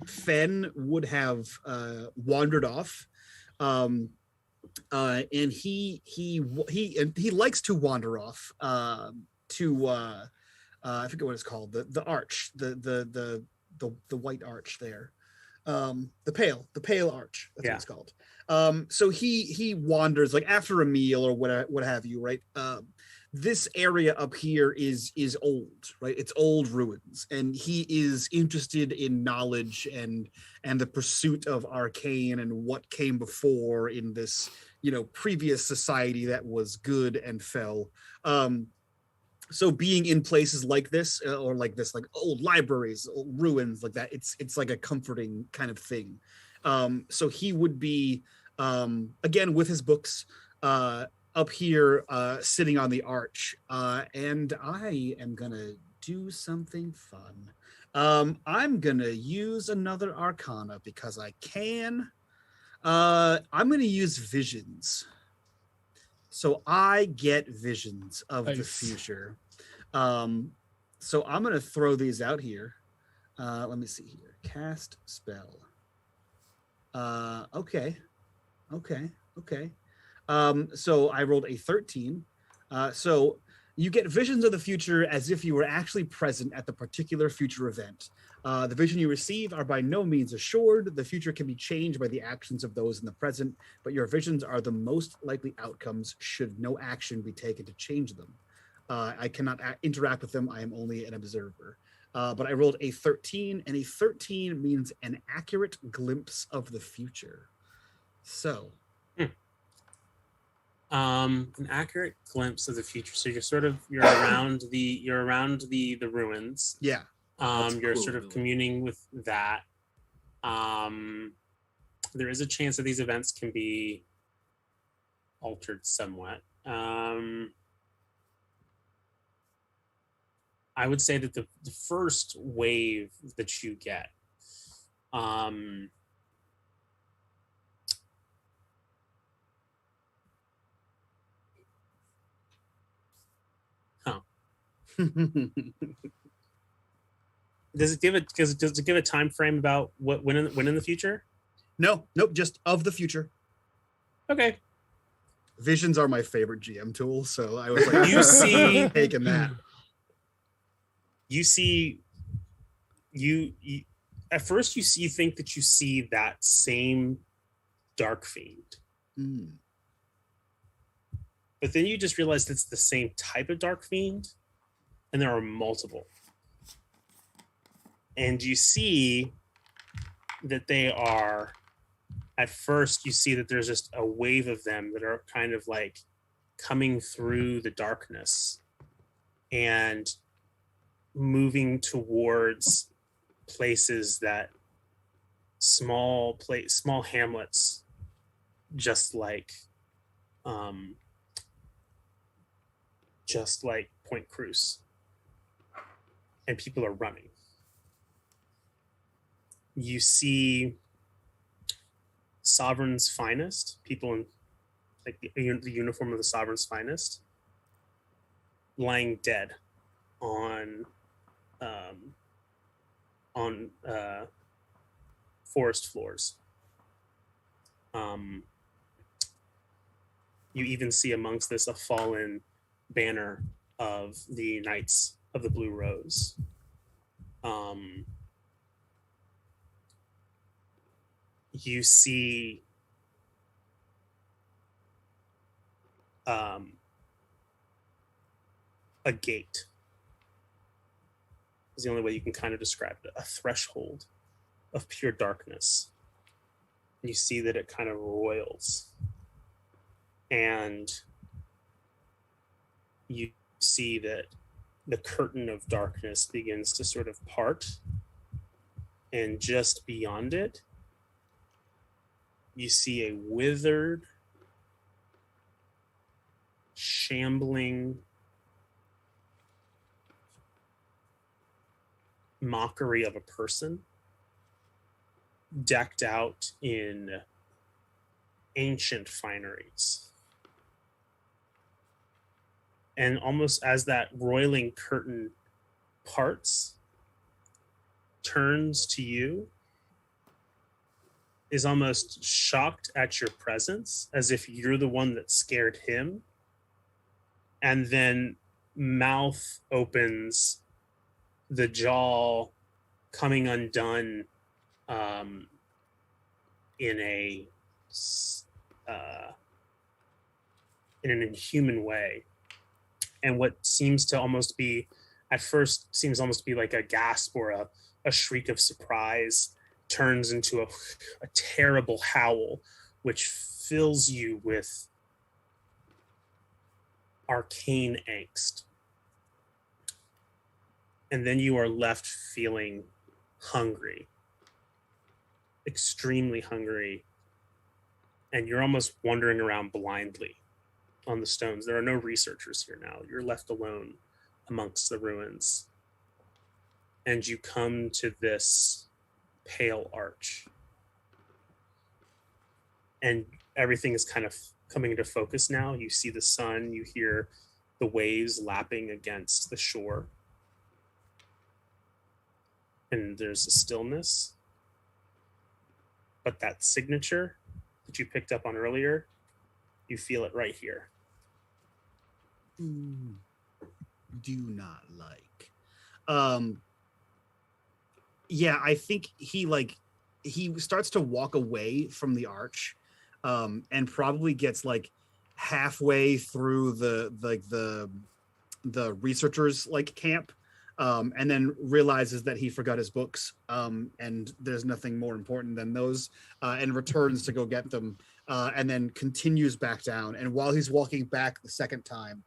Fen would have wandered off. And he likes to wander off to I forget what it's called, the arch, the white arch there, the pale arch, that's what it's called. So he wanders like after a meal or what have you, right? This area up here is old, right? It's old ruins, and he is interested in knowledge and the pursuit of arcane and what came before in this previous society that was good and fell. So being in places like this, or like this, like old libraries, old ruins like that, it's like a comforting kind of thing. So he would be, again, with his books, up here, sitting on the arch. And I am going to do something fun. I'm going to use another Arcana because I can. I'm going to use visions. So I get visions of the future. So I'm going to throw these out here. Let me see here. Cast spell. Okay. So I rolled a 13. So you get visions of the future as if you were actually present at the particular future event. The vision you receive are by no means assured. The future can be changed by the actions of those in the present, but your visions are the most likely outcomes should no action be taken to change them. I cannot interact with them. I am only an observer. But I rolled a 13, and a 13 means an accurate glimpse of the future. So. An accurate glimpse of the future. So you're around the ruins. Yeah. You're sort of communing with that. There is a chance that these events can be altered somewhat. I would say that the first wave that you get, does it give a time frame about when in the future? No, nope, just of the future. Okay. Visions are my favorite GM tool, so I was like, You see, taking that. You see, you at first you think that you see that same dark fiend, but then you just realize it's the same type of dark fiend, and there are multiple. And you see that they are, at first you see that there's just a wave of them that are kind of like coming through the darkness and moving towards places that small hamlets, just like Point Cruz, and people are running. You see Sovereign's finest, people in like the uniform of the Sovereign's finest, lying dead on forest floors. You even see amongst this a fallen banner of the Knights of the Blue Rose. You see a gate is the only way you can kind of describe it, a threshold of pure darkness. And you see that it kind of roils, and you see that the curtain of darkness begins to sort of part, and just beyond it you see a withered, shambling mockery of a person, decked out in ancient fineries. And almost as that roiling curtain parts, turns to you, is almost shocked at your presence, as if you're the one that scared him. And then mouth opens, the jaw coming undone in an inhuman way. And what seems to almost be, at first, seems almost to be like a gasp or a shriek of surprise, turns into a terrible howl, which fills you with arcane angst. And then you are left feeling hungry, extremely hungry, and you're almost wandering around blindly on the stones. There are no researchers here now. You're left alone amongst the ruins. And you come to this pale arch. And everything is kind of coming into focus now. You see the sun, you hear the waves lapping against the shore. And there's a stillness. But that signature that you picked up on earlier, you feel it right here. Do not like. Yeah, I think he starts to walk away from the arch, and probably gets like halfway through the researchers camp, and then realizes that he forgot his books, and there's nothing more important than those, and returns to go get them, and then continues back down. And while he's walking back the second time,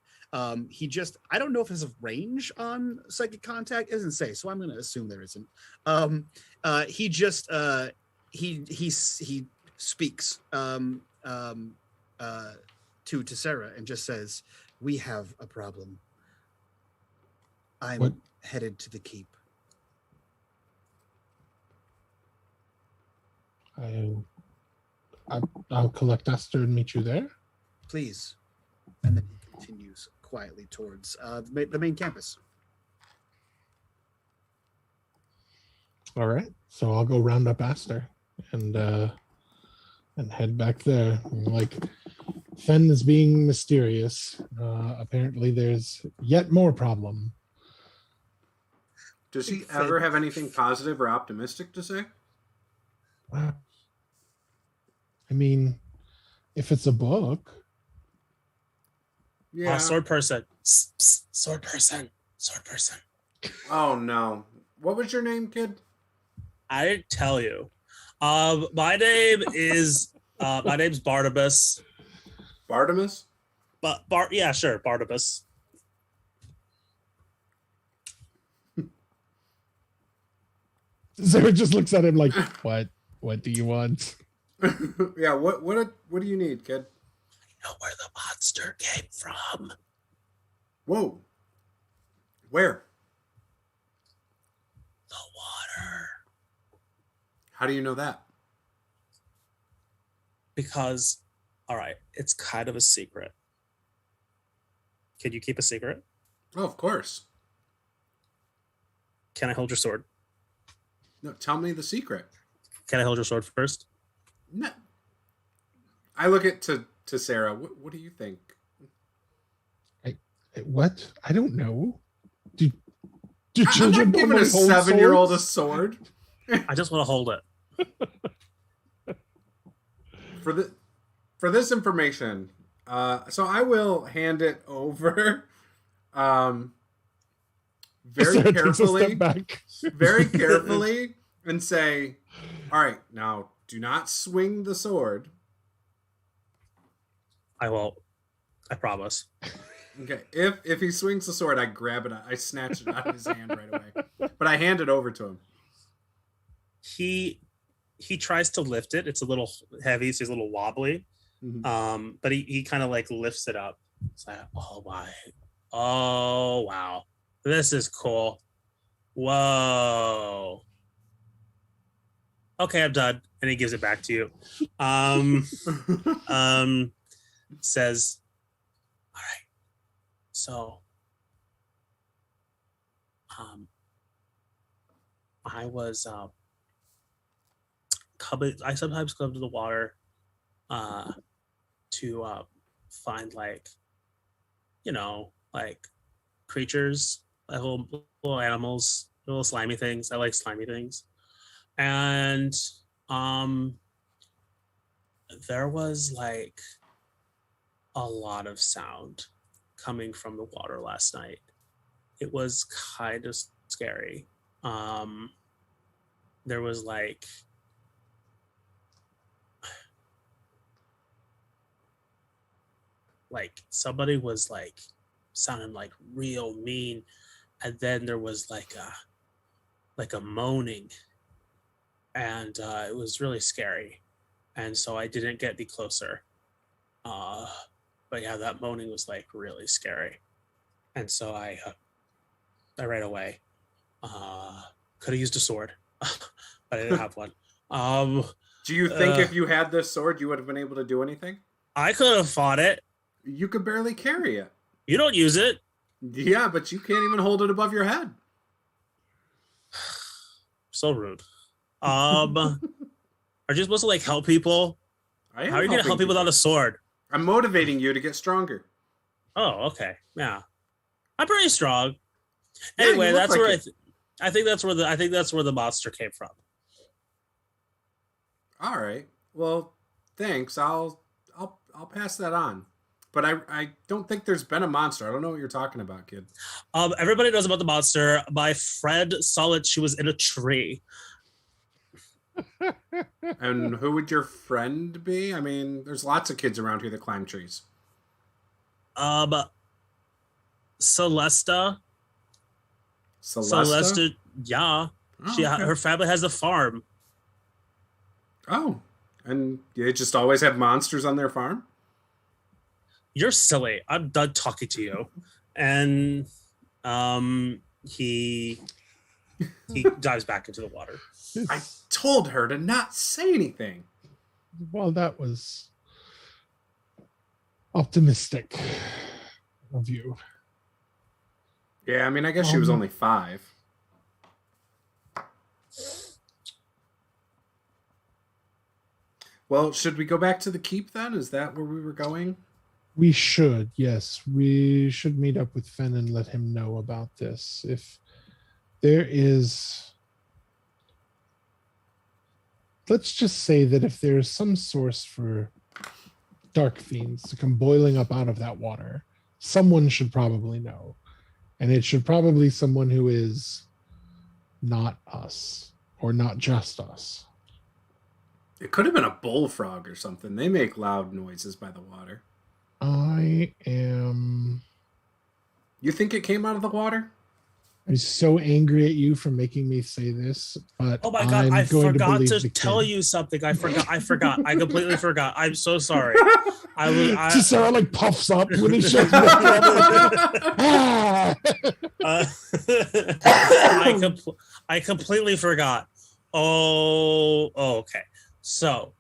he just, I don't know if there's a range on psychic contact. It doesn't say, so I'm going to assume there isn't. He just, he speaks. to Tessera and just says, "We have a problem. I'm What? headed to the keep." I'll collect Esther and meet you there. Please. And then he continues quietly towards the main campus. All right. So I'll go round up Esther and head back there. Like, Fen is being mysterious. Apparently there's yet more problem. Does he ever have anything positive or optimistic to say? I mean, if it's a book. Yeah. Sword person. Sword person. Sword person. Oh no. What was your name, kid? I didn't tell you. My name's Barnabas. Bartimus? Yeah, sure, Barnabas. Sarah just looks at him like, what? What do you want? Yeah, what do you need, kid? I know where the monster came from. Whoa. Where? The water. How do you know that? Because, all right, it's kind of a secret. Can you keep a secret? Oh, of course. Can I hold your sword? No, tell me the secret. Can I hold your sword first? No. I look at to Sarah. What do you think? What? I don't know. Do I'm children not giving a normally hold 7-year-old a swords? sword. I just want to hold it. For this information, so I will hand it over very Sarah takes a carefully, step back. very carefully, and say, "All right, now do not swing the sword." I won't. I promise. Okay, if he swings the sword, I grab it, I snatch it out of his hand right away, but I hand it over to him. He tries to lift it. It's a little heavy, so he's a little wobbly. Mm-hmm. But he kind of like lifts it up. It's like, oh wow, this is cool. Whoa. Okay, I'm done. And he gives it back to you. Says, all right. So, I was I sometimes come to the water to find like creatures, like little animals, little slimy things. I like slimy things. And there was like a lot of sound coming from the water last night. It was kind of scary. There was like somebody was like sounding like real mean, and then there was like a moaning, and it was really scary, and so I didn't get any closer. But yeah, that moaning was like really scary, and so I ran away. Could have used a sword, but I didn't have one. Do you think if you had this sword, you would have been able to do anything? I could have fought it. You could barely carry it. You don't use it. Yeah, but you can't even hold it above your head. So rude. Are you supposed to like help people? How are you going to help people without a sword? I'm motivating you to get stronger. Oh, okay. Yeah. I'm pretty strong. Yeah, Anyway, that's like where I think that's where the monster came from. All right. Well, thanks. I'll pass that on. But I don't think there's been a monster. I don't know what you're talking about, kid. Everybody knows about the monster. My friend saw it. She was in a tree. And who would your friend be? I mean, there's lots of kids around here that climb trees. Celesta. Celesta? Yeah. Oh, okay. Her family has a farm. Oh, and they just always have monsters on their farm? You're silly. I'm done talking to you. And he dives back into the water. I told her to not say anything. Well, that was optimistic of you. Yeah, I mean, I guess she was only 5. Well, should we go back to the keep then? Is that where we were going? We should, yes. We should meet up with Fen and let him know about this. If there is... Let's just say that if there's some source for dark fiends to come boiling up out of that water, someone should probably know. And it should probably be someone who is not us, or not just us. It could have been a bullfrog or something. They make loud noises by the water. I am... You think it came out of the water? I'm so angry at you for making me say this, but oh my god, I forgot to tell you something. I forgot. I completely forgot. I'm so sorry. Just Sarah like puffs up when he shows me. I completely forgot. Oh, okay. So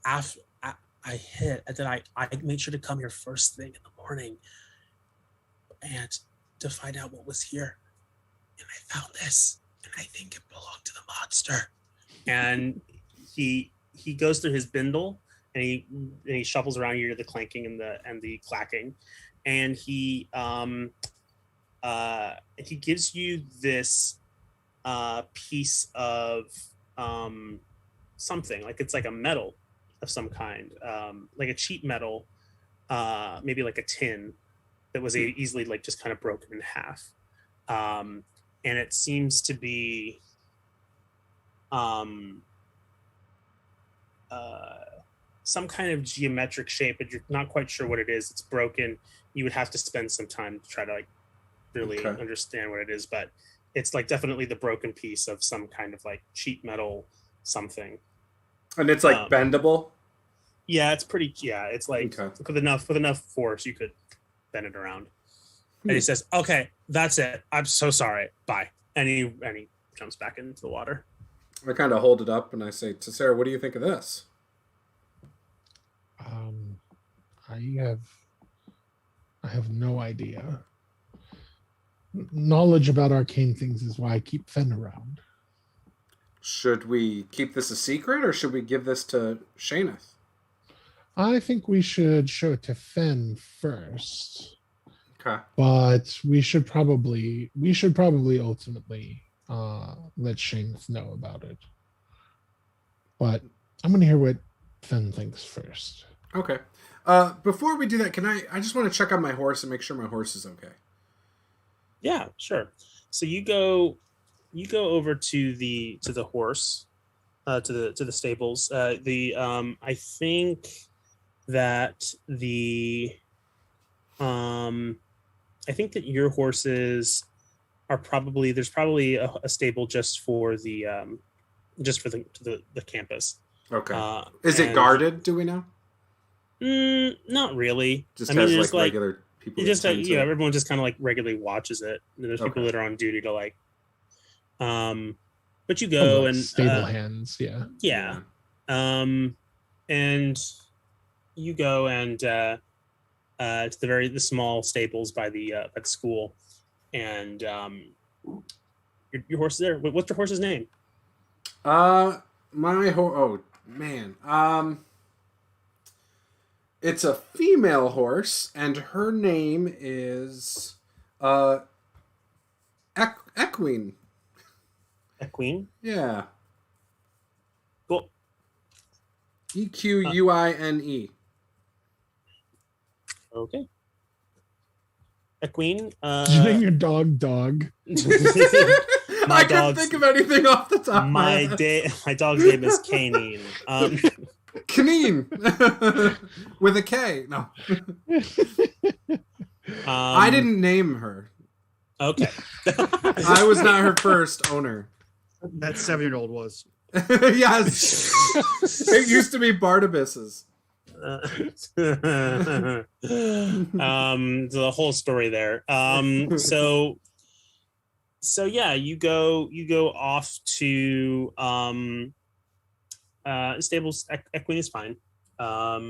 after I hit, and then I made sure to come here first thing in the morning and to find out what was here. And I found this, and I think it belonged to the monster. And he goes through his bindle, and he shuffles around. You hear the clanking and the clacking, and he gives you this piece of something, like it's like a metal of some kind, like a cheap metal, maybe like a tin that was easily like just kind of broken in half. And it seems to be some kind of geometric shape, but you're not quite sure what it is. It's broken. You would have to spend some time to try to like really understand what it is, but it's like definitely the broken piece of some kind of like sheet metal something. And it's like bendable? Yeah, it's pretty, it's like with enough force you could bend it around. And he says, okay, that's it. I'm so sorry. Bye. And he jumps back into the water. I kind of hold it up and I say to Sarah, what do you think of this? I have no idea. Knowledge about arcane things is why I keep Fen around. Should we keep this a secret or should we give this to Shaneth? I think we should show it to Fen first. Okay. But we should probably ultimately let Shaneth know about it. But I'm going to hear what Fen thinks first. Okay. Before we do that, I just want to check on my horse and make sure my horse is okay. Yeah, sure. So you go over to the horse, to the stables. I think that your horses are there's probably a stable just for the campus. Okay. Is it guarded? Do we know? Not really. Just has like regular people. Everyone just kind of like regularly watches it. And there's people that are on duty to like. But you go and stable hands, yeah. And you go and to the small stables by the school, and your horse is there. What's your horse's name? It's a female horse, and her name is Equine. Equine? Yeah. Cool. Equine. Okay. Equine. Did you name your dog? I couldn't think of anything off the top of my head. My dog's name is Canine. Canine with a K. No. I didn't name her. Okay. I was not her first owner. That 7-year-old was. Yes. It used to be Barnabas's. The whole story there. So yeah, you go off to stables. Equine is fine. How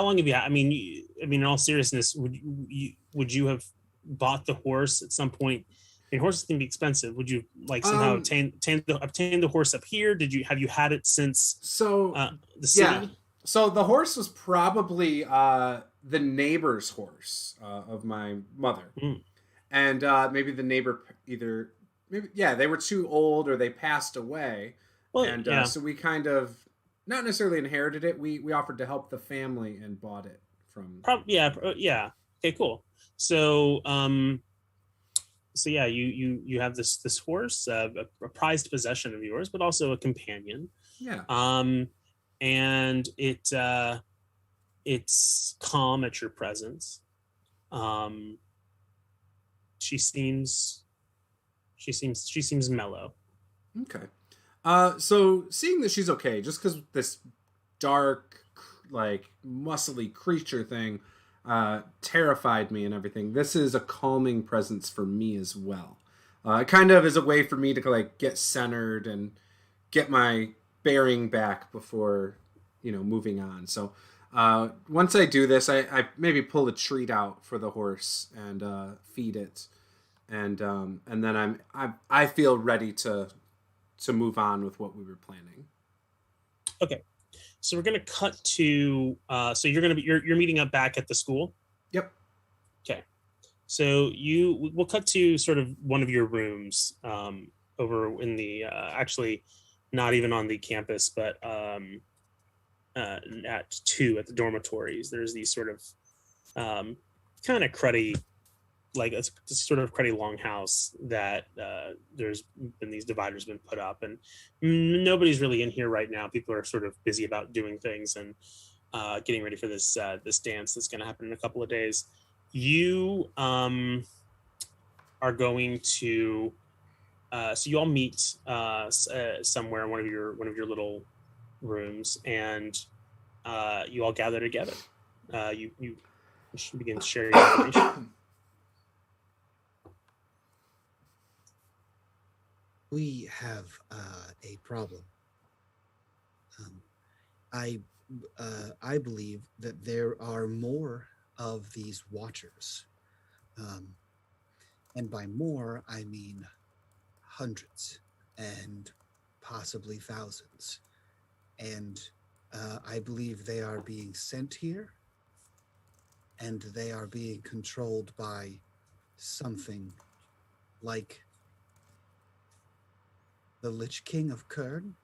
long have you had? I mean, in all seriousness, would you have bought the horse at some point? I mean, horses can be expensive. Would you like somehow obtain the horse up here? Have you had it since the city? Yeah. So the horse was probably the neighbor's horse of my mother, and maybe the neighbor they were too old or they passed away, so we kind of not necessarily inherited it. We offered to help the family and bought it from. Yeah. Okay, cool. So you have this horse, a prized possession of yours, but also a companion. Yeah. And it's calm at your presence. She seems mellow. Okay. So seeing that she's okay, just because this dark, like muscly creature thing terrified me and everything, this is a calming presence for me as well. It kind of is a way for me to like get centered and get my bearing back before moving on. So once I do this, I maybe pull a treat out for the horse and feed it, and then I feel ready to move on with what we were planning. Okay, so we're gonna cut to so you're meeting up back at the school. Yep. Okay, so we'll cut to sort of one of your rooms over in the actually not even on the campus, but at the dormitories. There's these sort of kind of cruddy, like a sort of cruddy longhouse that there's been these dividers been put up, and nobody's really in here right now. People are sort of busy about doing things and getting ready for this dance that's going to happen in a couple of days. You are going to so you all meet somewhere in one of your little rooms, and you all gather together. You begin to share your information. We have a problem. I believe that there are more of these watchers, and by more I mean hundreds and possibly thousands. And I believe they are being sent here, and they are being controlled by something like the Lich King of Kern,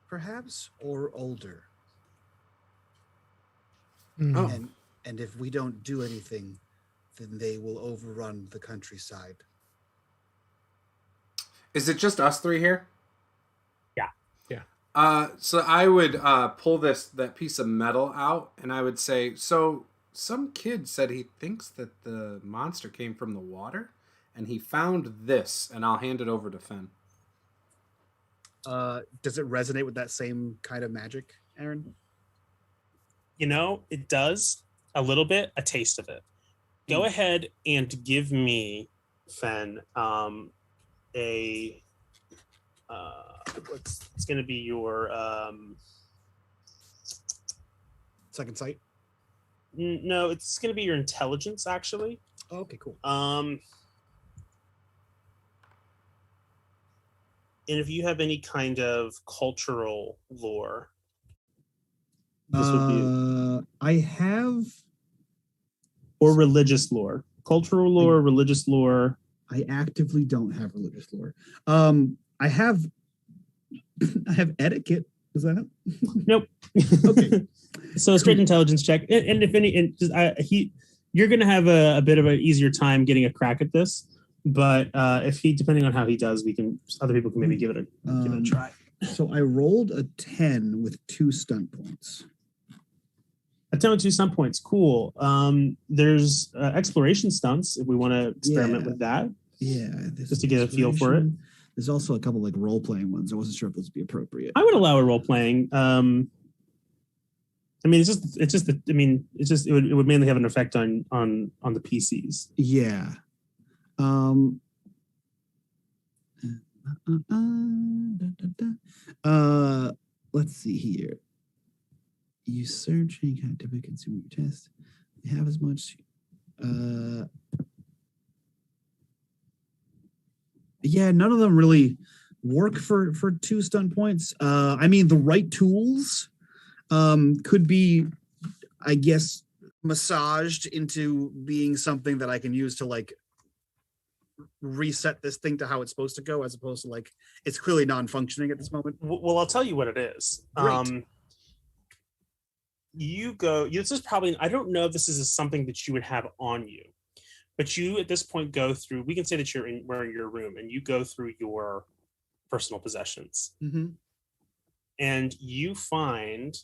perhaps, or older. Oh. And if we don't do anything, then they will overrun the countryside. Is it just us three here? Yeah. So I would pull that piece of metal out, and I would say, so some kid said he thinks that the monster came from the water, and he found this, and I'll hand it over to Fen. Does it resonate with that same kind of magic, Aaron? It does a little bit, a taste of it. Go ahead and give me, Fen, it's going to be your Second sight? No, it's going to be your intelligence, actually. Oh, okay, cool. And if you have any kind of cultural lore, this would be. I have. Or religious lore. Cultural lore, religious lore. I actively don't have religious lore. I have etiquette. Does that help? Nope. Okay. So a straight intelligence check, and if any, you're going to have a bit of an easier time getting a crack at this. But if depending on how he does, other people can maybe give it a try. So I rolled a 10 with 2 stunt points. A 10 with 2 stunt points, cool. There's exploration stunts if we want to experiment with that. Yeah, just to get a feel for it. There's also a couple like role playing ones. I wasn't sure if those would be appropriate. I would allow a role playing. I mean, it would mainly have an effect on the PCs. Yeah. Let's see here. You search any kind of typically consumer test. They have as much. Yeah, none of them really work for 2 stun points. I mean, the right tools could be, I guess, massaged into being something that I can use to like reset this thing to how it's supposed to go, as opposed to like it's clearly non-functioning at this moment. Well, I'll tell you what it is. Great. This is probably, I don't know if this is something that you would have on you, but you at this point go through, we can say that we're in your room and you go through your personal possessions. Mm-hmm. And you find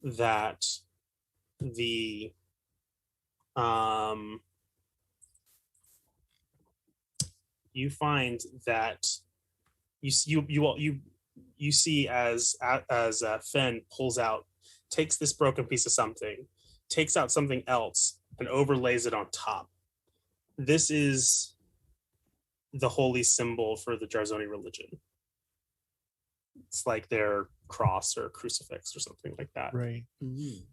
that the you see as Fen takes this broken piece of something, takes out something else, and overlays it on top. This is the holy symbol for the Jarzoni religion. It's like their cross or crucifix or something like that. Right. Mm-hmm.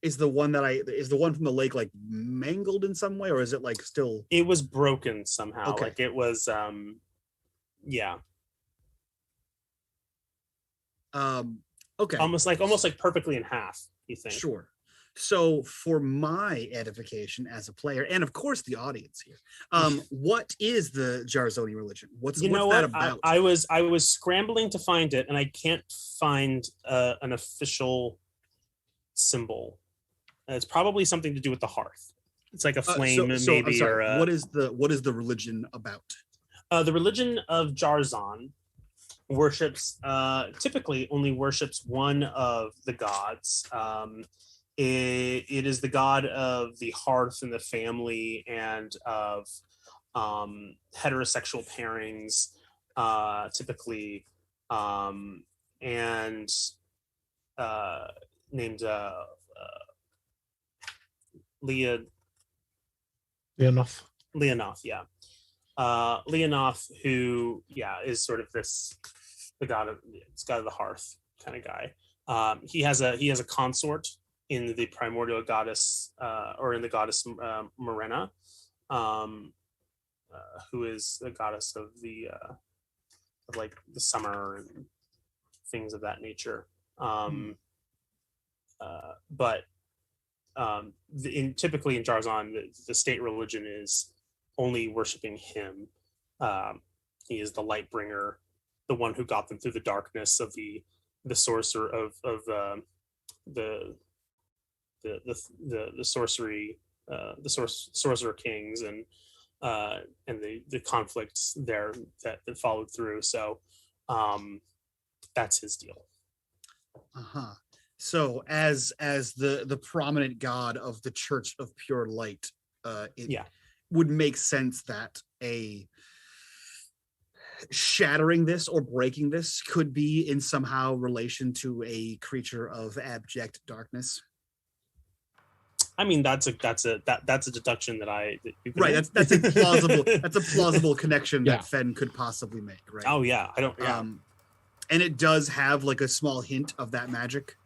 Is the one from the lake like mangled in some way, or is it like still? It was broken somehow. Okay. Like it was, yeah. Okay. Almost like perfectly in half. You think? Sure. So for my edification as a player, and of course the audience here, what is the Jarzoni religion? What's that about? I was scrambling to find it, and I can't find an official symbol. It's probably something to do with the hearth. It's like a flame, maybe. I'm sorry, or what is the religion about? The religion of Jarzon worships, typically only worships one of the gods. It is the god of the hearth and the family, and of heterosexual pairings, typically, and named Leonoth, yeah. Leonoth, who, is sort of the god of the hearth kind of guy. He has a consort in the primordial goddess, or in the goddess Morena, who is the goddess of the of like the summer and things of that nature. Typically in Jarzon, the state religion is only worshiping him. He is the light bringer, the one who got them through the darkness of the sorcerer of the sorcery, sorcerer kings, and the conflicts there that followed through. So that's his deal. Uh-huh. So as the prominent god of the Church of Pure Light, would make sense that a shattering this or breaking this could be in somehow relation to a creature of abject darkness. I mean, that's a deduction that you can right. make. That's a plausible connection that Fen could possibly make. Right. Oh yeah, I don't. Yeah. And it does have like a small hint of that magic.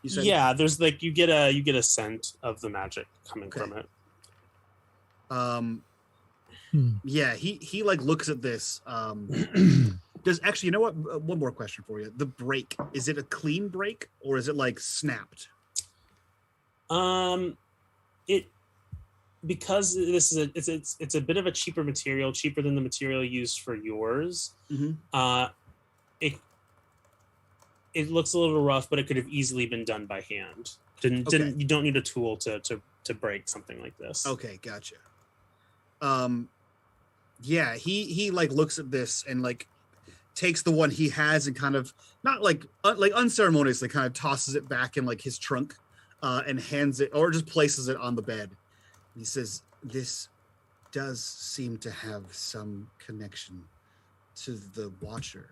You said? Yeah, there's like you get a scent of the magic coming from it. Yeah, he like looks at this. Does actually, you know what? One more question for you. The break, is it a clean break or is it like snapped? Because this is it's a bit of a cheaper material, cheaper than the material used for yours. Mm-hmm. It looks a little rough, but it could have easily been done by hand. You don't need a tool to break something like this. Okay, gotcha. Yeah, he like looks at this and like takes the one he has and kind of not like unceremoniously kind of tosses it back in like his trunk, and hands it or just places it on the bed. He says, "This does seem to have some connection to the Watcher,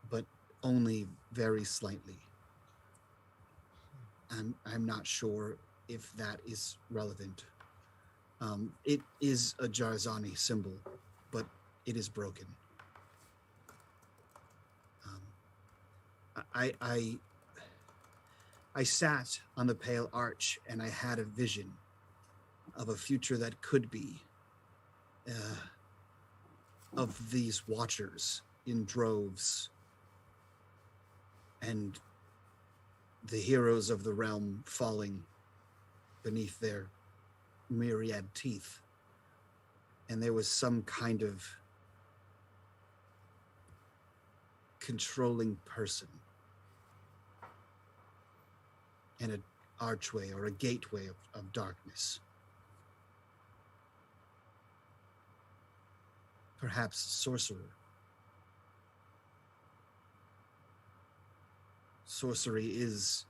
but only very slightly. I'm not sure if that is relevant. It is a Jarzani symbol, but it is broken. I sat on the pale arch and I had a vision of a future that could be of these Watchers in droves and the heroes of the realm falling beneath their myriad teeth. And there was some kind of controlling person and an archway or a gateway of darkness. Perhaps sorcerer. Sorcery is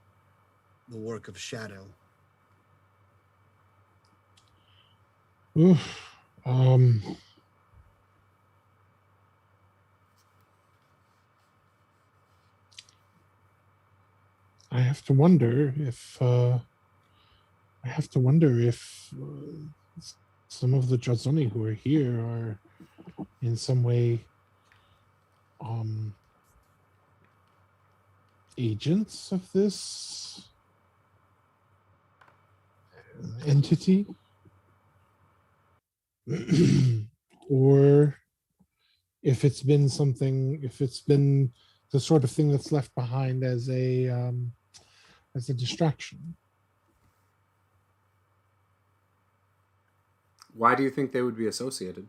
the work of shadow. Oof. I have to wonder if some of the Jarzoni who are here are in some way agents of this entity. Or if it's been the sort of thing that's left behind as a distraction. Why do you think they would be associated?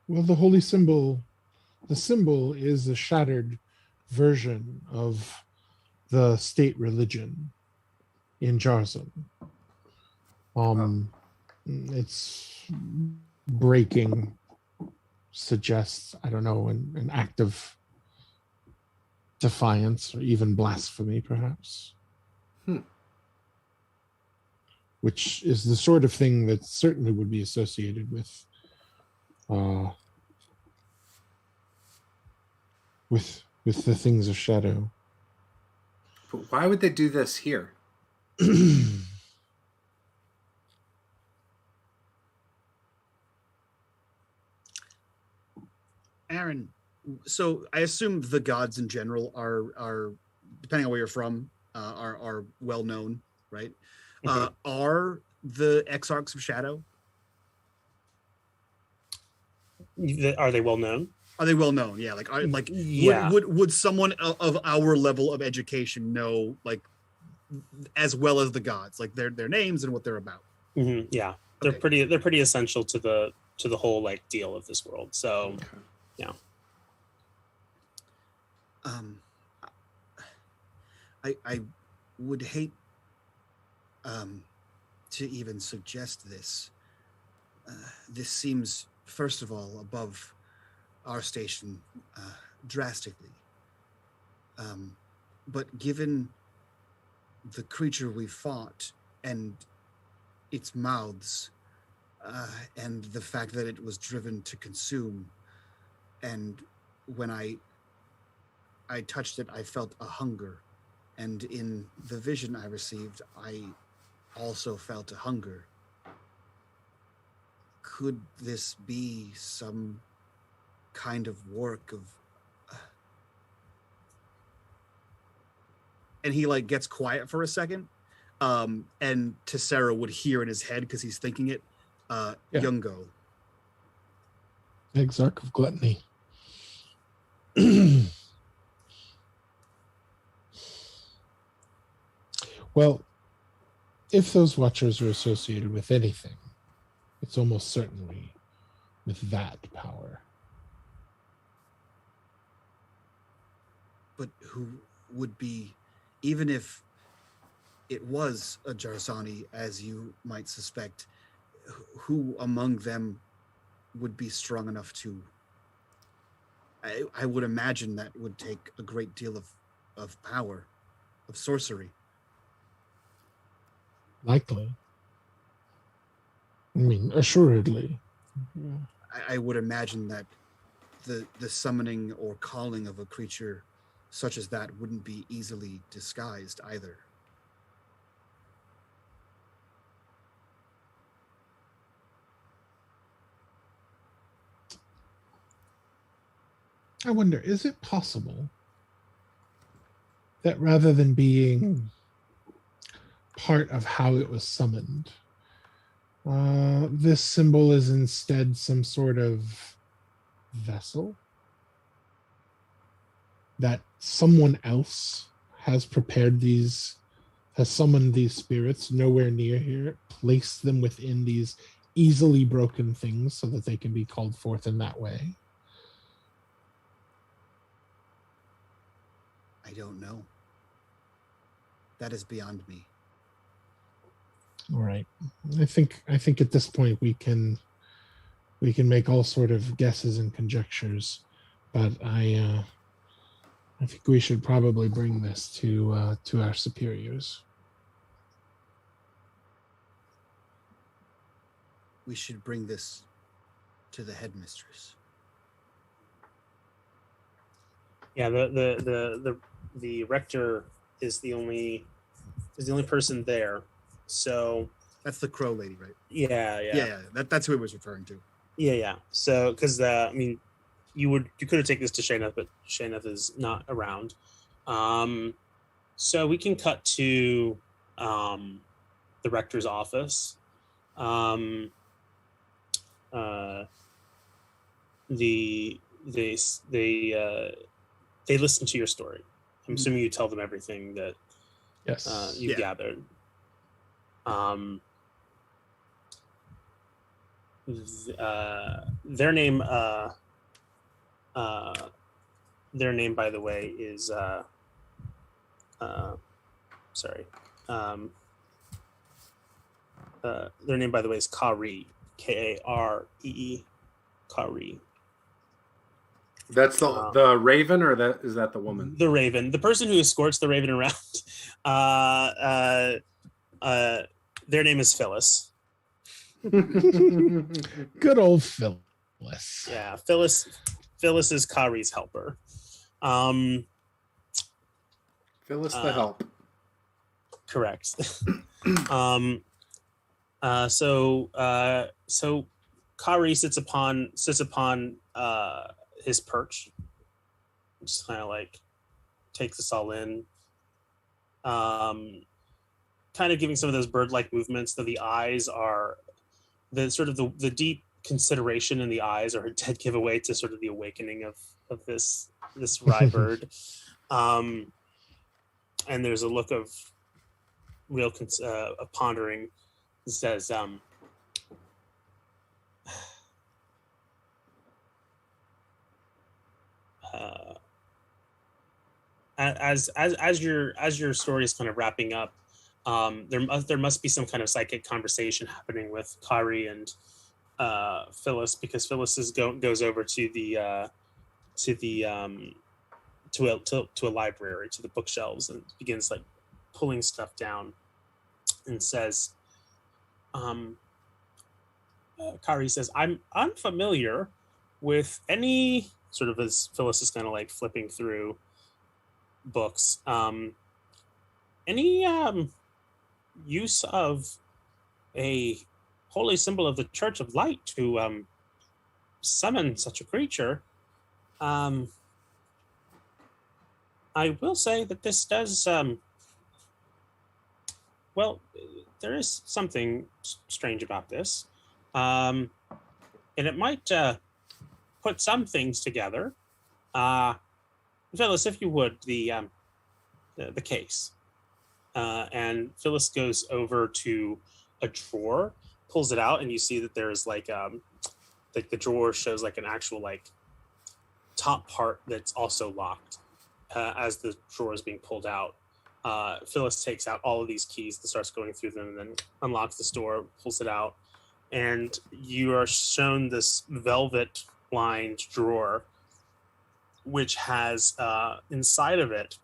Well, the symbol is a shattered version of the state religion in Jarzon. Its breaking suggests, I don't know, an act of defiance or even blasphemy, perhaps. Which is the sort of thing that certainly would be associated with the things of shadow. But why would they do this here? Aaron, so I assume the gods in general are depending on where you're from, are well known, right? Mhm. Are the exarchs of shadow? Are they well known? Are they well known? Yeah, Yeah. would someone of our level of education know like as well as the gods, like their names and what they're about? Mm-hmm. Yeah, Okay. they're pretty essential to the whole like deal of this world. So Okay. yeah. I would hate to even suggest this. This seems, first of all, above our station drastically. But given the creature we fought and its mouths, and the fact that it was driven to consume, and when I touched it, I felt a hunger, and in the vision I received, I also felt a hunger. Could this be some kind of work of... And he like gets quiet for a second, and Tessera would hear in his head because he's thinking it, Yungo. Exarch of Gluttony. Well, if those Watchers are associated with anything, it's almost certainly with that power. But who would be, even if it was a Jarzani, as you might suspect, who among them would be strong enough to... I would imagine that would take a great deal of power, of sorcery. Likely. I mean, assuredly. I would imagine that the summoning or calling of a creature such as that wouldn't be easily disguised either. I wonder, is it possible that rather than being part of how it was summoned, this symbol is instead some sort of vessel that someone else has prepared has summoned these spirits nowhere near here, placed them within these easily broken things so that they can be called forth in that way? I don't know. That is beyond me. All right. I think at this point we can make all sort of guesses and conjectures, but I think we should probably bring this to our superiors. We should bring this to the headmistress. Yeah, the rector is the only person there. So that's the crow lady, right? Yeah. That's who it was referring to. Yeah. So because I mean, you could have taken this to Shayneth, but Shayneth is not around. So we can cut to the rector's office. They listen to your story. I'm assuming you tell them everything that you gathered. Their name, by the way, is their name, by the way, is Kari, Karee, Kari. That's the Raven, or is that the woman? The Raven, the person who escorts the Raven around. Their name is Phyllis. Good old Phyllis. Yeah, Phyllis is Kari's helper. Phyllis the help. Correct. So Kari sits upon his perch, just kind of like takes us all in, kind of giving some of those bird-like movements. Though the eyes are the sort of the deep consideration in the eyes are a dead giveaway to sort of the awakening of this rye bird. And there's a look of real of pondering. It says, as your story is kind of wrapping up, there must be some kind of psychic conversation happening with Kari and Phyllis, because Phyllis goes over to a library, to the bookshelves, and begins like pulling stuff down, and says, Kari says, I'm unfamiliar with any sort of, as Phyllis is kind of like flipping through books, any use of a holy symbol of the Church of Light to summon such a creature. I will say that this does, well, there is something strange about this, and it might put some things together. Phyllis, if you would, the case. And Phyllis goes over to a drawer, pulls it out, and you see that there's like the drawer shows like an actual like top part that's also locked. As the drawer is being pulled out, Phyllis takes out all of these keys and starts going through them, and then unlocks the door, pulls it out, and you are shown this velvet lined drawer, which has inside of it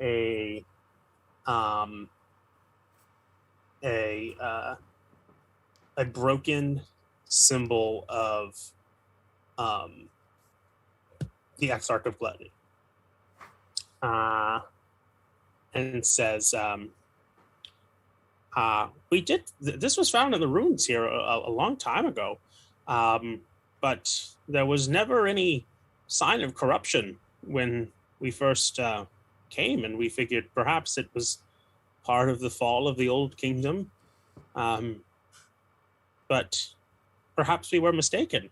a a broken symbol of the Exarch of Gluttony, and says, "We did. This was found in the ruins here a long time ago, but there was never any sign of corruption when we first came, and we figured perhaps it was part of the fall of the old kingdom. But perhaps we were mistaken.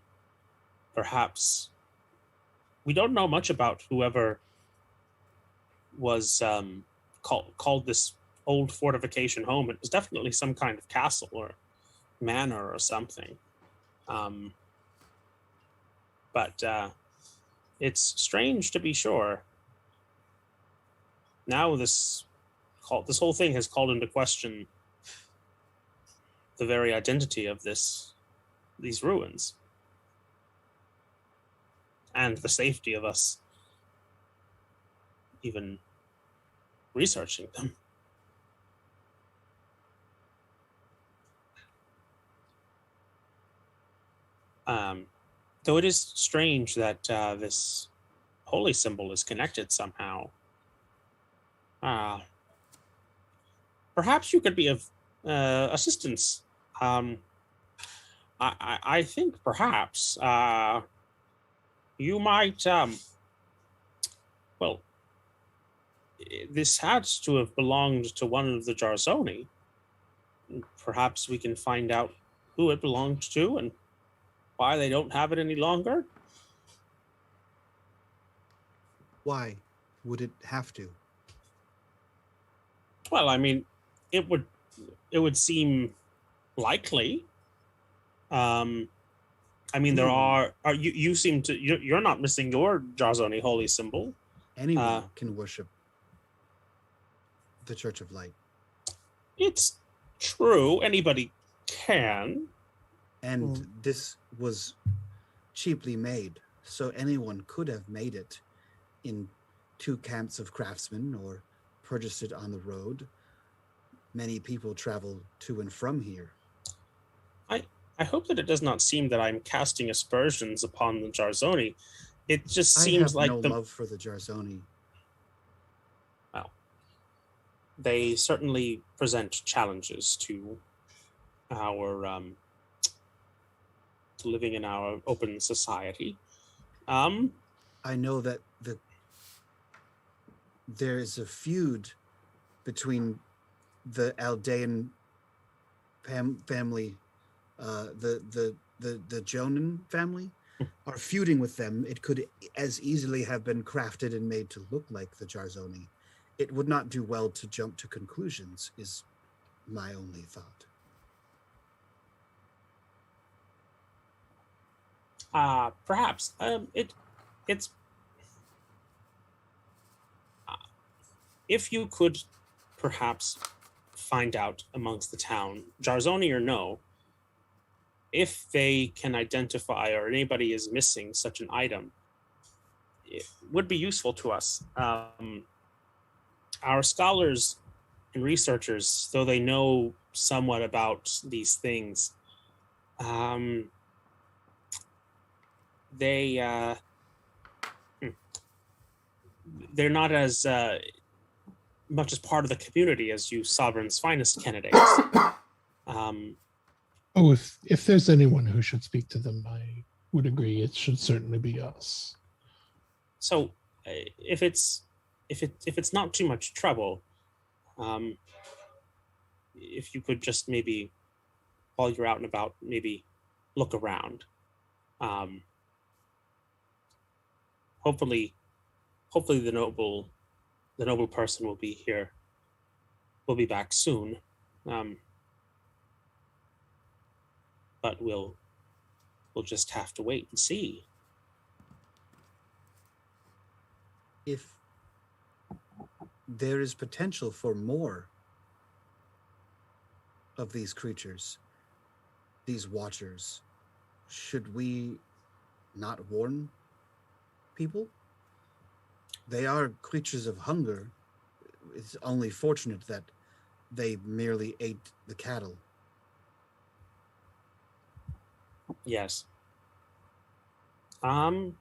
Perhaps we don't know much about whoever was called this old fortification home. It was definitely some kind of castle or manor or something. But it's strange to be sure. Now this whole thing has called into question the very identity of these ruins and the safety of us even researching them. Though it is strange that this holy symbol is connected somehow. Perhaps you could be of assistance. I think perhaps you might. Well, this had to have belonged to one of the Jarzoni. Perhaps we can find out who it belonged to and why they don't have it any longer. Why would it have to? Well, I mean, it would seem likely. I mean, there are you seem to you're not missing your Jarzoni holy symbol. Anyone can worship the Church of Light. It's true. Anybody can. And this was cheaply made, so anyone could have made it in 2 camps of craftsmen or purchased it on the road. Many people travel to and from here. I hope that it does not seem that I'm casting aspersions upon the Jarzoni. It just seems like no love for the Jarzoni. Well, they certainly present challenges to our to living in our open society. I know that there is a feud between the Aldean family, the Jonan family, are feuding with them. It could as easily have been crafted and made to look like the Jarzoni. It would not do well to jump to conclusions, is my only thought. Perhaps it's if you could perhaps find out amongst the town, Jarzoni or no, if they can identify or anybody is missing such an item, it would be useful to us. Our scholars and researchers, though they know somewhat about these things, they're not as much as part of the community as you Sovereign's finest candidates. If there's anyone who should speak to them, I would agree. It should certainly be us. So, if it's not too much trouble, if you could just maybe, while you're out and about, maybe look around. Hopefully the noble person will be here. Will be back soon. But we'll just have to wait and see. If there is potential for more of these creatures, these watchers, should we not warn people? They are creatures of hunger. It's only fortunate that they merely ate the cattle. Yes. I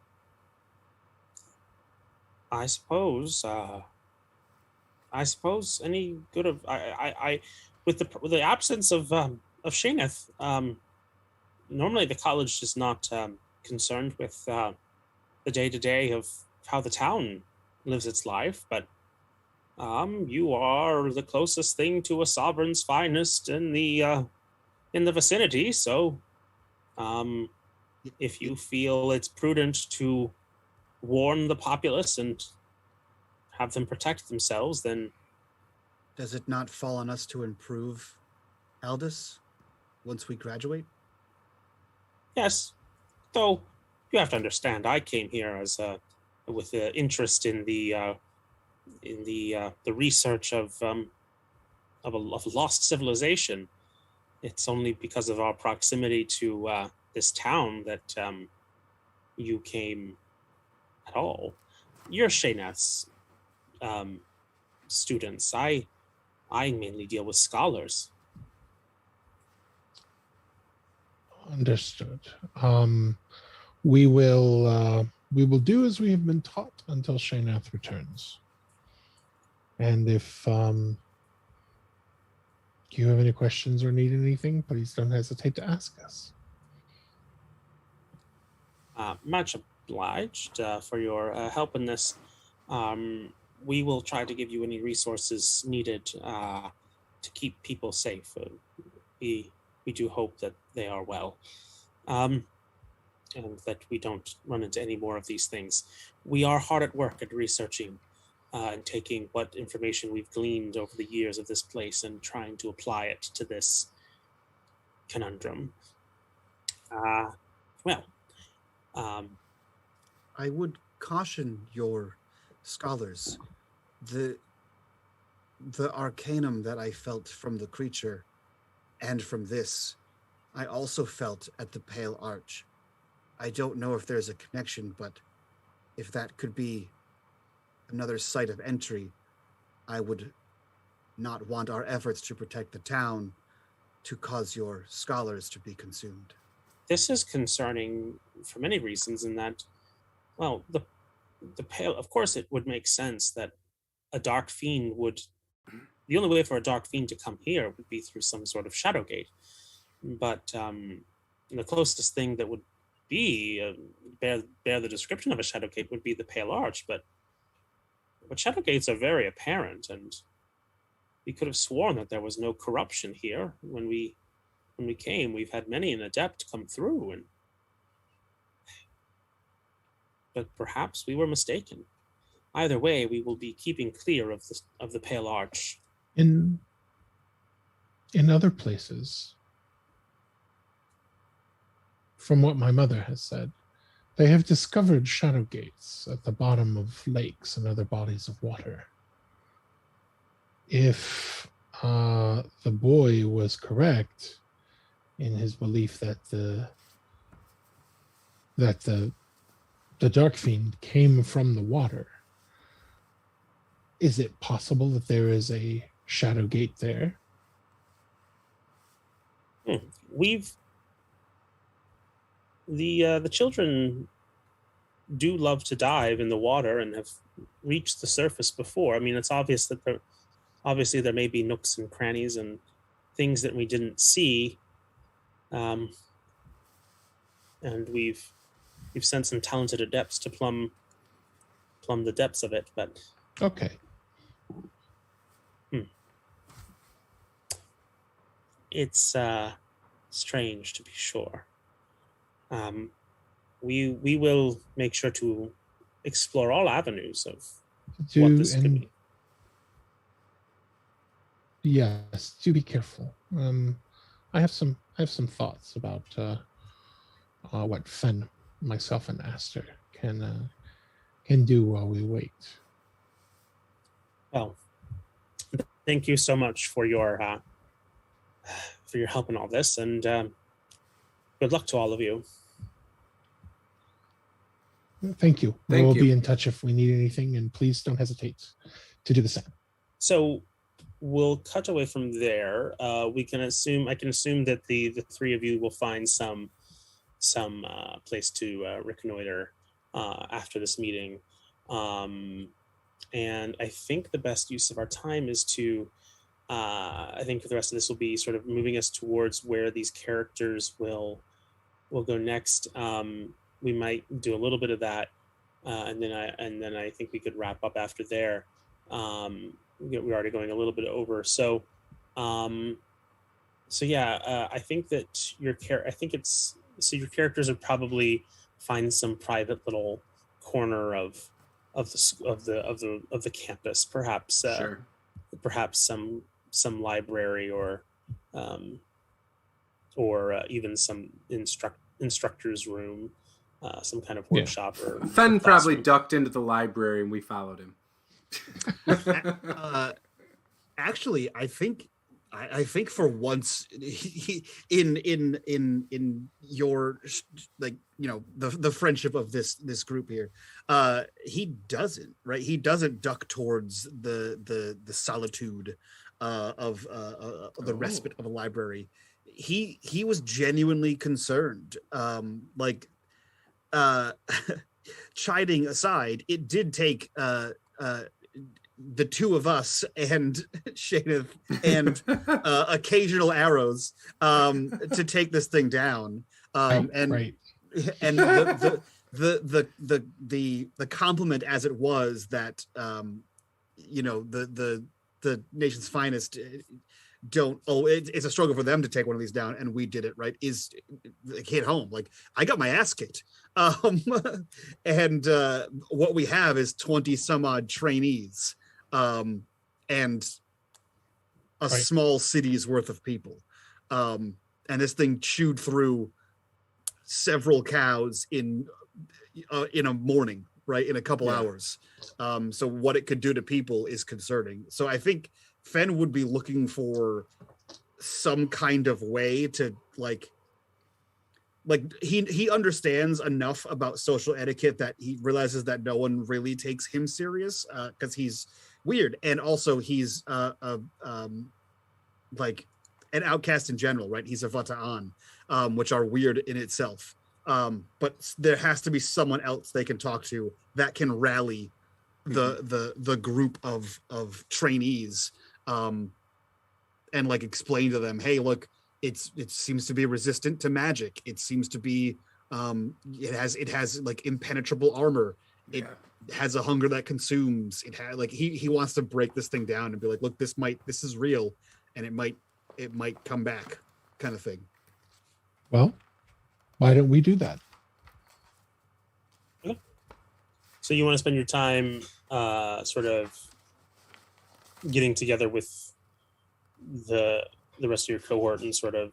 suppose. I suppose any good of I with the absence of Shaneth, normally the college is not concerned with the day to day of how the town lives its life, but you are the closest thing to a sovereign's finest in the vicinity. So, if you feel it's prudent to warn the populace and have them protect themselves, then Does it not fall on us to improve Aldous once we graduate? yes. Though you have to understand, I came here as with interest in the research of a lost civilization. It's only because of our proximity to this town that you came at all. You're Shaneth's students. I mainly deal with scholars. Understood. We will do as we have been taught until Shaynath returns. And if you have any questions or need anything, please don't hesitate to ask us. Much obliged for your help in this. We will try to give you any resources needed to keep people safe. We do hope that they are well, and that we don't run into any more of these things. We are hard at work at researching and taking what information we've gleaned over the years of this place and trying to apply it to this conundrum. I would caution your scholars. The arcanum that I felt from the creature and from this, I also felt at the Pale Arch. I don't know if there's a connection, but if that could be another site of entry, I would not want our efforts to protect the town to cause your scholars to be consumed. This is concerning for many reasons in that, well, the Pale, of course it would make sense that a dark fiend would, the only way for a dark fiend to come here would be through some sort of shadow gate. But the closest thing that would be bear the description of a shadow gate would be the Pale Arch, but shadow gates are very apparent, and we could have sworn that there was no corruption here when we came. We've had many an adept come through, but perhaps we were mistaken. Either way, we will be keeping clear of the Pale Arch. In other places, from what my mother has said, they have discovered shadow gates at the bottom of lakes and other bodies of water. If the boy was correct in his belief that the dark fiend came from the water, is it possible that there is a shadow gate there? The children do love to dive in the water and have reached the surface before. I mean, it's obvious that there may be nooks and crannies and things that we didn't see, and we've sent some talented adepts to plumb the depths of it. But okay. It's strange, to be sure. We will make sure to explore all avenues of what this could be. Yes, do be careful. I have some thoughts about what Fen, myself, and Aster can do while we wait. Well, thank you so much for your help in all this, and good luck to all of you. Thank you. We'll be in touch if we need anything, and please don't hesitate to do the same. So, we'll cut away from there. I can assume that the three of you will find some place to reconnoiter after this meeting. And I think the best use of our time is to, I think for the rest of this will be sort of moving us towards where these characters will go next. We might do a little bit of that, and then I think we could wrap up after there. We're already going a little bit over, so yeah. I think that your characters would probably find some private little corner of the campus, perhaps Sure. perhaps some library or even some instructor's room, some kind of workshop. Or Fen probably ducked into the library and we followed him. Actually, I think for once in your, like, you know, the friendship of this group here, he doesn't duck towards the solitude of the respite of a library. He was genuinely concerned. Chiding aside, it did take the two of us and Shadith and occasional arrows to take this thing down. And the compliment as it was that you know, the nation's finest don't, it's a struggle for them to take one of these down, and we did it, right, is hit home. Like, I got my ass kicked, and what we have is 20 some odd trainees, and a small city's worth of people, and this thing chewed through several cows in a morning, right, in a couple hours. So what it could do to people is concerning. So I think Fen would be looking for some kind of way to like he understands enough about social etiquette that he realizes that no one really takes him serious, because he's weird, and also he's like an outcast in general, right? He's a Vata'an, which are weird in itself. But there has to be someone else they can talk to that can rally the group of trainees, and like explain to them, hey, look, it seems to be resistant to magic. It seems to be it has like impenetrable armor. It has a hunger that consumes. It has like he wants to break this thing down and be like, look, this is real, and it might come back, kind of thing. Well, why don't we do that? Okay. So you want to spend your time sort of getting together with the rest of your cohort and sort of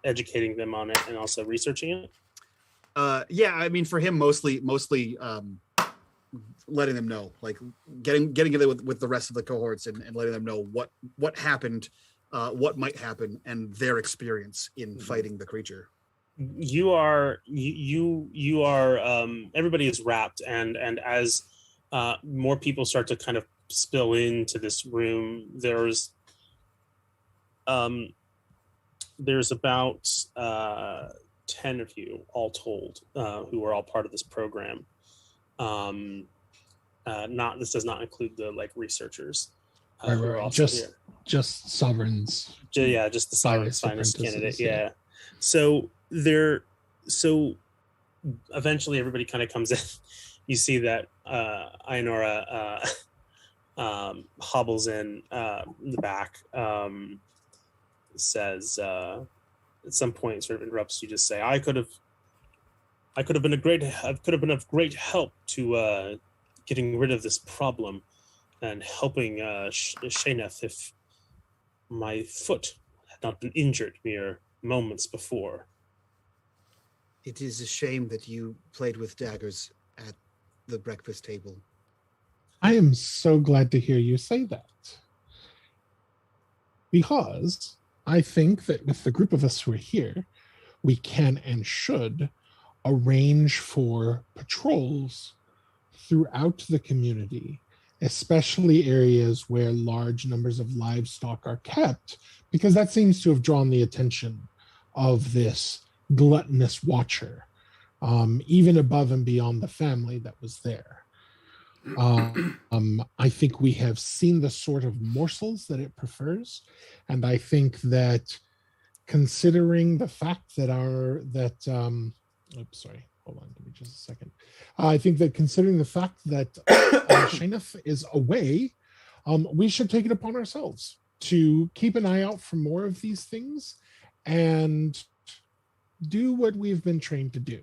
educating them on it and also researching it? Yeah, I mean, for him, mostly letting them know, like getting together with the rest of the cohorts and letting them know what happened, what might happen, and their experience in fighting the creature. You are everybody is wrapped, and as more people start to kind of spill into this room, there's about 10 of you all told, who are all part of this program. This does not include the like researchers. Who are also here. Just sovereigns. Just the sovereign's finest candidate. Yeah. So eventually everybody kind of comes in. You see that Ainora hobbles in the back, says at some point, sort of interrupts you to say, I could have been of great help to getting rid of this problem and helping Shaneth if my foot had not been injured mere moments before. It is a shame that you played with daggers at the breakfast table. I am so glad to hear you say that, because I think that with the group of us who are here, we can and should arrange for patrols throughout the community especially areas where large numbers of livestock are kept, because that seems to have drawn the attention of this gluttonous watcher, even above and beyond the family that was there. I think we have seen the sort of morsels that it prefers, and I think that considering the fact that sorry, hold on, give me just a second. I think that considering the fact that Shenif is away, we should take it upon ourselves to keep an eye out for more of these things and do what we've been trained to do.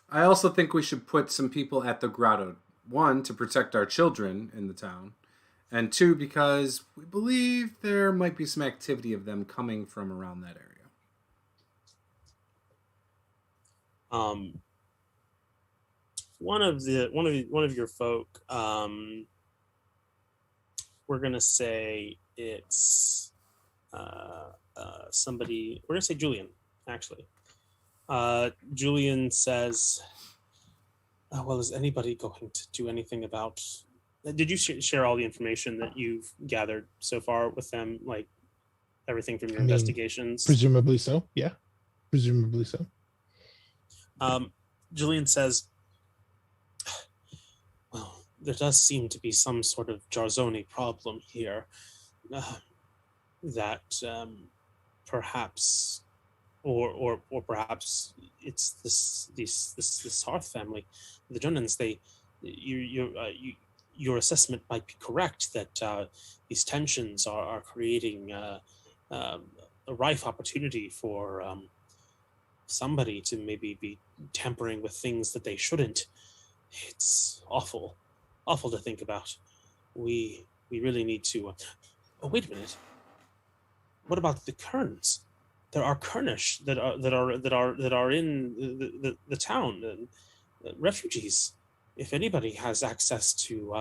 I also think we should put some people at the grotto. One, to protect our children in the town. And two, because we believe there might be some activity of them coming from around that area. One of your folk, we're gonna say it's somebody. We're gonna say Julian, actually. Julian says, well, is anybody going to do anything about... Did you share all the information that you've gathered so far with them, like everything from your investigations? Presumably so, yeah. Presumably so. Julian says, well, there does seem to be some sort of Jarzoni problem here that perhaps... Or perhaps it's this Hearth family, the Jonans. Your assessment might be correct that these tensions are creating a rife opportunity for somebody to maybe be tampering with things that they shouldn't. It's awful to think about. We really need to. Oh, wait a minute. What about the Kerns? There are Kernish that are in the town, refugees. If anybody has access to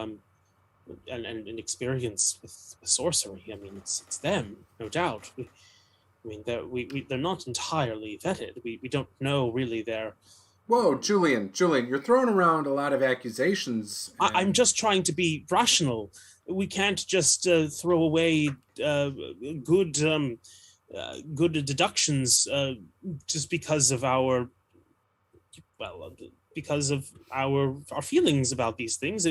and experience with sorcery, I mean, it's them, no doubt. They're not entirely vetted. We don't know really their... Whoa, Julian, you're throwing around a lot of accusations. I'm just trying to be rational. We can't just throw away good deductions just because of our feelings about these things.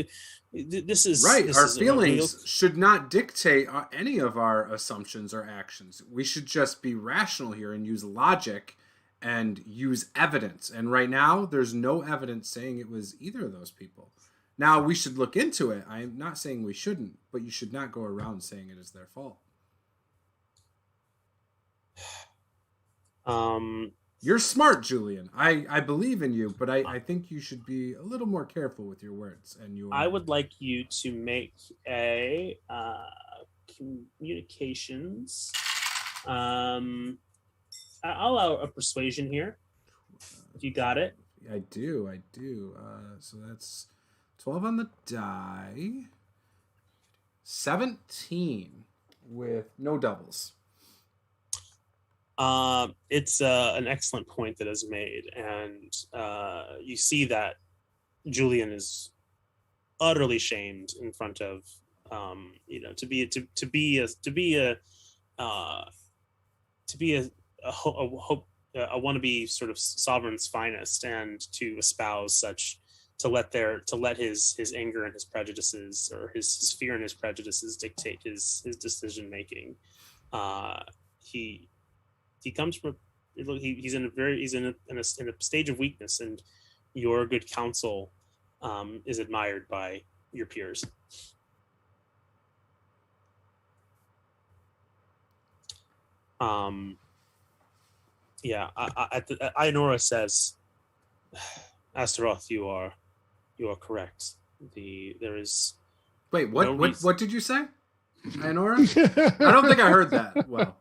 This is right. This our is feelings should not dictate any of our assumptions or actions. We should just be rational here and use logic and use evidence. And right now, there's no evidence saying it was either of those people. Now, we should look into it. I'm not saying we shouldn't, but you should not go around saying it is their fault. You're smart, Julian. I believe in you, but I think you should be a little more careful with your words. I would like you to make a communications. I'll allow a persuasion here. If you got it. I do. So that's 12 on the die. 17 with no doubles. It's an excellent point that is made, and you see that Julian is utterly shamed in front of to be a wannabe sort of sovereign's finest, and to espouse such, to let his anger and his prejudices, or his fear and his prejudices, dictate his decision making. He comes from he's in a stage of weakness, and your good counsel is admired by your peers. Ainora says, Astaroth, you are correct. There is... Wait, what did you say, Ainora? I don't think I heard that well.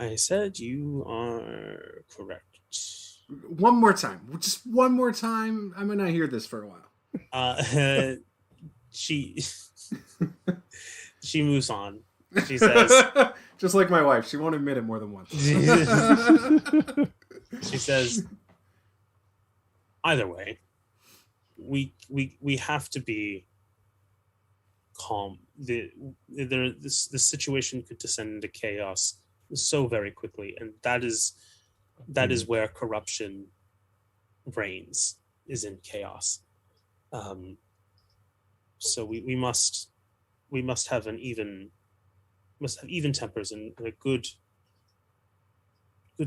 I said you are correct. One more time. Just one more time. I might not hear this for a while. She moves on. She says, just like my wife, she won't admit it more than once. She says, either way, we have to be calm. This situation could descend into chaos so very quickly, and that is where corruption reigns, is in chaos. So we must have even tempers and a good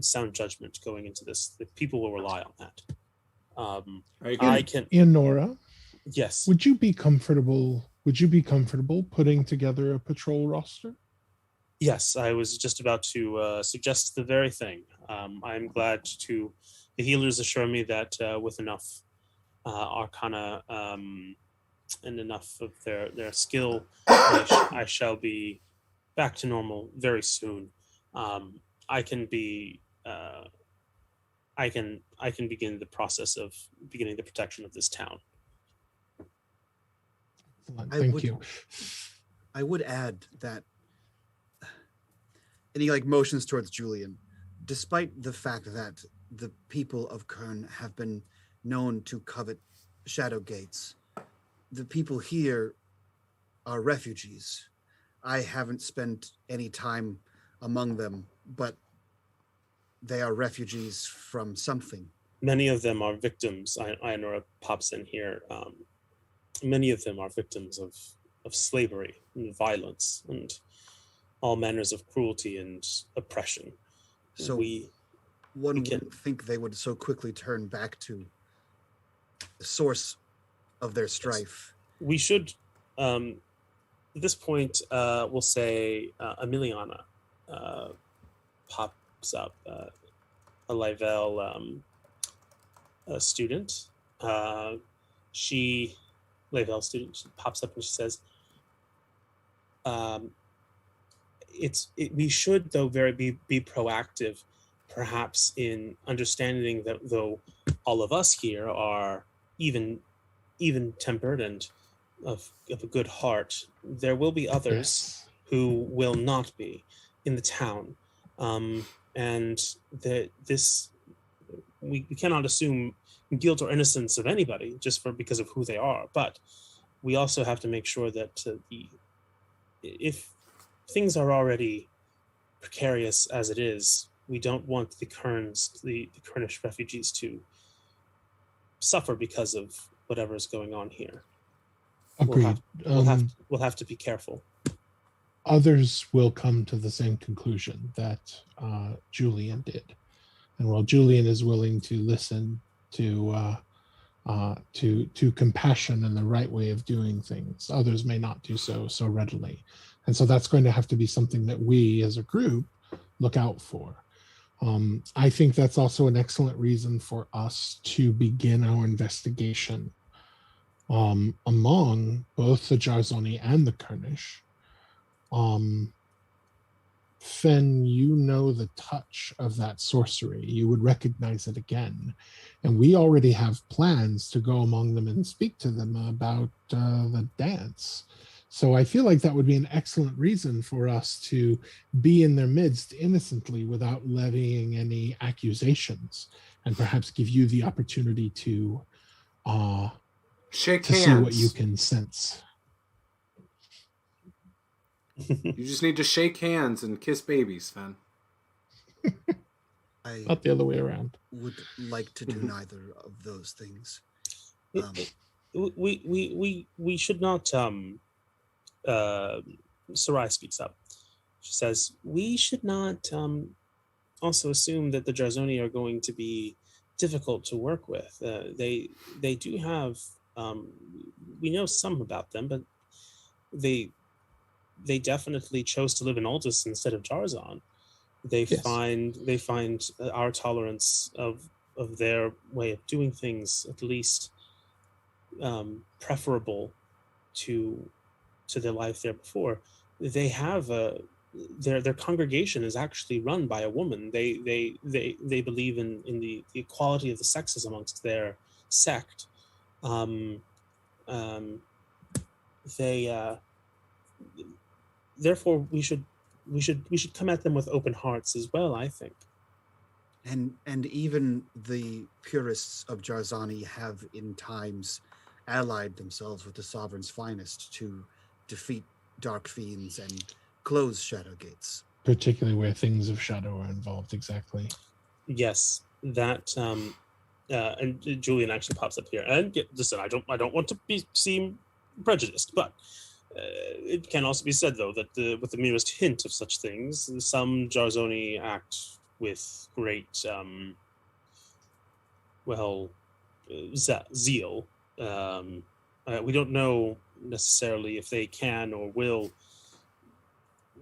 sound judgment going into this. The people will rely on that. Nora, yes. Would you be comfortable putting together a patrol roster? Yes, I was just about to suggest the very thing. I'm glad to. The healers assure me that with enough arcana and enough of their skill, I shall be back to normal very soon. I can be. I can begin the process of beginning the protection of this town. Thank you. I would add that, and he motions towards Julian, despite the fact that the people of Kern have been known to covet shadow gates, the people here are refugees. I haven't spent any time among them, but they are refugees from something. Many of them are victims. Ionora pops in here. Many of them are victims of slavery and violence and all manners of cruelty and oppression. So one wouldn't think they would so quickly turn back to the source of their strife. We should, at this point, we'll say Emiliana pops up, a Lavel student. She pops up and she says, we should, though, be proactive, perhaps, in understanding that though all of us here are even tempered and of a good heart, there will be others who will not be in the town, and that we cannot assume guilt or innocence of anybody just because of who they are, but we also have to make sure that if things are already precarious as it is, we don't want the Kernish refugees to suffer because of whatever is going on here. Agreed. We'll have to be careful. Others will come to the same conclusion that Julian did, and while Julian is willing to listen to compassion and the right way of doing things, others may not do so readily, and so that's going to have to be something that we as a group look out for. I think that's also an excellent reason for us to begin our investigation among both the Jarzoni and the Kernish. Fen, you know the touch of that sorcery. You would recognize it again. And we already have plans to go among them and speak to them about the dance. So I feel like that would be an excellent reason for us to be in their midst innocently without levying any accusations, and perhaps give you the opportunity to shake to hands. see what you can sense. You just need to shake hands and kiss babies, Fen. I Not the other way around. would like to do neither of those things. We should not. Sarai speaks up. She says, we should not also assume that the Jarzoni are going to be difficult to work with. They do have, we know some about them, but they definitely chose to live in Aldous instead of Jarzon. They find our tolerance of their way of doing things at least preferable to their life there before. They have their congregation is actually run by a woman. They believe in the equality of the sexes amongst their sect. Therefore we should come at them with open hearts as well, I think. And even the purists of Jarzani have in times allied themselves with the Sovereign's finest to defeat dark fiends and close shadow gates. Particularly where things of shadow are involved, exactly. Yes, that and Julian actually pops up here. And listen, I don't want to seem prejudiced, but it can also be said though that with the merest hint of such things, some Jarzoni act with great zeal. We don't know necessarily if they can or will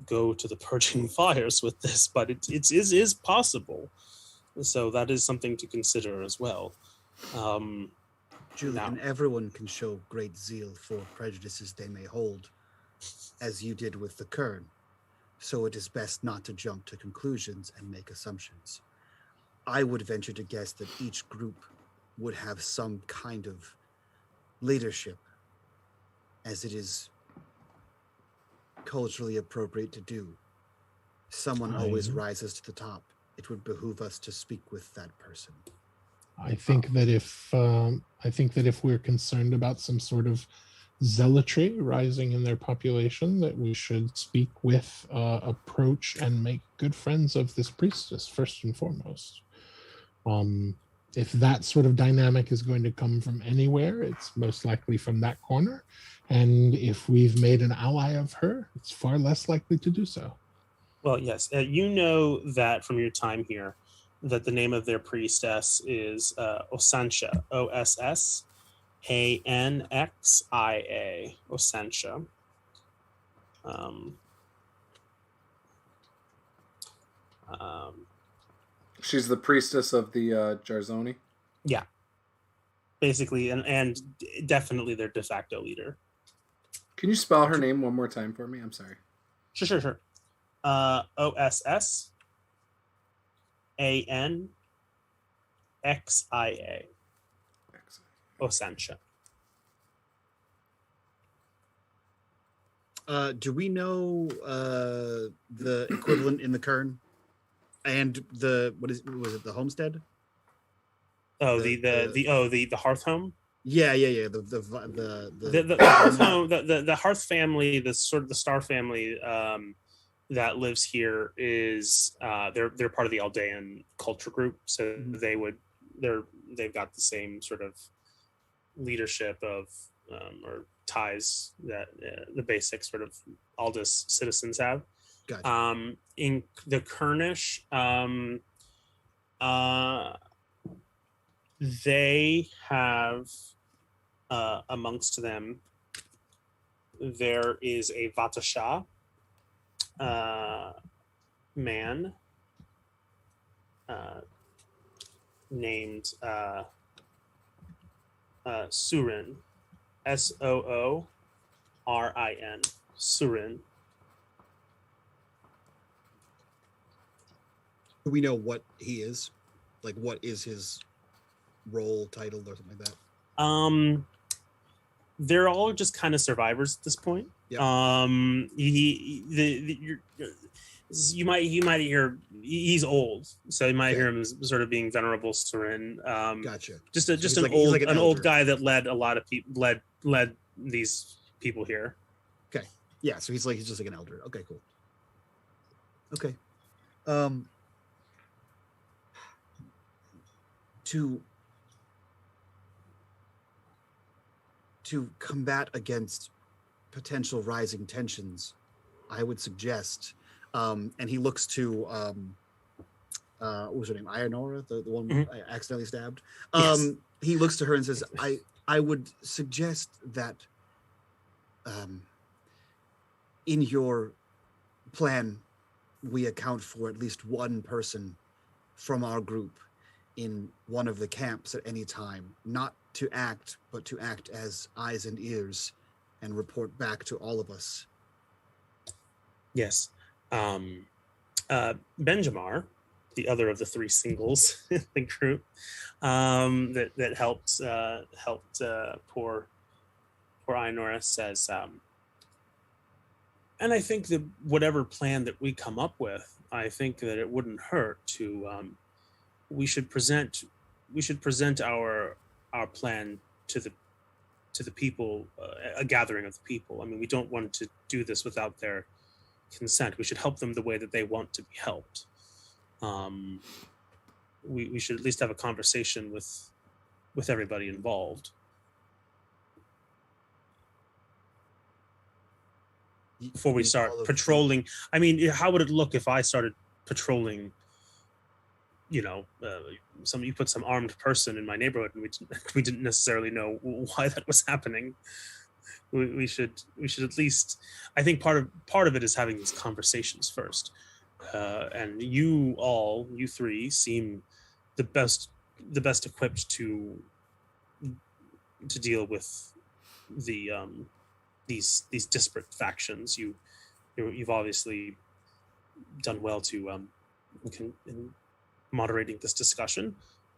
go to the purging fires with this, but it is possible. So that is something to consider as well. Julian, everyone can show great zeal for prejudices they may hold, as you did with the Kern. So it is best not to jump to conclusions and make assumptions. I would venture to guess that each group would have some kind of leadership, as it is culturally appropriate to do. Someone always rises to the top. It would behoove us to speak with that person. I think that if we're concerned about some sort of zealotry rising in their population, that we should speak with, approach, and make good friends of this priestess first and foremost. If that sort of dynamic is going to come from anywhere, it's most likely from that corner. And if we've made an ally of her, it's far less likely to do so. Well, yes, you know that from your time here, that the name of their priestess is Osancha, Ossanxia, Osancha. She's the priestess of the Jarzoni? Yeah, basically, and definitely their de facto leader. Can you spell her name one more time for me? I'm sorry. Sure. Osanxia. Osancha. Do we know the equivalent in the Kern? And was it the homestead? Oh, the hearth home. Yeah. The hearth home, the hearth family, the sort of the Star family that lives here is they're part of the Aldean culture group, so they've got the same sort of leadership of or ties that the basic sort of Aldous citizens have. Gotcha. In the Kernish, they have amongst them, there is a Vatasha man named Surin, Soorin, Surin. Do we know what he is? Like, what is his role, title, or something like that? They're all just kind of survivors at this point. Yeah. You might hear he's old, so you might hear him as sort of being venerable Surin. Gotcha. Just So an old guy that led a lot of people, led these people here. Okay. Yeah. So he's just like an elder. Okay. Cool. Okay. To combat against potential rising tensions, I would suggest, and he looks to, what was her name? Ionora, the one I accidentally stabbed. Yes. He looks to her and says, I would suggest that in your plan, we account for at least one person from our group in one of the camps at any time, not to act, but to act as eyes and ears and report back to all of us. Yes. Benjamar, the other of the three singles in the group, that helped poor Ionora, says, and I think that whatever plan that we come up with, I think that it wouldn't hurt to we should present our plan to to the people, a gathering of the people. I mean, we don't want to do this without their consent. We should help them the way that they want to be helped. We should at least have a conversation with everybody involved before we start patrolling. I mean, how would it look if I started patrolling? You know, you put some armed person in my neighborhood, and we didn't necessarily know why that was happening. We should at least. I think part of it is having these conversations first. And you three seem the best equipped to deal with the these disparate factions. You've obviously done well to in moderating this discussion,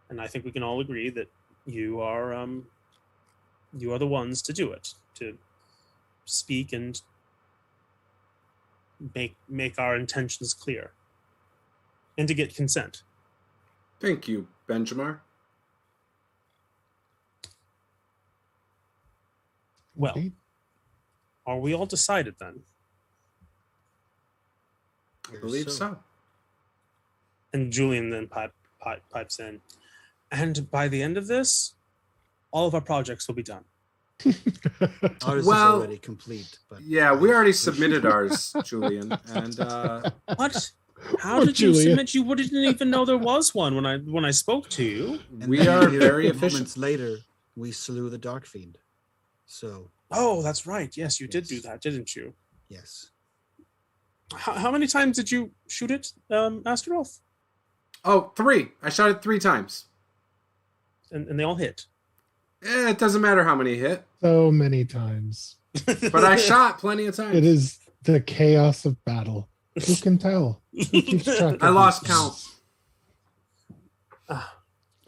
and I think we can all agree that you are the ones to do it, to speak and make our intentions clear, and to get consent. Thank you, Benjamin. Well, are we all decided then? I believe so. And Julian then pipes in, and by the end of this, all of our projects will be done. Ours is already complete. But yeah, we already submitted ours, Julian. And what? How did you submit? You didn't even know there was one when I spoke to you. And we are very efficient. Moments later, we slew the Dark Fiend. So. Oh, that's right. Yes, you did do that, didn't you? Yes. How many times did you shoot it, Astaroth? Oh, 3. I shot it 3 times. And they all hit. It doesn't matter how many hit. So many times. But I shot plenty of times. It is the chaos of battle. Who can tell? Who keeps track of I lost these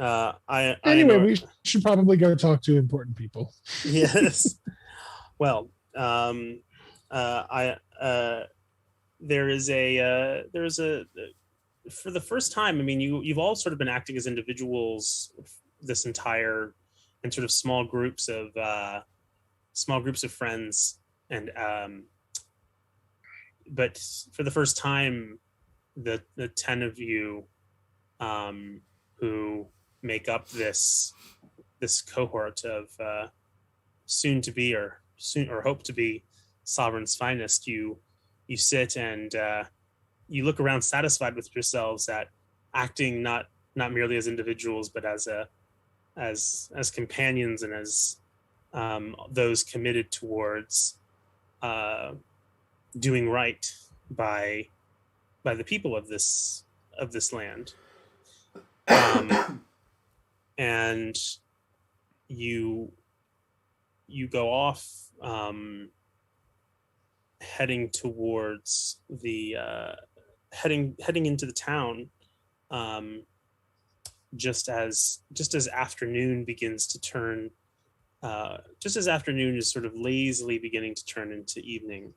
count. Anyway, we should probably go talk to important people. Yes. Well, there is a for the first time. I mean, you've all sort of been acting as individuals this entire, and sort of small groups of friends, and but for the first time, the 10 of you who make up this cohort of soon to be or hope to be Sovereign's finest, you sit and you look around satisfied with yourselves at acting not merely as individuals, but as companions and as those committed towards doing right by the people of this land. And you go off heading towards the heading into the town, just as afternoon begins to turn, just as afternoon is sort of lazily beginning to turn into evening.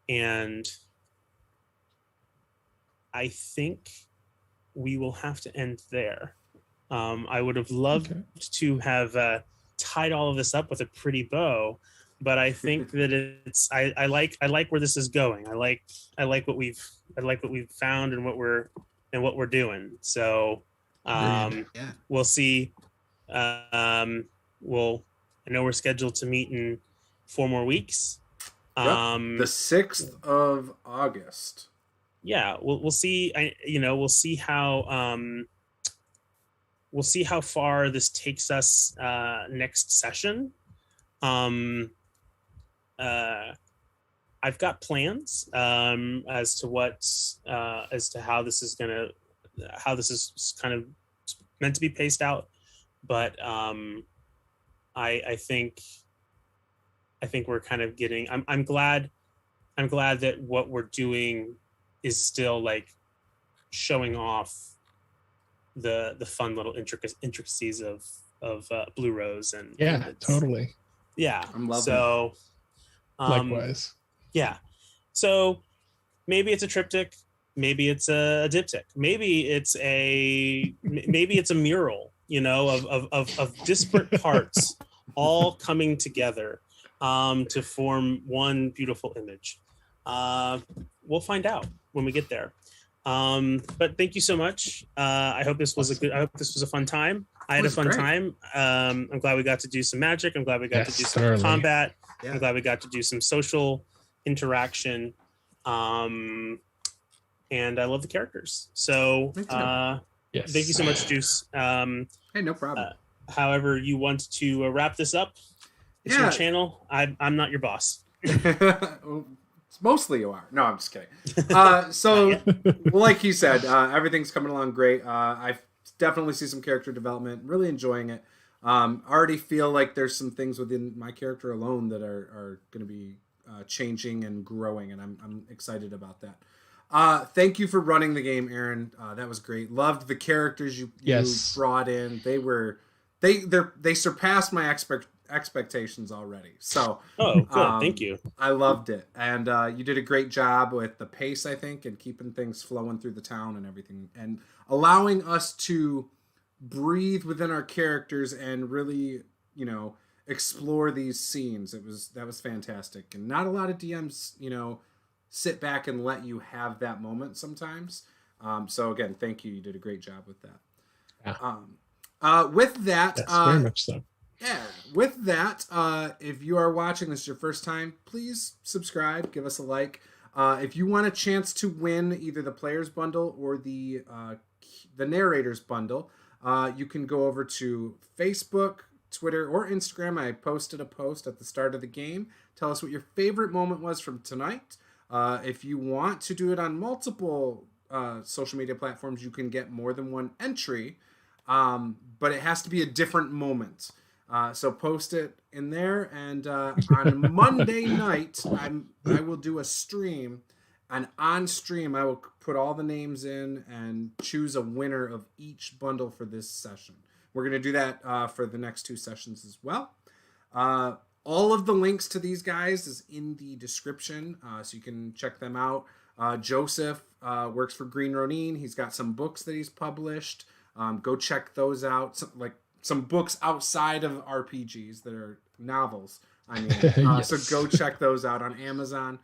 And I think we will have to end there. I would have loved to have tied all of this up with a pretty bow, but I think that it's I like where this is going. I like what we've found and what we're doing. So we'll see. I know we're scheduled to meet in 4 more weeks. The 6th of August. Yeah, we'll see. We'll see how far this takes us next session. I've got plans as to how this is kind of meant to be paced out, but I think we're kind of getting. I'm glad that what we're doing is still like showing off the fun little intricacies of Blue Rose and totally. Yeah, I'm loving so likewise. Yeah, so maybe it's a triptych, maybe it's a diptych, maybe it's a mural. of disparate parts all coming together to form one beautiful image. We'll find out when we get there. But thank you so much. I hope this was a fun time. I had a fun time. I'm glad we got to do some magic. I'm glad we got to do some combat. Yeah. I'm glad we got to do some social interaction. And I love the characters. So yes. Thank you so much, Juce. Hey, no problem. However you want to wrap this up, it's your channel. I'm not your boss. Mostly you are. No, I'm just kidding. So, well, like he said, everything's coming along great. I definitely see some character development. Really enjoying it. Already feel like there's some things within my character alone that are going to be changing and growing, and I'm excited about that. Thank you for running the game, Aaron. That was great. Loved the characters you brought in. They surpassed my expectations already. So cool. Thank you. I loved it, and you did a great job with the pace, I think, and keeping things flowing through the town and everything, and allowing us to breathe within our characters and really, explore these scenes. That was fantastic, and not a lot of DMs, sit back and let you have that moment sometimes. So again, thank you. You did a great job with that. Yeah. With that, very much so. Yeah, with that, if you are watching this your first time, please subscribe, give us a like. If you want a chance to win either the Players Bundle or the Narrators Bundle, you can go over to Facebook, Twitter, or Instagram. I posted a post at the start of the game. Tell us what your favorite moment was from tonight. If you want to do it on multiple social media platforms, you can get more than one entry, but it has to be a different moment. So post it in there, and on Monday night, I will do a stream, and on stream I will put all the names in and choose a winner of each bundle for this session. We're going to do that for the next 2 sessions as well. All of the links to these guys is in the description, so you can check them out. Joseph works for Green Ronin. He's got some books that he's published. Go check those out. Some books outside of RPGs that are novels. Yes. So go check those out on Amazon.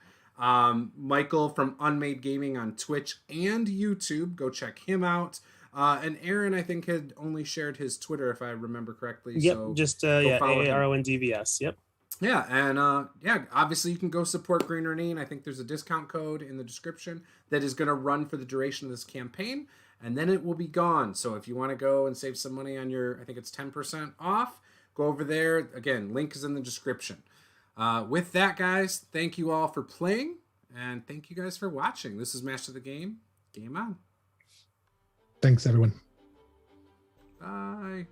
Michael from unMade Gaming on Twitch and YouTube. Go check him out. And Aaron, I think, had only shared his Twitter, if I remember correctly. Yep, so just AARONDVS. Yep. Yeah, and obviously you can go support Green Ronin. I think there's a discount code in the description that is going to run for the duration of this campaign, and then it will be gone. So if you want to go and save some money on I think it's 10% off, go over there. Again, link is in the description. With that, guys, thank you all for playing, and thank you guys for watching. This is Master the Game. Game on. Thanks, everyone. Bye.